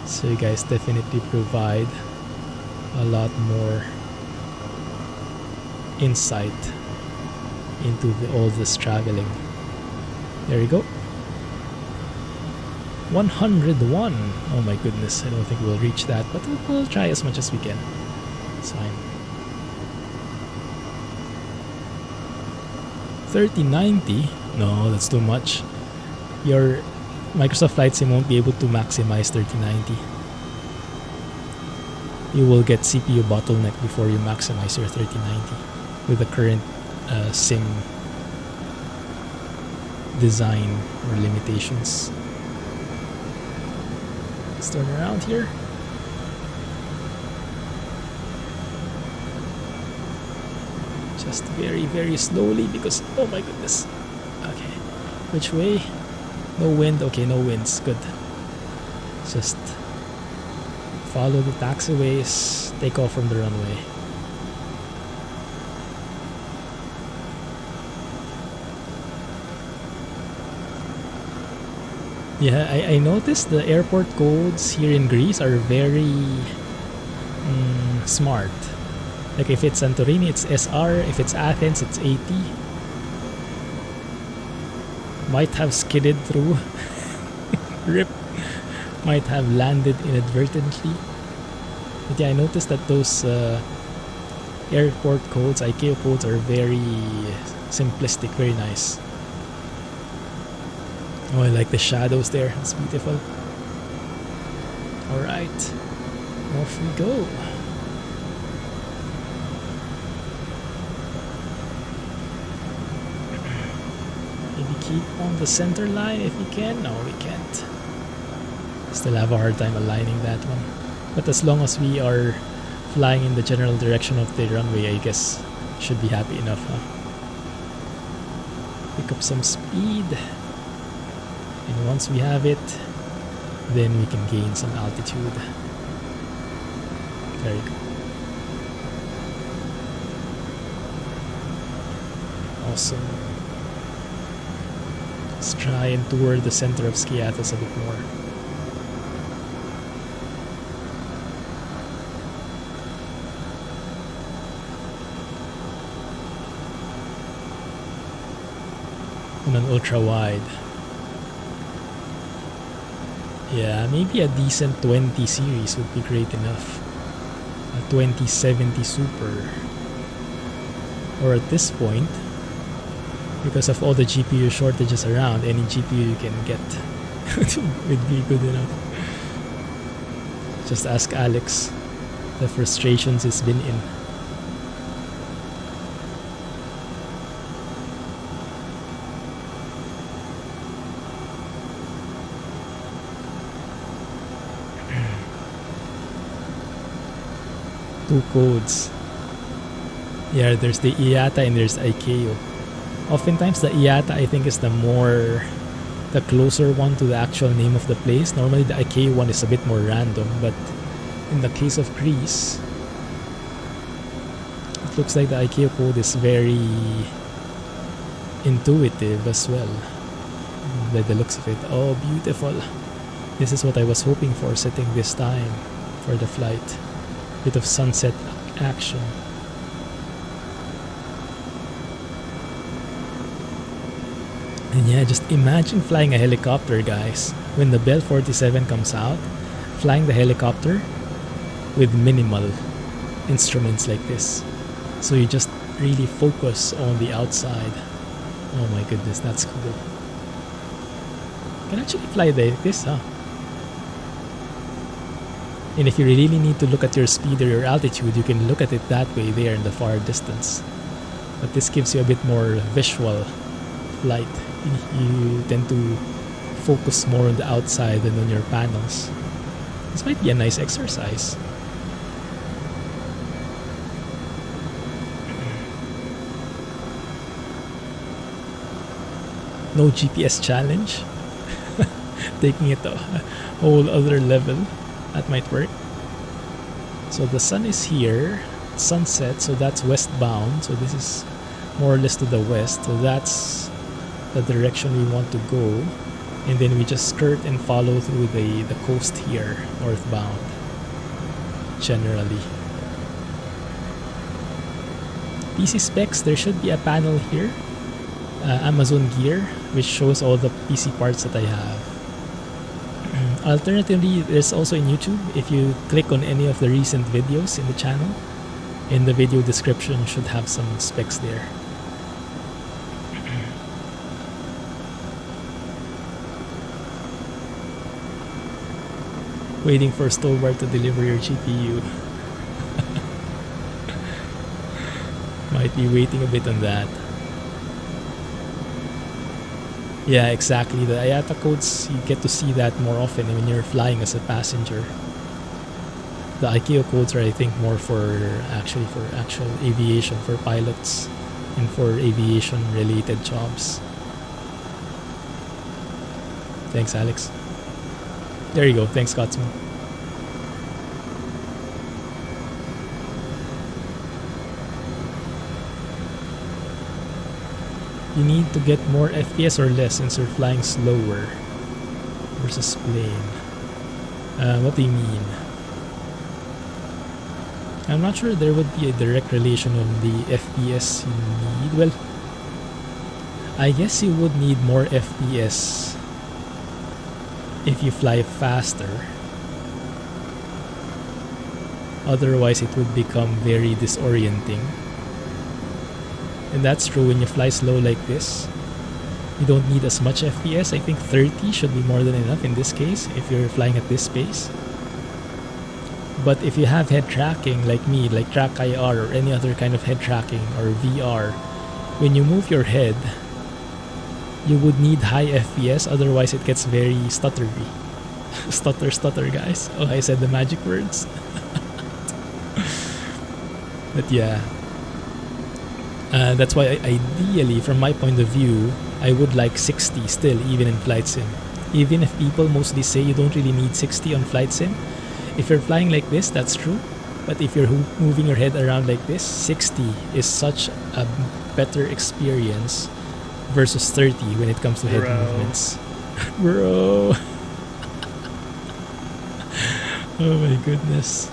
So you guys definitely provide a lot more insight into all this traveling. There you go. 101. Oh my goodness, I don't think we'll reach that, but we'll try as much as we can. It's fine. 3090? No, that's too much. Your Microsoft Flight Sim won't be able to maximize 3090. You will get CPU bottleneck before you maximize your 3090 with the current sim design or limitations. Let's turn around here. Just very, very slowly because, oh my goodness. Okay, which way? No wind. Okay, no winds. Good. Just follow the taxiways. Take off from the runway. Yeah, I noticed the airport codes here in Greece are very smart. Like if it's Santorini, it's SR. If it's Athens, it's 80. Might have skidded through. Rip. Might have landed inadvertently. But yeah, I noticed that those airport codes, ICAO codes, are very simplistic, very nice. Oh, I like the shadows there. It's beautiful. Alright. Off we go. Keep on the center line if you can. No, we can't. Still have a hard time aligning that one. But as long as we are flying in the general direction of the runway, I guess should be happy enough, huh? Pick up some speed. And once we have it, then we can gain some altitude. There you go. Awesome. Let's try and tour the center of Skiathos a bit more. On an ultra wide. Yeah, maybe a decent 20 series would be great enough. A 2070 Super. Or at this point, because of all the GPU shortages around, any GPU you can get would be good enough. Just ask Alex the frustrations he's been in. Two codes. Yeah, there's the IATA and there's ICAO. Oftentimes the IATA I think is the closer one to the actual name of the place. Normally the ICAO one is a bit more random, but in the case of Greece, it looks like the ICAO code is very intuitive as well, by the looks of it. Oh, beautiful. This is what I was hoping for, setting this time for the flight. Bit of sunset action. And yeah, just imagine flying a helicopter, guys. When the Bell 47 comes out, flying the helicopter with minimal instruments like this. So you just really focus on the outside. Oh my goodness, that's cool. You can actually fly like this, huh? And if you really need to look at your speed or your altitude, you can look at it that way there in the far distance. But this gives you a bit more visual flight. You tend to focus more on the outside than on your panels. This might be a nice exercise. No GPS challenge. Taking it a whole other level. That might work. So the sun is here. Sunset, so that's westbound. So this is more or less to the west. So that's the direction we want to go. And then we just skirt and follow through the coast here, northbound. Generally. PC specs, there should be a panel here. Amazon Gear, which shows all the PC parts that I have. Alternatively, there's also in YouTube, if you click on any of the recent videos in the channel, in the video description should have some specs there. Waiting for Stowbar to deliver your GPU. Might be waiting a bit on that. Yeah, exactly. The IATA codes, you get to see that more often when you're flying as a passenger. The ICAO codes are, I think, more for actual aviation, for pilots and for aviation related jobs. Thanks, Alex. There you go. Thanks, Scotsman. You need to get more FPS or less since you're flying slower versus plane. What do you mean? I'm not sure there would be a direct relation on the FPS you need. Well, I guess you would need more FPS if you fly faster. Otherwise, it would become very disorienting. And that's true when you fly slow like this. You don't need as much FPS. I think 30 should be more than enough in this case if you're flying at this pace. But if you have head tracking like me, like Track IR or any other kind of head tracking or VR, when you move your head, you would need high FPS, otherwise it gets very stuttery. Stutter, guys. Oh, I said the magic words. But yeah. That's why ideally, from my point of view, I would like 60 still, even in Flight Sim. Even if people mostly say you don't really need 60 on Flight Sim, if you're flying like this, that's true. But if you're moving your head around like this, 60 is such a better experience versus 30 when it comes to head movements. Bro! Oh my goodness.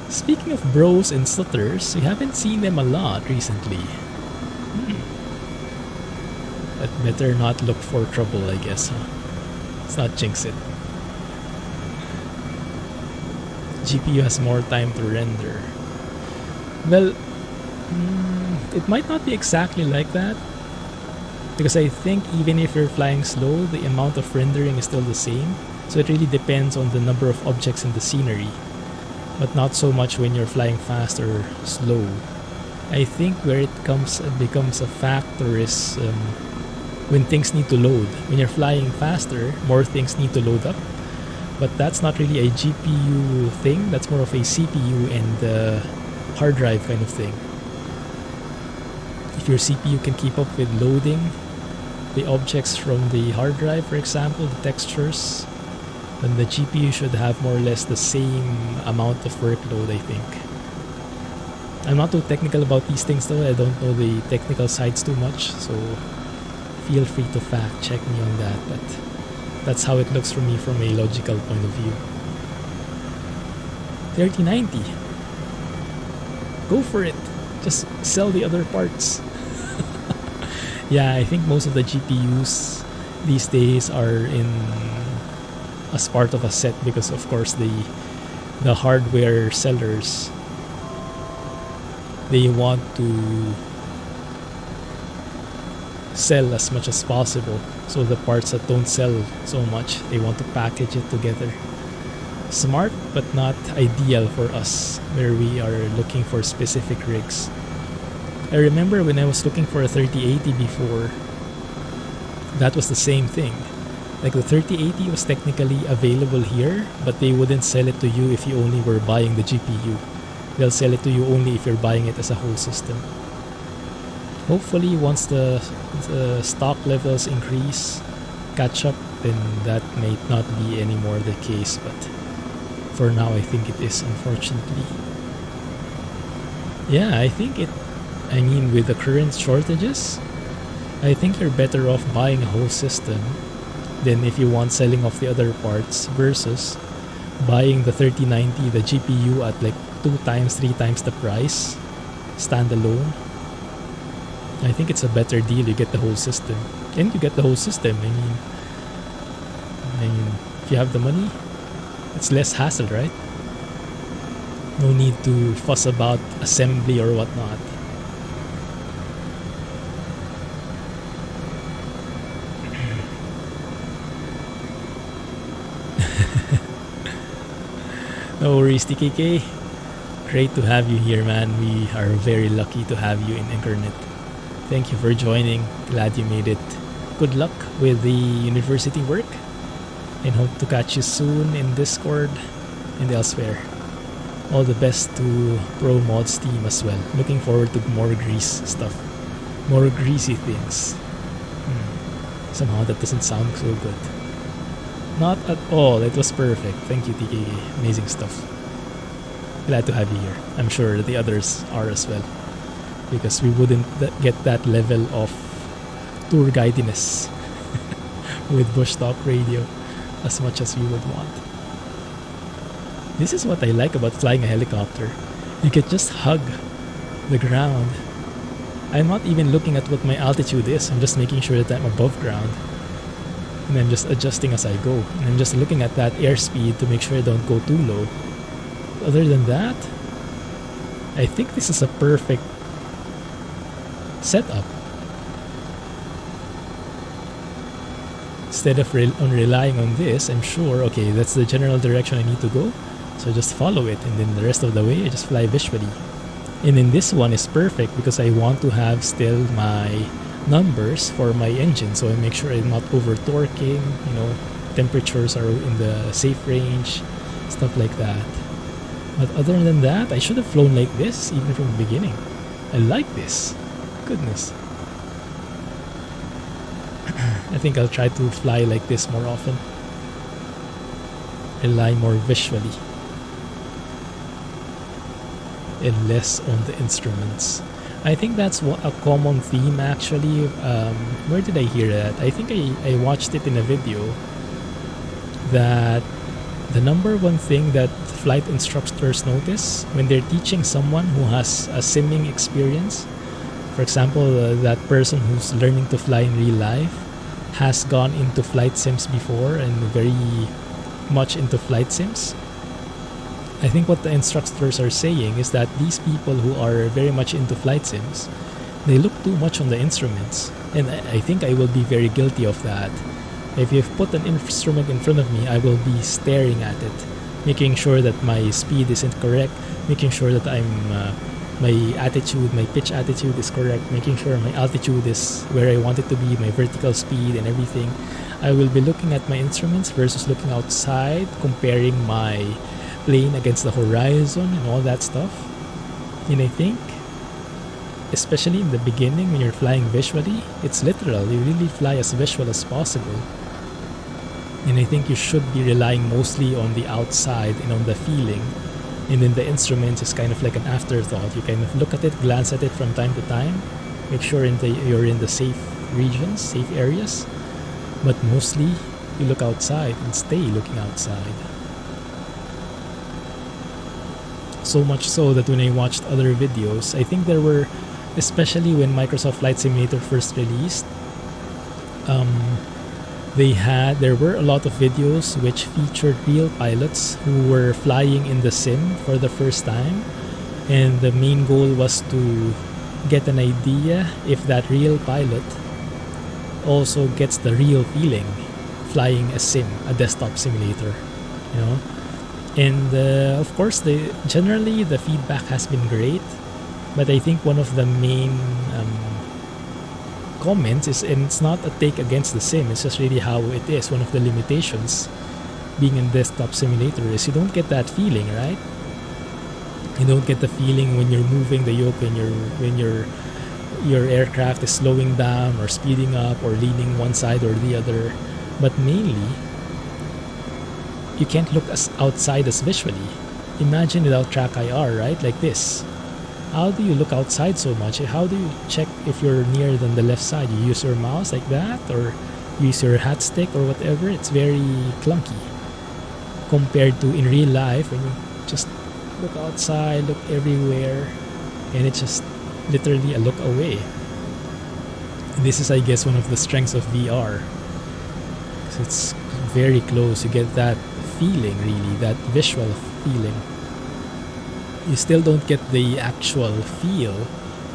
Speaking of bros and stutters, we haven't seen them a lot recently. But better not look for trouble, I guess, huh? Let's not jinx it. GPU has more time to render. Well, it might not be exactly like that. Because I think even if you're flying slow, the amount of rendering is still the same. So it really depends on the number of objects in the scenery. But not so much when you're flying fast or slow. I think where it becomes a factor is when things need to load. When you're flying faster, more things need to load up. But that's not really a GPU thing. That's more of a CPU and hard drive kind of thing. If your CPU can keep up with loading the objects from the hard drive, for example, the textures, then the GPU should have more or less the same amount of workload, I think. I'm not too technical about these things though. I don't know the technical sides too much, so feel free to fact check me on that. But that's how it looks for me from a logical point of view. 3090. Go for it. Just sell the other parts. Yeah, I think most of the GPUs these days are in as part of a set because of course the hardware sellers, they want to sell as much as possible. So the parts that don't sell so much, they want to package it together. Smart but not ideal for us where we are looking for specific rigs. I remember when I was looking for a 3080 before, that was the same thing. Like the 3080 was technically available here, but they wouldn't sell it to you if you only were buying the GPU. They'll sell it to you only if you're buying it as a whole system. Hopefully once the stock levels increase, catch up, then that may not be anymore the case, but for now I think it is, unfortunately. Yeah, I mean with the current shortages, I think you're better off buying a whole system than if you want selling off the other parts versus buying the 3090, the GPU at like 2 times, 3 times the price, standalone. I think it's a better deal. You get the whole system. And you get the whole system. I mean, if you have the money, it's less hassle, right? No need to fuss about assembly or whatnot. No worries, TKK. Great to have you here, man. We are very lucky to have you in Incarnate. Thank you for joining. Glad you made it. Good luck with the university work and hope to catch you soon in Discord and elsewhere. All the best to Pro Mods team as well. Looking forward to more Grease stuff. More greasy things. Somehow that doesn't sound so good. Not at all. It was perfect. Thank you, TKK. Amazing stuff. Glad to have you here. I'm sure the others are as well. Because we wouldn't get that level of tour guidiness with Bush Talk Radio as much as we would want. This is what I like about flying a helicopter. You can just hug the ground. I'm not even looking at what my altitude is. I'm just making sure that I'm above ground. And I'm just adjusting as I go. And I'm just looking at that airspeed to make sure I don't go too low. Other than that, I think this is a perfect setup. Instead of relying on this, I'm sure, okay, that's the general direction I need to go. So I just follow it, and then the rest of the way I just fly visually. And then this one is perfect because I want to have still my numbers for my engine, so I make sure I'm not over torquing, temperatures are in the safe range, stuff like that. But other than that, I should have flown like this even from the beginning. I like this. Goodness. I think I'll try to fly like this more often. Rely more visually and less on the instruments. I think that's a common theme actually. Where did I hear that? I think I watched it in a video that the number one thing that flight instructors notice when they're teaching someone who has a simming experience, for example, that person who's learning to fly in real life has gone into flight sims before and very much into flight sims. I think what the instructors are saying is that these people who are very much into flight sims, they look too much on the instruments. And I think I will be very guilty of that. If you've put an instrument in front of me, I will be staring at it, making sure that my speed isn't correct, making sure that my pitch attitude is correct, making sure my altitude is where I want it to be, my vertical speed and everything. I will be looking at my instruments versus looking outside, comparing my plane against the horizon and all that stuff. And I think, especially in the beginning when you're flying visually, it's literal. You really fly as visual as possible. And I think you should be relying mostly on the outside and on the feeling. And then the instruments is kind of like an afterthought. You kind of look at it, glance at it from time to time, make sure you're in the safe regions, safe areas. But mostly, you look outside and stay looking outside. So much so that when I watched other videos, I think there were, especially when Microsoft Flight Simulator first released, there were a lot of videos which featured real pilots who were flying in the sim for the first time, and the main goal was to get an idea if that real pilot also gets the real feeling flying a sim, a desktop simulator, you know. And of course, generally the feedback has been great, but I think one of the main comments is, and it's not a take against the sim, it's just really how it is. One of the limitations being a desktop simulator is you don't get that feeling, right? You don't get the feeling when you're moving the yoke, when your aircraft is slowing down or speeding up or leaning one side or the other. But mainly, you can't look outside as visually. Imagine without track IR, right? Like this. How do you look outside so much? How do you check if you're nearer than the left side? You use your mouse like that, or use your hat stick or whatever. It's very clunky compared to in real life when you just look outside, look everywhere, and it's just literally a look away. This is, I guess, one of the strengths of VR. It's very close. You get that feeling, really, that visual feeling. You still don't get the actual feel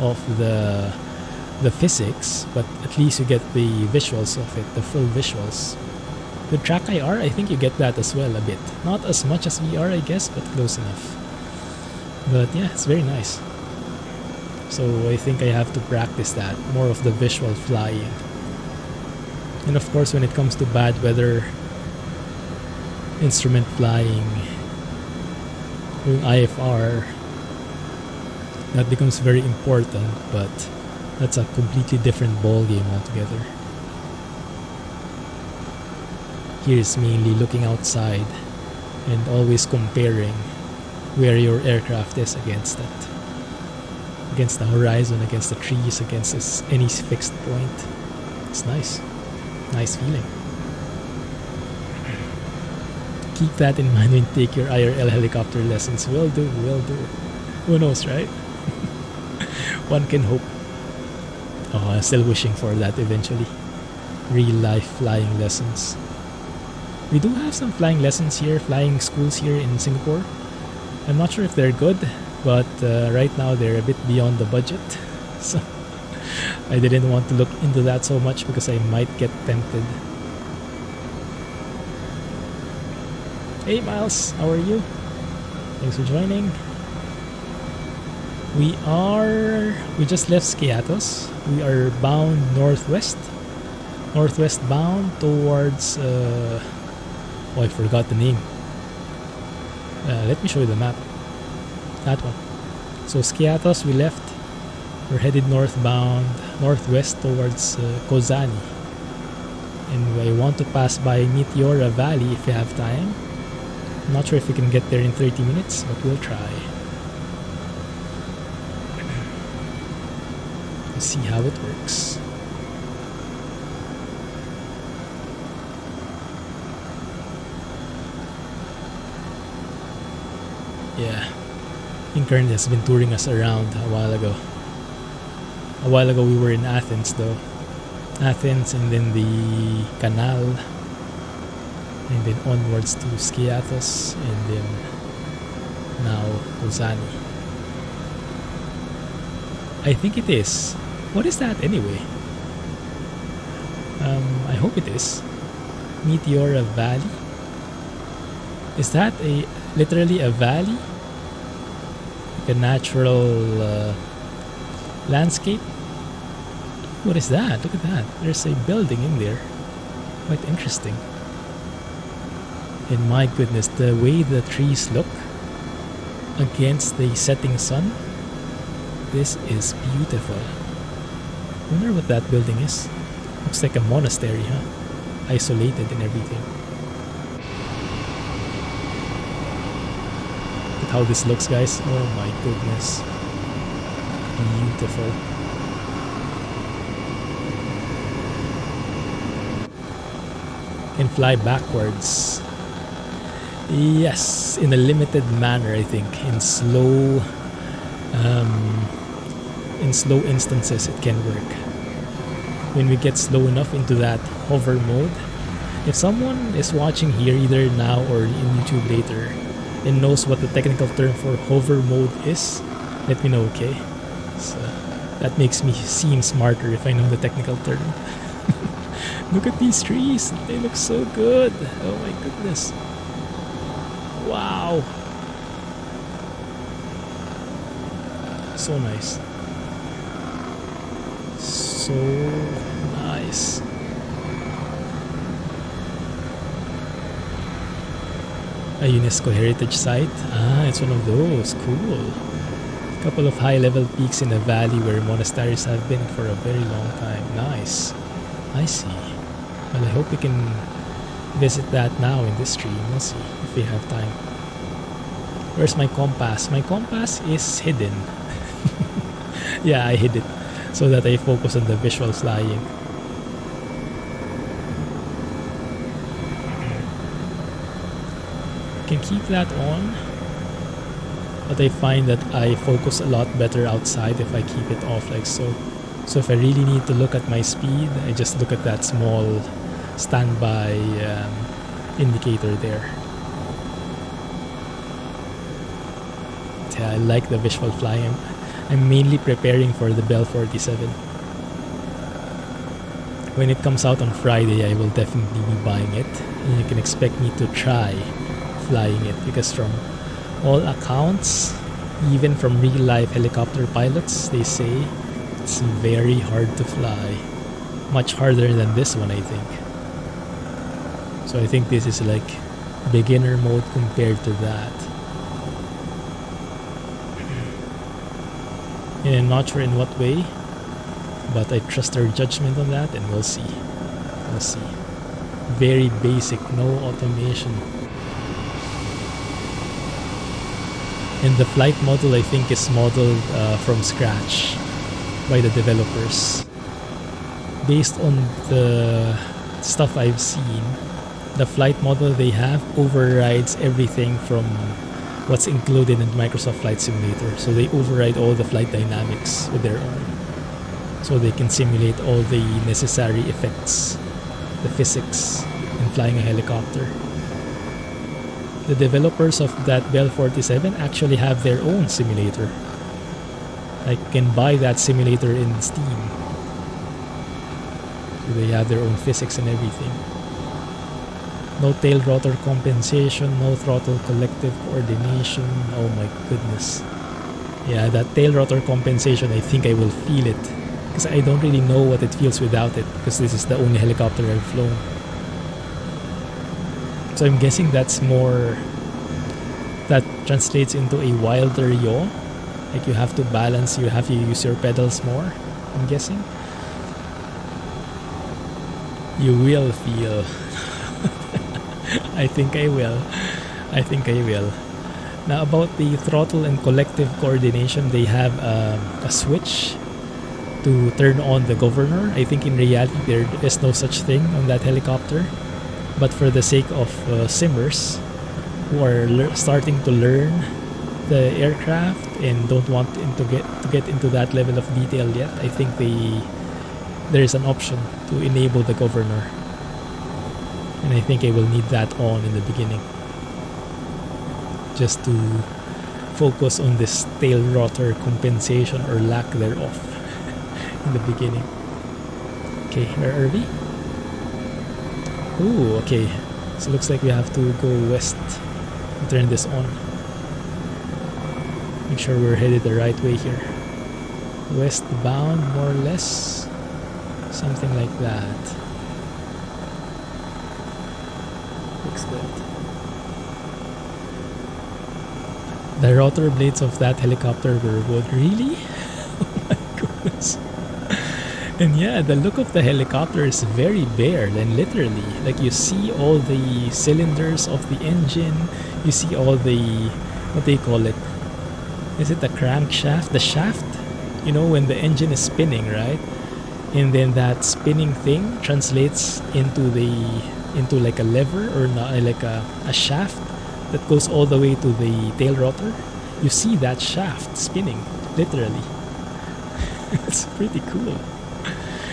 of the physics, but at least you get the visuals of it, the full visuals. With track IR, I think you get that as well a bit. Not as much as VR, I guess, but close enough. But yeah, it's very nice. So I think I have to practice that, more of the visual flying. And of course, when it comes to bad weather, instrument flying, doing IFR, that becomes very important, but that's a completely different ball game altogether. Here is mainly looking outside and always comparing where your aircraft is against it. Against the horizon, against the trees, against any fixed point. It's nice. Nice feeling. Keep that in mind when you take your IRL helicopter lessons. Will do. Who knows, right? One can hope. Oh, I'm still wishing for that eventually. Real life flying lessons. We do have some flying lessons here, flying schools here in Singapore. I'm not sure if they're good, but right now they're a bit beyond the budget. So I didn't want to look into that so much because I might get tempted. Hey Miles, how are you? Thanks for joining. We just left Skiathos. We are bound northwest bound towards I forgot the name. Let me show you the map. That one. So Skiathos we left. We're headed northwest towards Kozani. And I want to pass by Meteora Valley if we have time. I'm not sure if we can get there in 30 minutes, but we'll try. Let's see how it works. Yeah, I think Corinth has been touring us around a while ago. A while ago we were in Athens though. Athens and then the canal. And then onwards to Skiathos and then now Kozani. I think it is. What is that anyway? I hope it is. Meteora Valley? Is that literally a valley? Like a natural landscape? What is that? Look at that. There's a building in there. Quite interesting. And my goodness, the way the trees look against the setting sun, this is beautiful. I wonder what that building is. Looks like a monastery, huh? Isolated and everything. Look at how this looks, guys. Oh my goodness. Beautiful. Can fly backwards. Yes, in a limited manner, I think. In slow instances, it can work. When we get slow enough into that hover mode, if someone is watching here either now or in YouTube later and knows what the technical term for hover mode is, let me know, okay? So that makes me seem smarter if I know the technical term. Look at these trees, they look so good. Oh my goodness. Wow. So nice. So nice. A UNESCO heritage site? Ah, it's one of those. Cool. A couple of high-level peaks in a valley where monasteries have been for a very long time. Nice. I see. Well, I hope we can visit that now in this stream. We'll see if we have time. Where's my compass? My compass is hidden. Yeah, I hid it so that I focus on the visual flying. Can keep that on, but I find that I focus a lot better outside if I keep it off like so. So if I really need to look at my speed, I just look at that small standby indicator there. Yeah, I like the visual flying. I'm mainly preparing for the Bell 47. When it comes out on Friday, I will definitely be buying it, and you can expect me to try flying it, because from all accounts, even from real life helicopter pilots, they say it's very hard to fly. Much harder than this one, I think. So I think this is like beginner mode compared to that. And I'm not sure in what way, but I trust their judgment on that, and we'll see. We'll see. Very basic, no automation. And the flight model, I think, is modeled from scratch by the developers. Based on the stuff I've seen, the flight model they have overrides everything from what's included in Microsoft Flight Simulator. So they override all the flight dynamics with their own. So they can simulate all the necessary effects, the physics, in flying a helicopter. The developers of that Bell 47 actually have their own simulator. Like, you can buy that simulator in Steam. So they have their own physics and everything. No tail rotor compensation, no throttle collective coordination. Oh my goodness. Yeah, that tail rotor compensation, I think I will feel it. Because I don't really know what it feels without it, because this is the only helicopter I've flown. So I'm guessing that's more... that translates into a wilder yaw. Like, you have to balance, you have to use your pedals more, I'm guessing. You will feel... I think I will. I think I will. Now, about the throttle and collective coordination, they have a switch to turn on the governor. I think in reality there is no such thing on that helicopter. But for the sake of simmers who are starting to learn the aircraft and don't want to get into that level of detail yet, I think there is an option to enable the governor. And I think I will need that on in the beginning, just to focus on this tail rotor compensation or lack thereof in the beginning. Okay, where are we? Ooh, okay. So looks like we have to go west and turn this on. Make sure we're headed the right way here. Westbound, more or less. Something like that. Looks good. The rotor blades of that helicopter were wood. Really? Oh my goodness. And yeah, the look of the helicopter is very bare, and literally, like, you see all the cylinders of the engine, you see all the, what do you call it? Is it the crankshaft? The shaft? You know, when the engine is spinning, right? And then that spinning thing translates into like a lever, or not, like a shaft that goes all the way to the tail rotor, you see that shaft spinning, literally. It's pretty cool.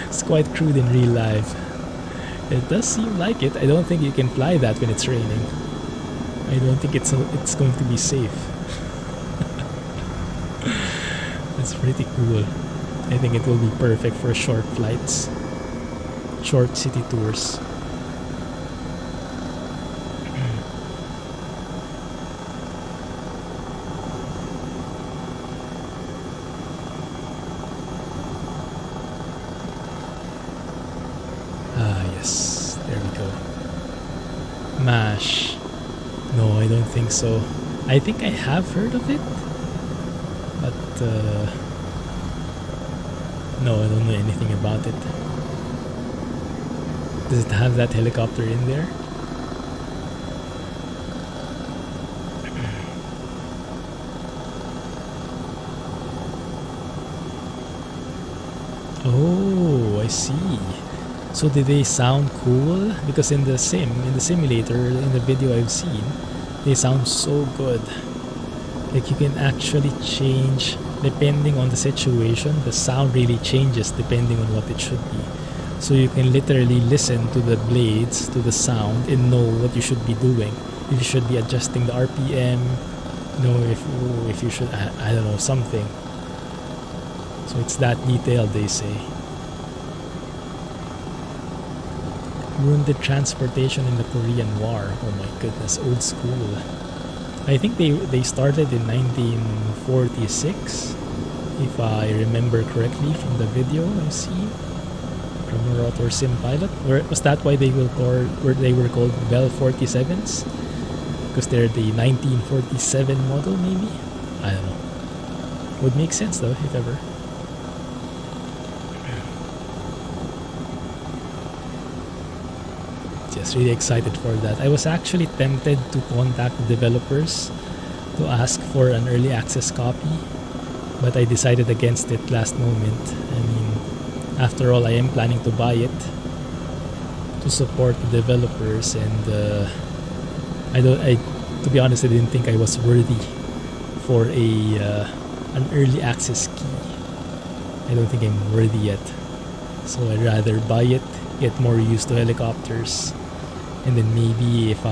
It's quite crude in real life. It does seem like it. I don't think you can fly that when it's raining. I don't think it's going to be safe. It's pretty cool. I think it will be perfect for short flights, short city tours. Yes, there we go. MASH. No, I don't think so. I think I have heard of it, but no, I don't know anything about it. Does it have that helicopter in there? Oh, I see. So did they sound cool? Because in the simulator, in the video I've seen, they sound so good. Like you can actually change depending on the situation. The sound really changes depending on what it should be. So you can literally listen to the blades, to the sound, and know what you should be doing. If you should be adjusting the RPM, if you should, I don't know, something. So it's that detailed, they say. Wounded transportation in the Korean War. Oh my goodness, old school. I think they started in 1946, if I remember correctly from the video I've seen from a rotor sim pilot. Or was that why they were called Bell 47s? Because they're the 1947 model, maybe? I don't know. Would make sense though, if ever. Just really excited for that. I was actually tempted to contact the developers to ask for an early access copy, but I decided against it last moment. I mean, after all, I am planning to buy it to support the developers, and to be honest, I didn't think I was worthy for an early access key. I don't think I'm worthy yet, so I'd rather buy it, get more used to helicopters, and then maybe if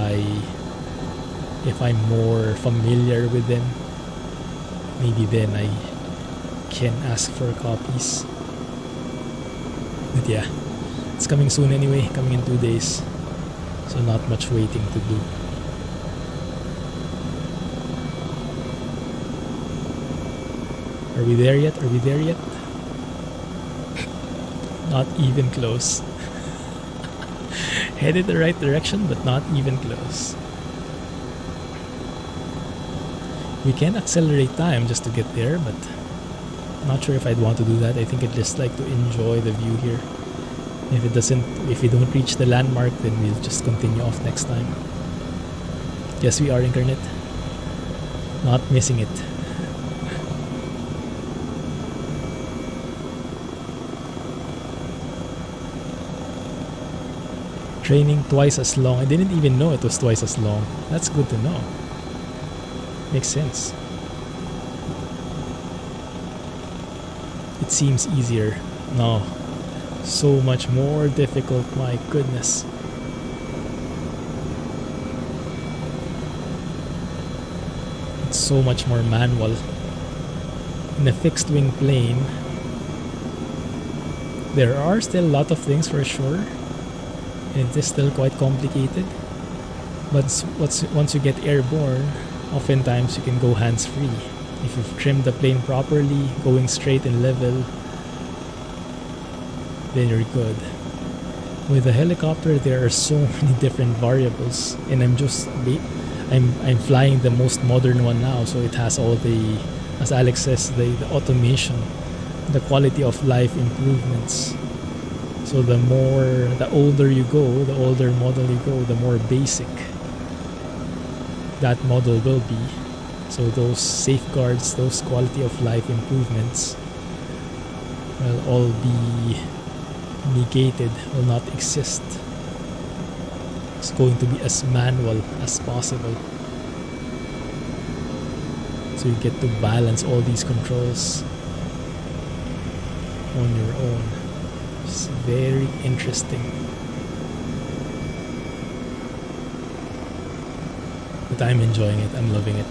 I'm more familiar with them, maybe then I can ask for copies. But yeah, it's coming soon anyway, coming in 2 days, so not much waiting to do. Are we there yet? Are we there yet? Not even close. Headed the right direction, but not even close. We can accelerate time just to get there, but not sure if I'd want to do that. I think I'd just like to enjoy the view here. If we don't reach the landmark, then we'll just continue off next time. Yes, we are incarnate. Not missing it. Training twice as long. I didn't even know it was twice as long. That's good to know. Makes sense. It seems easier. No. So much more difficult, my goodness. It's so much more manual. In a fixed wing plane, there are still a lot of things for sure. It is still quite complicated, but once you get airborne, oftentimes you can go hands-free. If you've trimmed the plane properly, going straight and level, then you're good. With a helicopter, there are so many different variables, and I'm flying the most modern one now, so it has all the, as Alex says, the automation, the quality of life improvements. So the older you go, the older model you go, the more basic that model will be. So those safeguards, those quality of life improvements will all be negated, will not exist. It's going to be as manual as possible. So you get to balance all these controls on your own. It's very interesting. But I'm enjoying it. I'm loving it.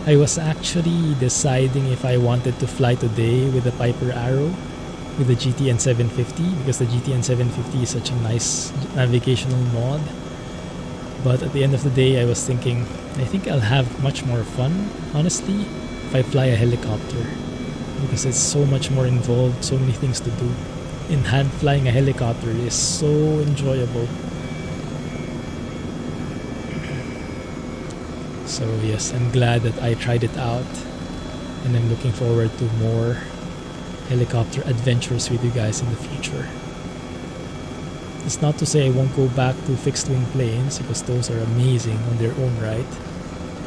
I was actually deciding if I wanted to fly today with the Piper Arrow with the GTN 750, because the GTN 750 is such a nice navigational mod. But at the end of the day, I was thinking, I think I'll have much more fun, honestly, if I fly a helicopter, because it's so much more involved, so many things to do. In hand, flying a helicopter is so enjoyable. So yes, I'm glad that I tried it out, and I'm looking forward to more helicopter adventures with you guys in the future. It's not to say I won't go back to fixed wing planes, because those are amazing on their own right.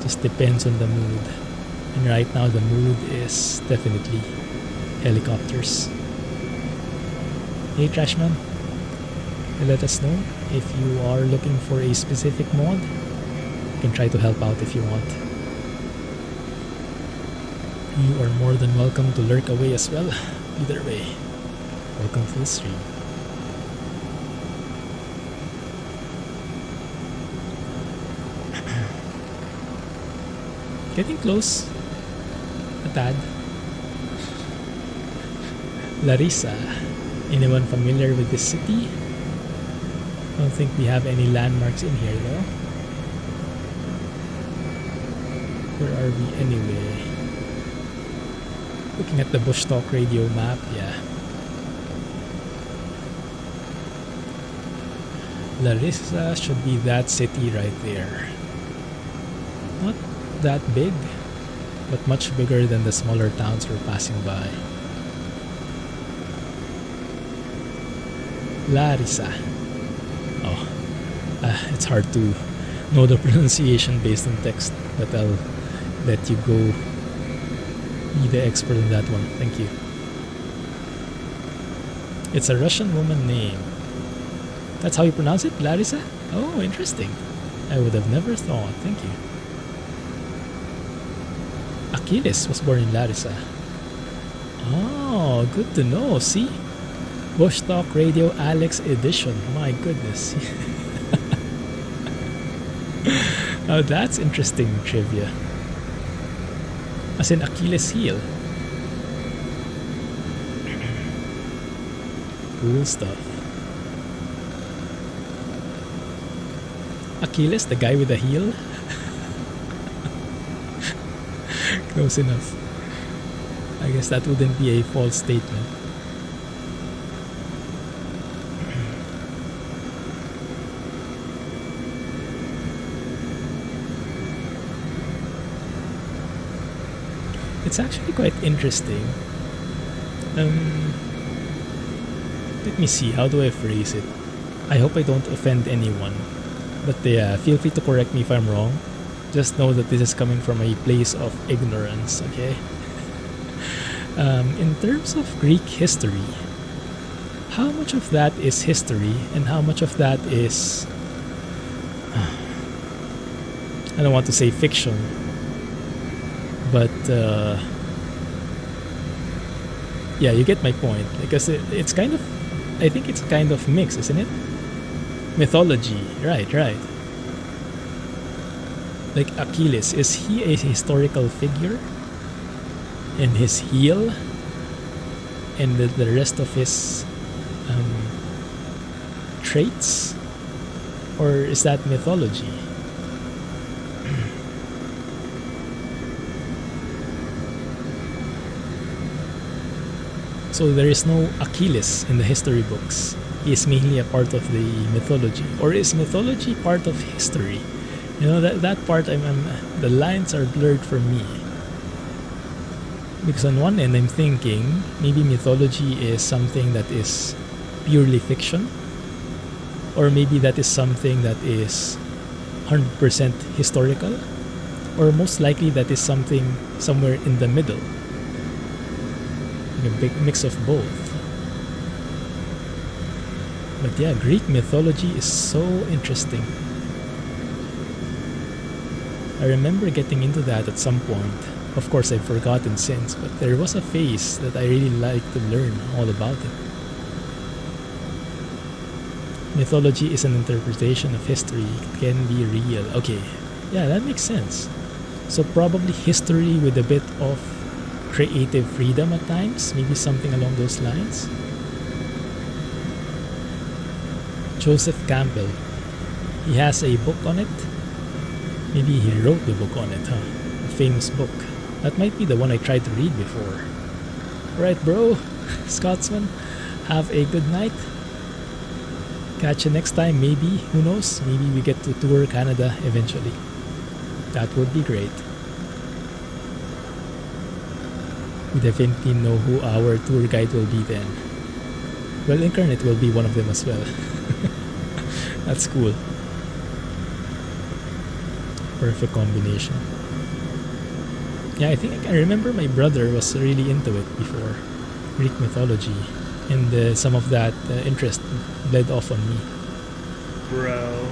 Just depends on the mood. And right now the mood is definitely helicopters. Hey Trashman, let us know if you are looking for a specific mod. You can try to help out if you want. You are more than welcome to lurk away as well. Either way, welcome to the stream. Getting close. A tad. Larissa. Anyone familiar with this city? I don't think we have any landmarks in here though. Where are we anyway? Looking at the Bush Talk Radio map, yeah. Larissa should be that city right there. Not that big, but much bigger than the smaller towns we're passing by. Larissa. Oh, it's hard to know the pronunciation based on text, but I'll let you go be the expert in that one. Thank you. It's a Russian woman name. That's how you pronounce it? Larissa? Oh, interesting. I would have never thought. Thank you. Achilles was born in Larissa. Oh, good to know. See? Bush Talk Radio Alex edition. My goodness. Now that's interesting trivia. As in Achilles heel. Cool stuff. Achilles, the guy with the heel? Close enough. I guess that wouldn't be a false statement. It's actually quite interesting. Let me see, how do I phrase it? I hope I don't offend anyone. But yeah, feel free to correct me if I'm wrong. Just know that this is coming from a place of ignorance, okay? In terms of Greek history, how much of that is history and how much of that is... I don't want to say fiction, but yeah, you get my point, because it's kind of, I think it's kind of mixed, isn't it? Mythology, right. Like Achilles, is he a historical figure? And his heel and the rest of his traits? Or is that mythology? So there is no Achilles in the history books. He is mainly a part of the mythology. Or is mythology part of history? You know, that part, the lines are blurred for me. Because on one end, I'm thinking maybe mythology is something that is purely fiction. Or maybe that is something that is 100% historical. Or most likely that is something somewhere in the middle. Like a big mix of both. But yeah, Greek mythology is so interesting. I remember getting into that at some point. Of course, I've forgotten since, but there was a phase that I really liked to learn all about it. Mythology is an interpretation of history. It can be real. Okay, yeah, that makes sense. So probably history with a bit of creative freedom at times, maybe something along those lines. Joseph Campbell, he has a book on it. Maybe he wrote the book on it, huh? A famous book. That might be the one I tried to read before. Alright, bro, Scotsman, have a good night. Catch you next time, maybe. Who knows? Maybe we get to tour Canada eventually. That would be great. We definitely know who our tour guide will be then. Well, Incarnate will be one of them as well. That's cool. Perfect combination. Yeah, I think I remember my brother was really into it before. Greek mythology. And some of that interest bled off on me. Bro.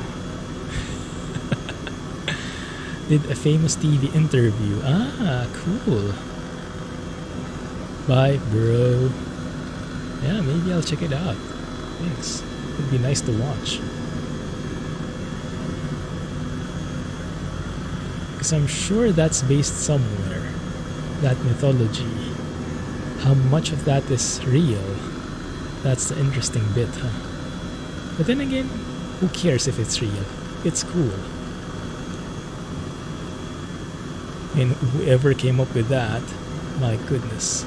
Did a famous TV interview. Ah, cool. Bye, bro. Yeah, maybe I'll check it out. Thanks. It'd be nice to watch. Because I'm sure that's based somewhere. That mythology. How much of that is real? That's the interesting bit, huh? But then again, who cares if it's real? It's cool. And whoever came up with that, my goodness.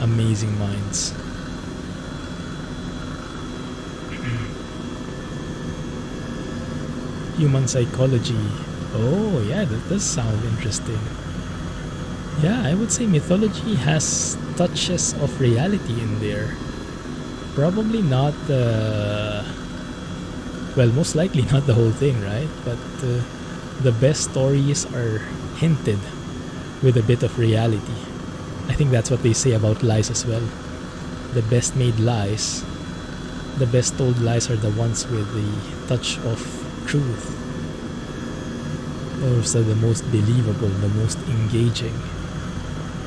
Amazing minds. Human psychology. Oh yeah, that does sound interesting. Yeah, I would say mythology has touches of reality in there. Probably not well, most likely not the whole thing, right? But the best stories are hinted with a bit of reality. I think that's what they say about lies as well. The best made lies, the best told lies are the ones with the touch of truth. Those are the most believable, the most engaging.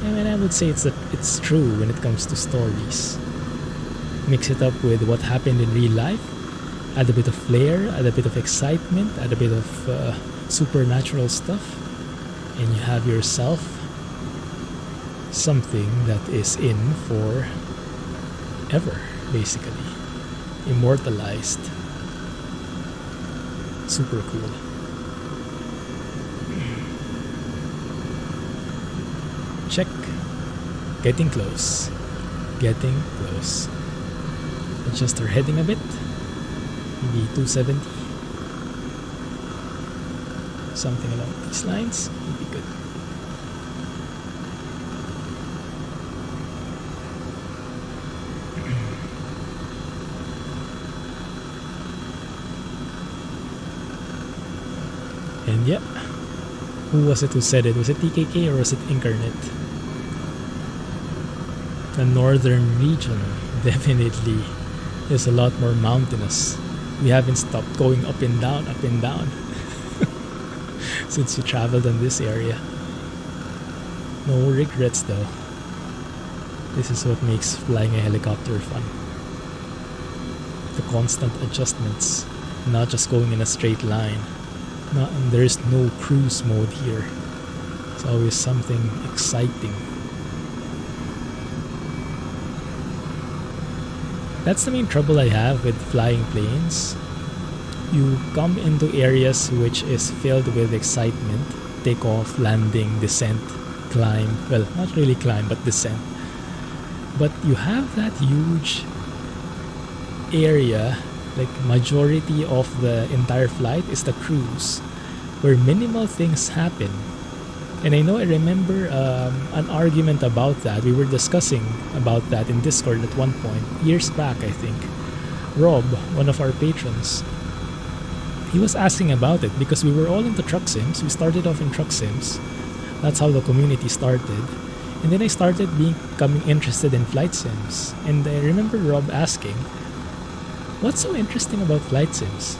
I mean, I would say it's true when it comes to stories. Mix it up with what happened in real life, add a bit of flair, add a bit of excitement, add a bit of supernatural stuff, and you have yourself something that is in for ever, basically. Immortalized. Super cool. Check. Getting close. Getting close. Adjust our heading a bit. Maybe 270. Something along these lines would be good. And yeah, who was it who said it? Was it TKK or was it Incarnate? The northern region definitely is a lot more mountainous. We haven't stopped going up and down since we traveled in this area. No regrets though. This is what makes flying a helicopter fun. The constant adjustments, not just going in a straight line. There's no cruise mode here. It's always something exciting. That's the main trouble I have with flying planes. You come into areas which is filled with excitement. Takeoff, landing, descent, climb. Well, not really climb, but descent. But you have that huge area, like majority of the entire flight is the cruise, where minimal things happen. And I remember an argument about that. We were discussing about that in Discord at one point, years back I think. Rob, one of our patrons, he was asking about it because we were all into truck sims. We started off in truck sims. That's how the community started. And then I started becoming interested in flight sims. And I remember Rob asking, what's so interesting about flight sims?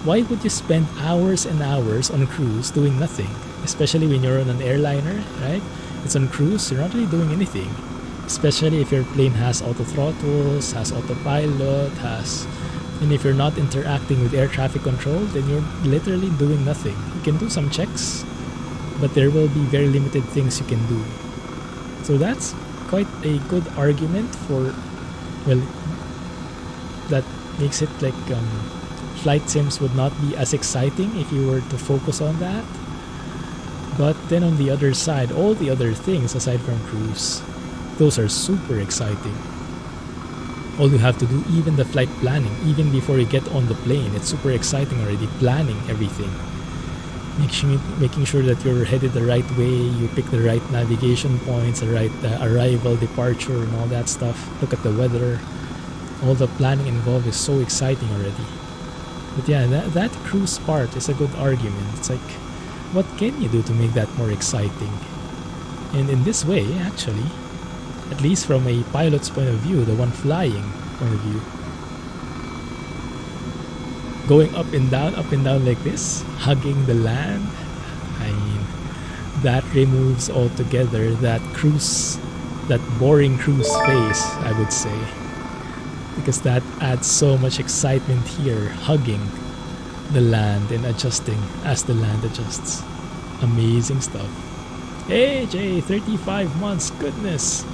why would you spend hours and hours on a cruise doing nothing? Especially when you're on an airliner, right? It's on cruise, you're not really doing anything. Especially if your plane has auto throttles, has autopilot, and if you're not interacting with air traffic control, then you're literally doing nothing. You can do some checks, but there will be very limited things you can do. So that's quite a good argument for, well, that makes it like flight sims would not be as exciting if you were to focus on that. But then on the other side, all the other things aside from cruise, those are super exciting. All you have to do, even the flight planning, even before you get on the plane, it's super exciting already, planning everything. Making sure that you're headed the right way, you pick the right navigation points, the right arrival, departure, and all that stuff. Look at the weather. All the planning involved is so exciting already. But yeah, that cruise part is a good argument. It's like, what can you do to make that more exciting? And in this way, actually, at least from a pilot's point of view, the one flying point of view, going up and down like this, hugging the land, I mean, that removes altogether that cruise, that boring cruise phase, I would say. Because that adds so much excitement here, hugging the land and adjusting as the land adjusts. Amazing stuff. Hey Jay, 35 months, goodness.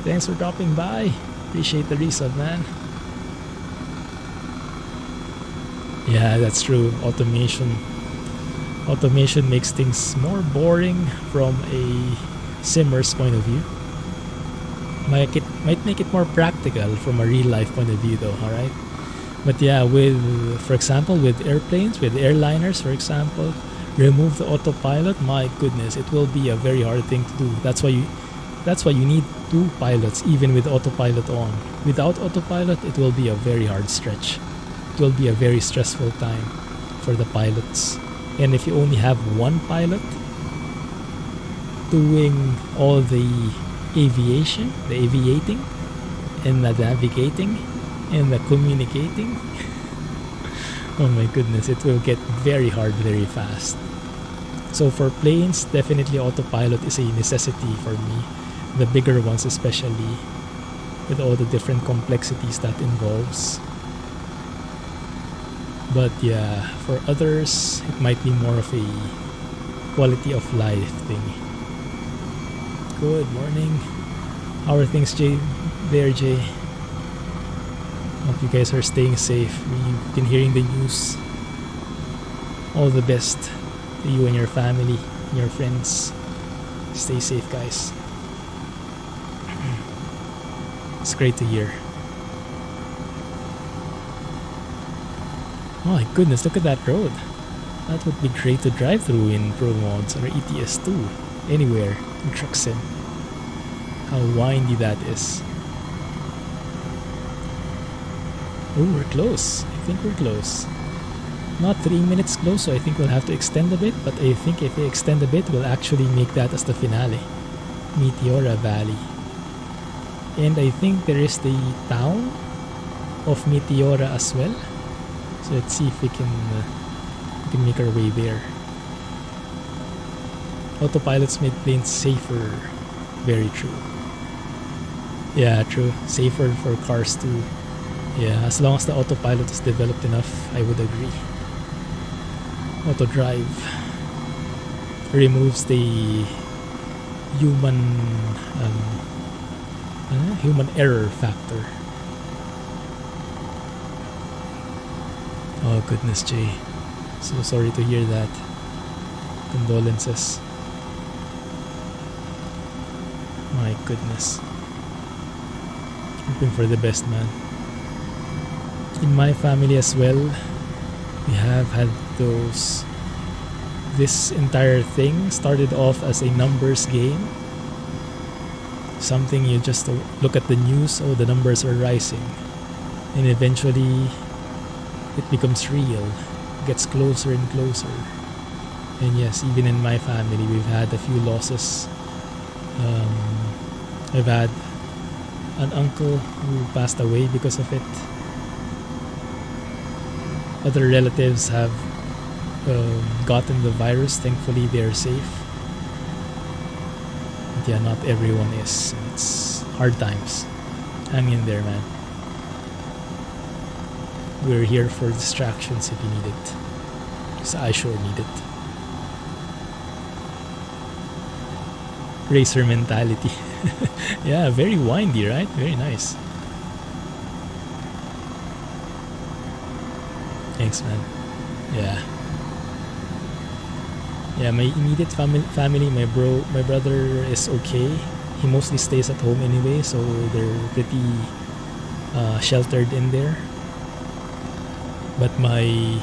Thanks for dropping by. Appreciate the resub, man. Yeah, that's true. Automation makes things more boring from a simmer's point of view. Might make it more practical from a real life point of view though, alright? But yeah, for example, with airplanes, with airliners, for example, remove the autopilot, my goodness, it will be a very hard thing to do. That's why you need two pilots, even with autopilot on. Without autopilot, it will be a very hard stretch. It will be a very stressful time for the pilots. And if you only have one pilot doing all the aviating, and the navigating, and the communicating, oh my goodness, it will get very hard very fast. So for planes, definitely autopilot is a necessity for me. The bigger ones especially, with all the different complexities that involves. But yeah, for others, it might be more of a quality of life thing. Good morning. How are things, Jay? There, Jay. Hope you guys are staying safe. We've been hearing the news. All the best to you and your family and your friends. Stay safe, guys. It's great to hear. Oh my goodness, look at that road. That would be great to drive through in Pro Mods or ETS2. Anywhere in Truck Sim. How windy that is. Oh, we're close. I think we're close. Not 3 minutes close, so I think we'll have to extend a bit. But I think if we extend a bit, we'll actually make that as the finale. Meteora Valley. And I think there is the town of Meteora as well. So let's see if we can make our way there. Autopilots made planes safer. Very true. Yeah, true. Safer for cars too. Yeah, as long as the autopilot is developed enough, I would agree. Auto drive removes the human error factor. Oh goodness, Jay. So sorry to hear that. Condolences. My goodness. Hoping for the best, man. In my family as well, we have had those. This entire thing started off as a numbers game. Something you just look at the news, oh, the numbers are rising. And eventually, it becomes real. It gets closer and closer. And yes, even in my family, we've had a few losses. I've had an uncle who passed away because of it. other relatives have gotten the virus. Thankfully, they're safe. But yeah, not everyone is. It's hard times. Hang in there, man. We're here for distractions if you need it. Because I sure need it. Racer mentality. Yeah, very windy, right? Very nice. Thanks, man. Yeah. Yeah, my immediate family, my brother is okay. He mostly stays at home anyway, so they're pretty sheltered in there. But my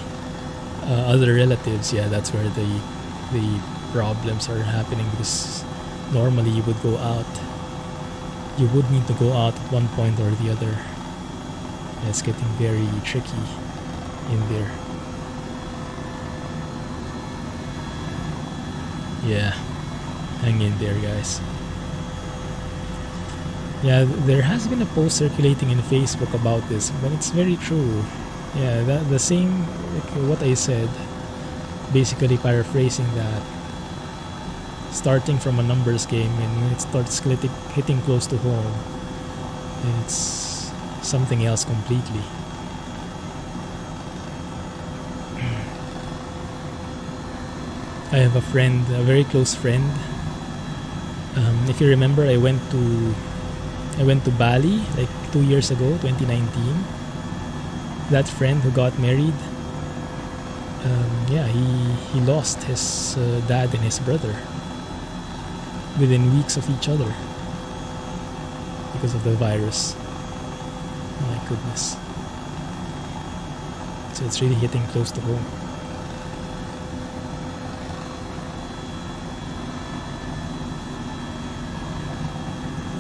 other relatives, yeah, that's where the problems are happening, because normally you would go out. You would need to go out at one point or the other. And it's getting very tricky in there. Yeah, hang in there, guys. Yeah, there has been a post circulating in Facebook about this, but it's very true. Yeah, the same, like what I said, basically paraphrasing that. Starting from a numbers game, and when it starts hitting close to home, it's something else completely. I have a friend, a very close friend. If you remember, I went to Bali like 2 years ago, 2019. That friend who got married, yeah, he lost his dad and his brother within weeks of each other because of the virus. My goodness. So it's really hitting close to home.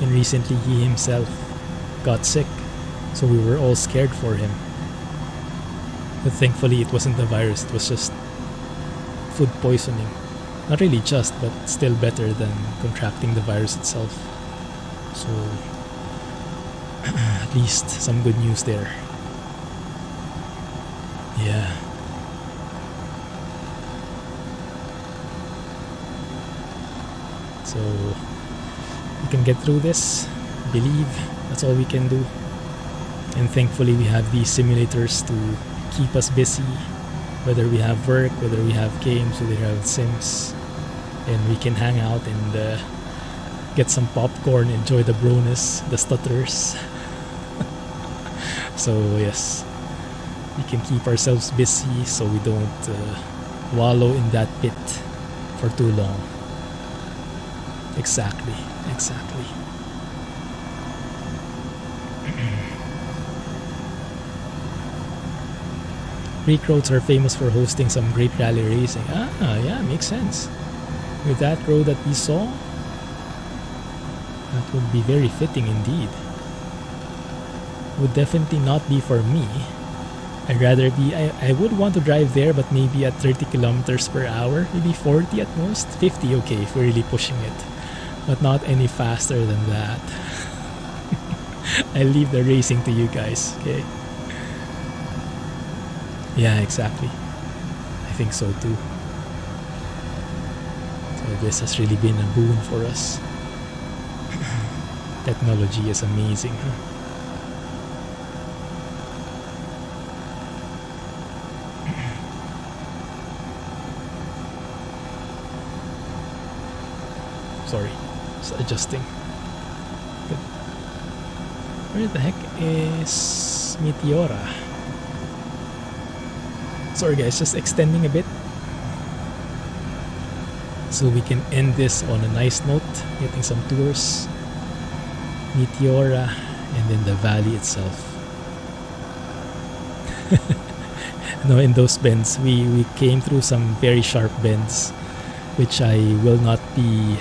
And recently he himself got sick, so we were all scared for him. But thankfully it wasn't the virus, it was just food poisoning. Not really just, but still better than contracting the virus itself. So at least some good news there. Yeah. So we can get through this. Believe, that's all we can do. And thankfully we have these simulators to keep us busy, whether we have work, whether we have games, whether we have sims, and we can hang out and get some popcorn, enjoy the broness, the stutters. So yes, we can keep ourselves busy so we don't wallow in that pit for too long. Exactly. Greek roads are famous for hosting some great rally racing. Ah, yeah, makes sense. With that road that we saw, that would be very fitting indeed. Would definitely not be for me. I'd rather be, I would want to drive there, but maybe at 30 kilometers per hour, maybe 40 at most, 50 okay if we're really pushing it, but not any faster than that. I leave the racing to you guys, okay? Yeah, exactly. I think so too. So this has really been a boon for us. Technology is amazing, huh? Sorry, just adjusting. Good. Where the heck is Meteora? Sorry guys, just extending a bit so we can end this on a nice note, getting some tours. Meteora and then the valley itself. No, in those bends, we came through some very sharp bends, which I will not be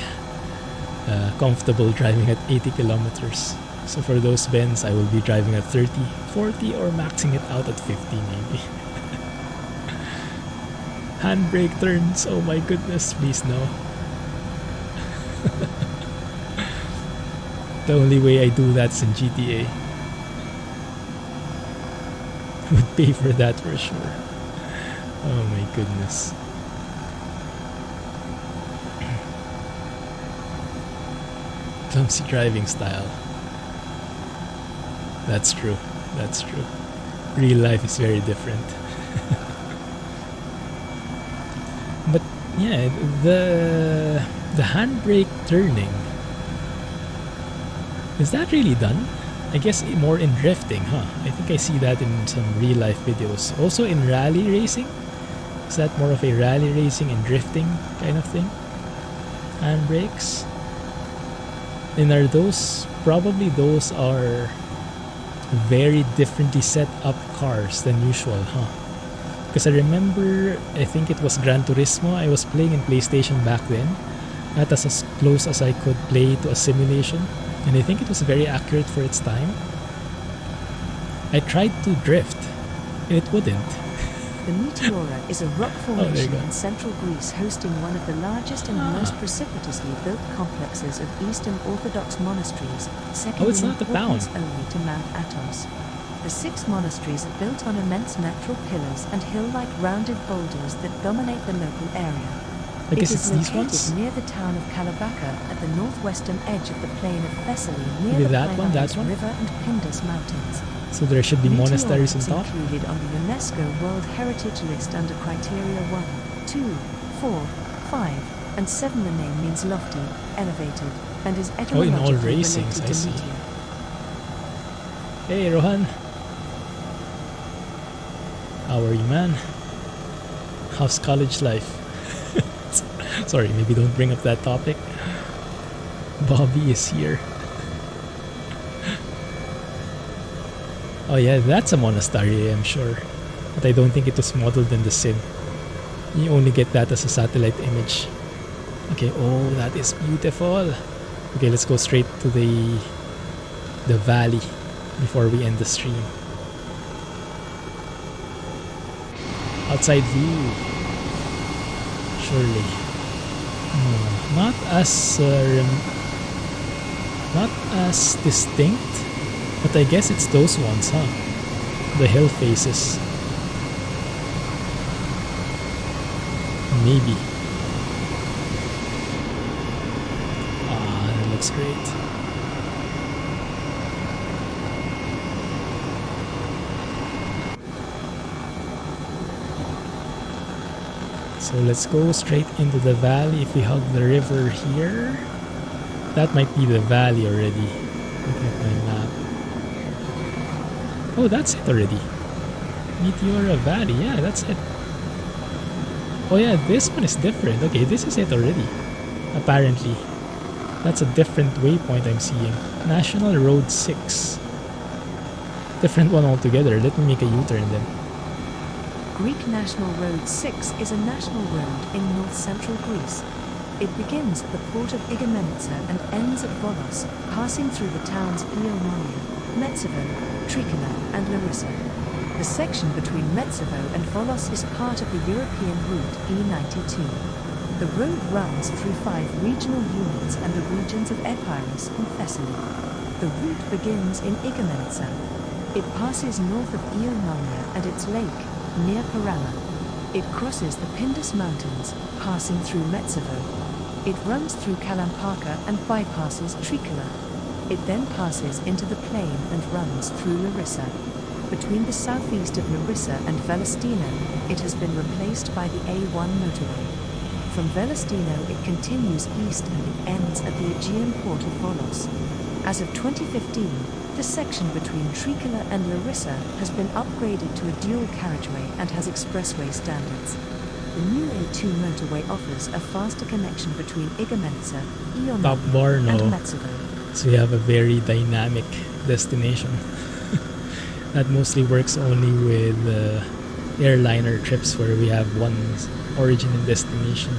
comfortable driving at 80 kilometers. So for those bends, I will be driving at 30, 40, or maxing it out at 50 maybe. Handbrake turns, oh my goodness, please no. The only way I do that's in GTA. Would pay for that for sure. Oh my goodness. Clumsy driving style. That's true. That's true. Real life is very different. But yeah, the handbrake turning, is that really done? I guess more in drifting, huh? I think I see that in some real life videos. Also in rally racing? Is that more of a rally racing and drifting kind of thing? Handbrakes? And are those, probably those are very differently set up cars than usual, huh? Because I remember, I think it was Gran Turismo I was playing in PlayStation back then. That was as close as I could play to a simulation. And I think it was very accurate for its time. I tried to drift, and it wouldn't. The Meteora is a rock formation in central Greece hosting one of the largest and most precipitously built complexes of Eastern Orthodox monasteries, second in importance only to Mount Athos. The 6 monasteries are built on immense natural pillars and hill-like rounded boulders that dominate the local area. I guess it it's is these ones? located near the town of Kalabaka at the northwestern edge of the plain of Thessaly near the that one, River and Pindus mountains. So there should be monasteries on top? Included on the UNESCO World Heritage List under criteria 1, 2, 4, 5, and 7. The name means lofty, elevated, and is etymologically in all related racings, to I see. meteor. Hey Rohan. How are you, man? How's college life? Sorry, maybe don't bring up that topic. Bobby is here. Oh yeah, that's a monastery, I'm sure. But I don't think it was modeled in the sim. You only get that as a satellite image. Okay, oh, that is beautiful. Okay, let's go straight to the valley before we end the stream. Outside view. Surely. Not as distinct, but I guess it's those ones, huh? The hill faces. Maybe. That looks great. So let's go straight into the valley. If we hug the river here, that might be the valley already. Looking at my map. Oh, that's it already. Meteora Valley, yeah, that's it. Oh yeah, this one is different. Okay, this is it already. Apparently. That's a different waypoint I'm seeing. National Road 6. Different one altogether. Let me make a U-turn then. Greek National Road 6 is a national road in north-central Greece. It begins at the port of Igoumenitsa and ends at Volos, passing through the towns Ioannina, Metsovo, Trikina, and Larissa. The section between Metsovo and Volos is part of the European route E92. The road runs through 5 regional units and the regions of Epirus and Thessaly. The route begins in Igoumenitsa. It passes north of Ioannina and its lake, near Parama. It crosses the Pindus Mountains, passing through Metsovo. It runs through Kalampaka and bypasses Trikala. It then passes into the plain and runs through Larissa. Between the southeast of Larissa and Velestino, it has been replaced by the A1 motorway. From Velestino it continues east and it ends at the Aegean port of Volos. As of 2015, the section between Trikala and Larissa has been upgraded to a dual carriageway and has expressway standards. The new A2 motorway offers a faster connection between Igoumenitsa, Ioannina, and Metsovo. So we have a very dynamic destination. That mostly works only with airliner trips where we have one origin and destination.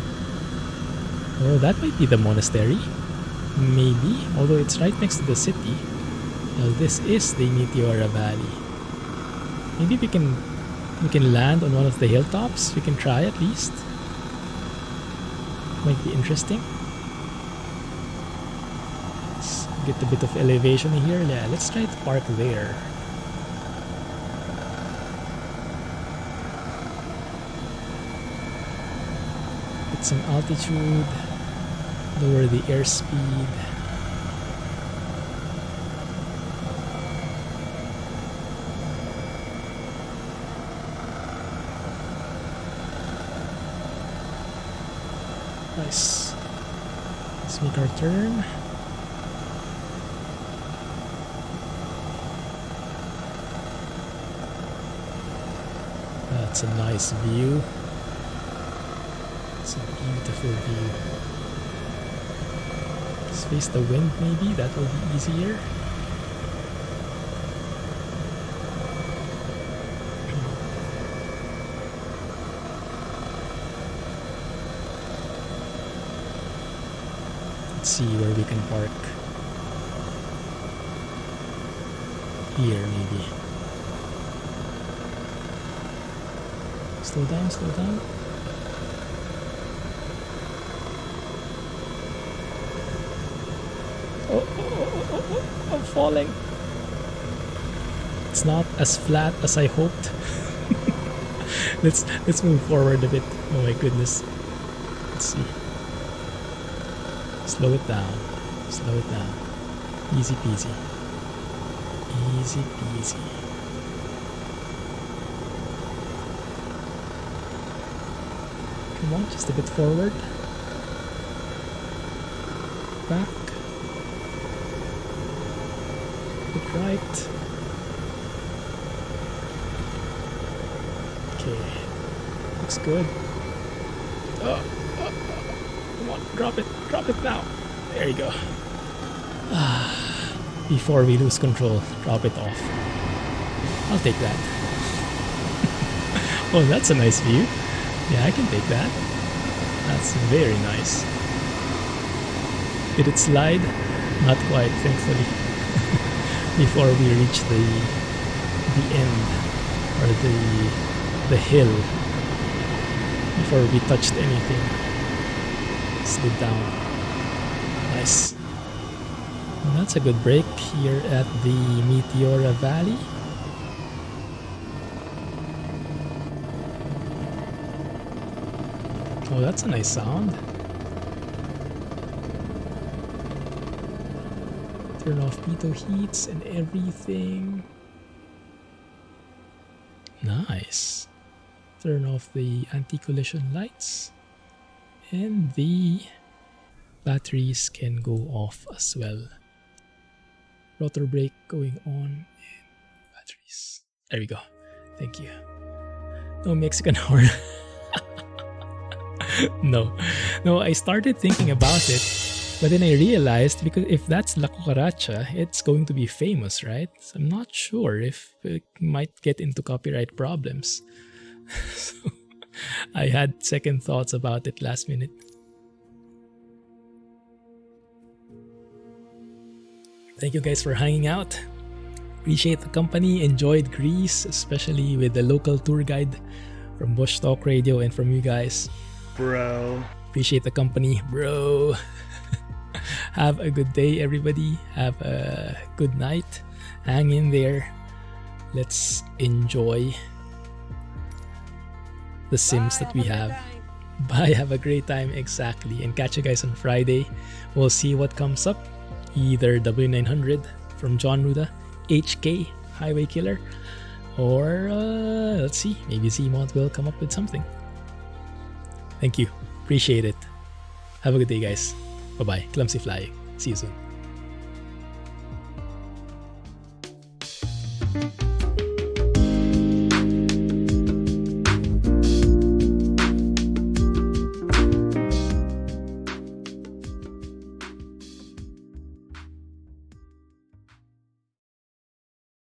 Oh, that might be the monastery. Maybe, although it's right next to the city. Well, this is the Meteora Valley. Maybe we can land on one of the hilltops. We can try at least. Might be interesting. Let's get a bit of elevation here. Yeah, let's try to park there. Get some altitude, lower the airspeed. Nice. Let's make our turn. That's a nice view. It's a beautiful view. Let's face the wind maybe, that will be easier. Let's see where we can park. Here maybe. Slow down, slow down. Oh, I'm falling. It's not as flat as I hoped. Let's move forward a bit. Oh my goodness. Let's see. Slow it down. Slow it down. Easy peasy. Easy peasy. Come on, just a bit forward. Back. A bit right. Okay. Looks good. Come on, drop it now. There you go. Before we lose control, drop it off. I'll take that. Oh, that's a nice view. Yeah, I can take that. That's very nice. Did it slide? Not quite, thankfully. Before we reach the end, or the hill, before we touched anything, slid down. Nice. Well, that's a good break here at the Meteora Valley. Oh, that's a nice sound. Turn off pitot heats and everything. Nice. Turn off the anti-collision lights. And the batteries can go off as well. Rotor brake going on and batteries. There we go. Thank you. No Mexican horn. No, I started thinking about it, but then I realized, because if that's La Cucaracha, it's going to be famous, right? So I'm not sure if it might get into copyright problems. So I had second thoughts about it last minute. Thank you guys for hanging out. Appreciate the company. Enjoyed Greece, especially with the local tour guide from Bush Talk Radio and from you guys. Bro. Appreciate the company, bro. Have a good day, everybody. Have a good night. Hang in there. Let's enjoy the sims that we have. Bye. Have a great time. Exactly. And catch you guys on Friday. We'll see what comes up. Either W900 from John Ruda, HK, Highway Killer, or let's see. Maybe Z-Mod will come up with something. Thank you. Appreciate it. Have a good day, guys. Bye-bye. Clumsy flying. See you soon.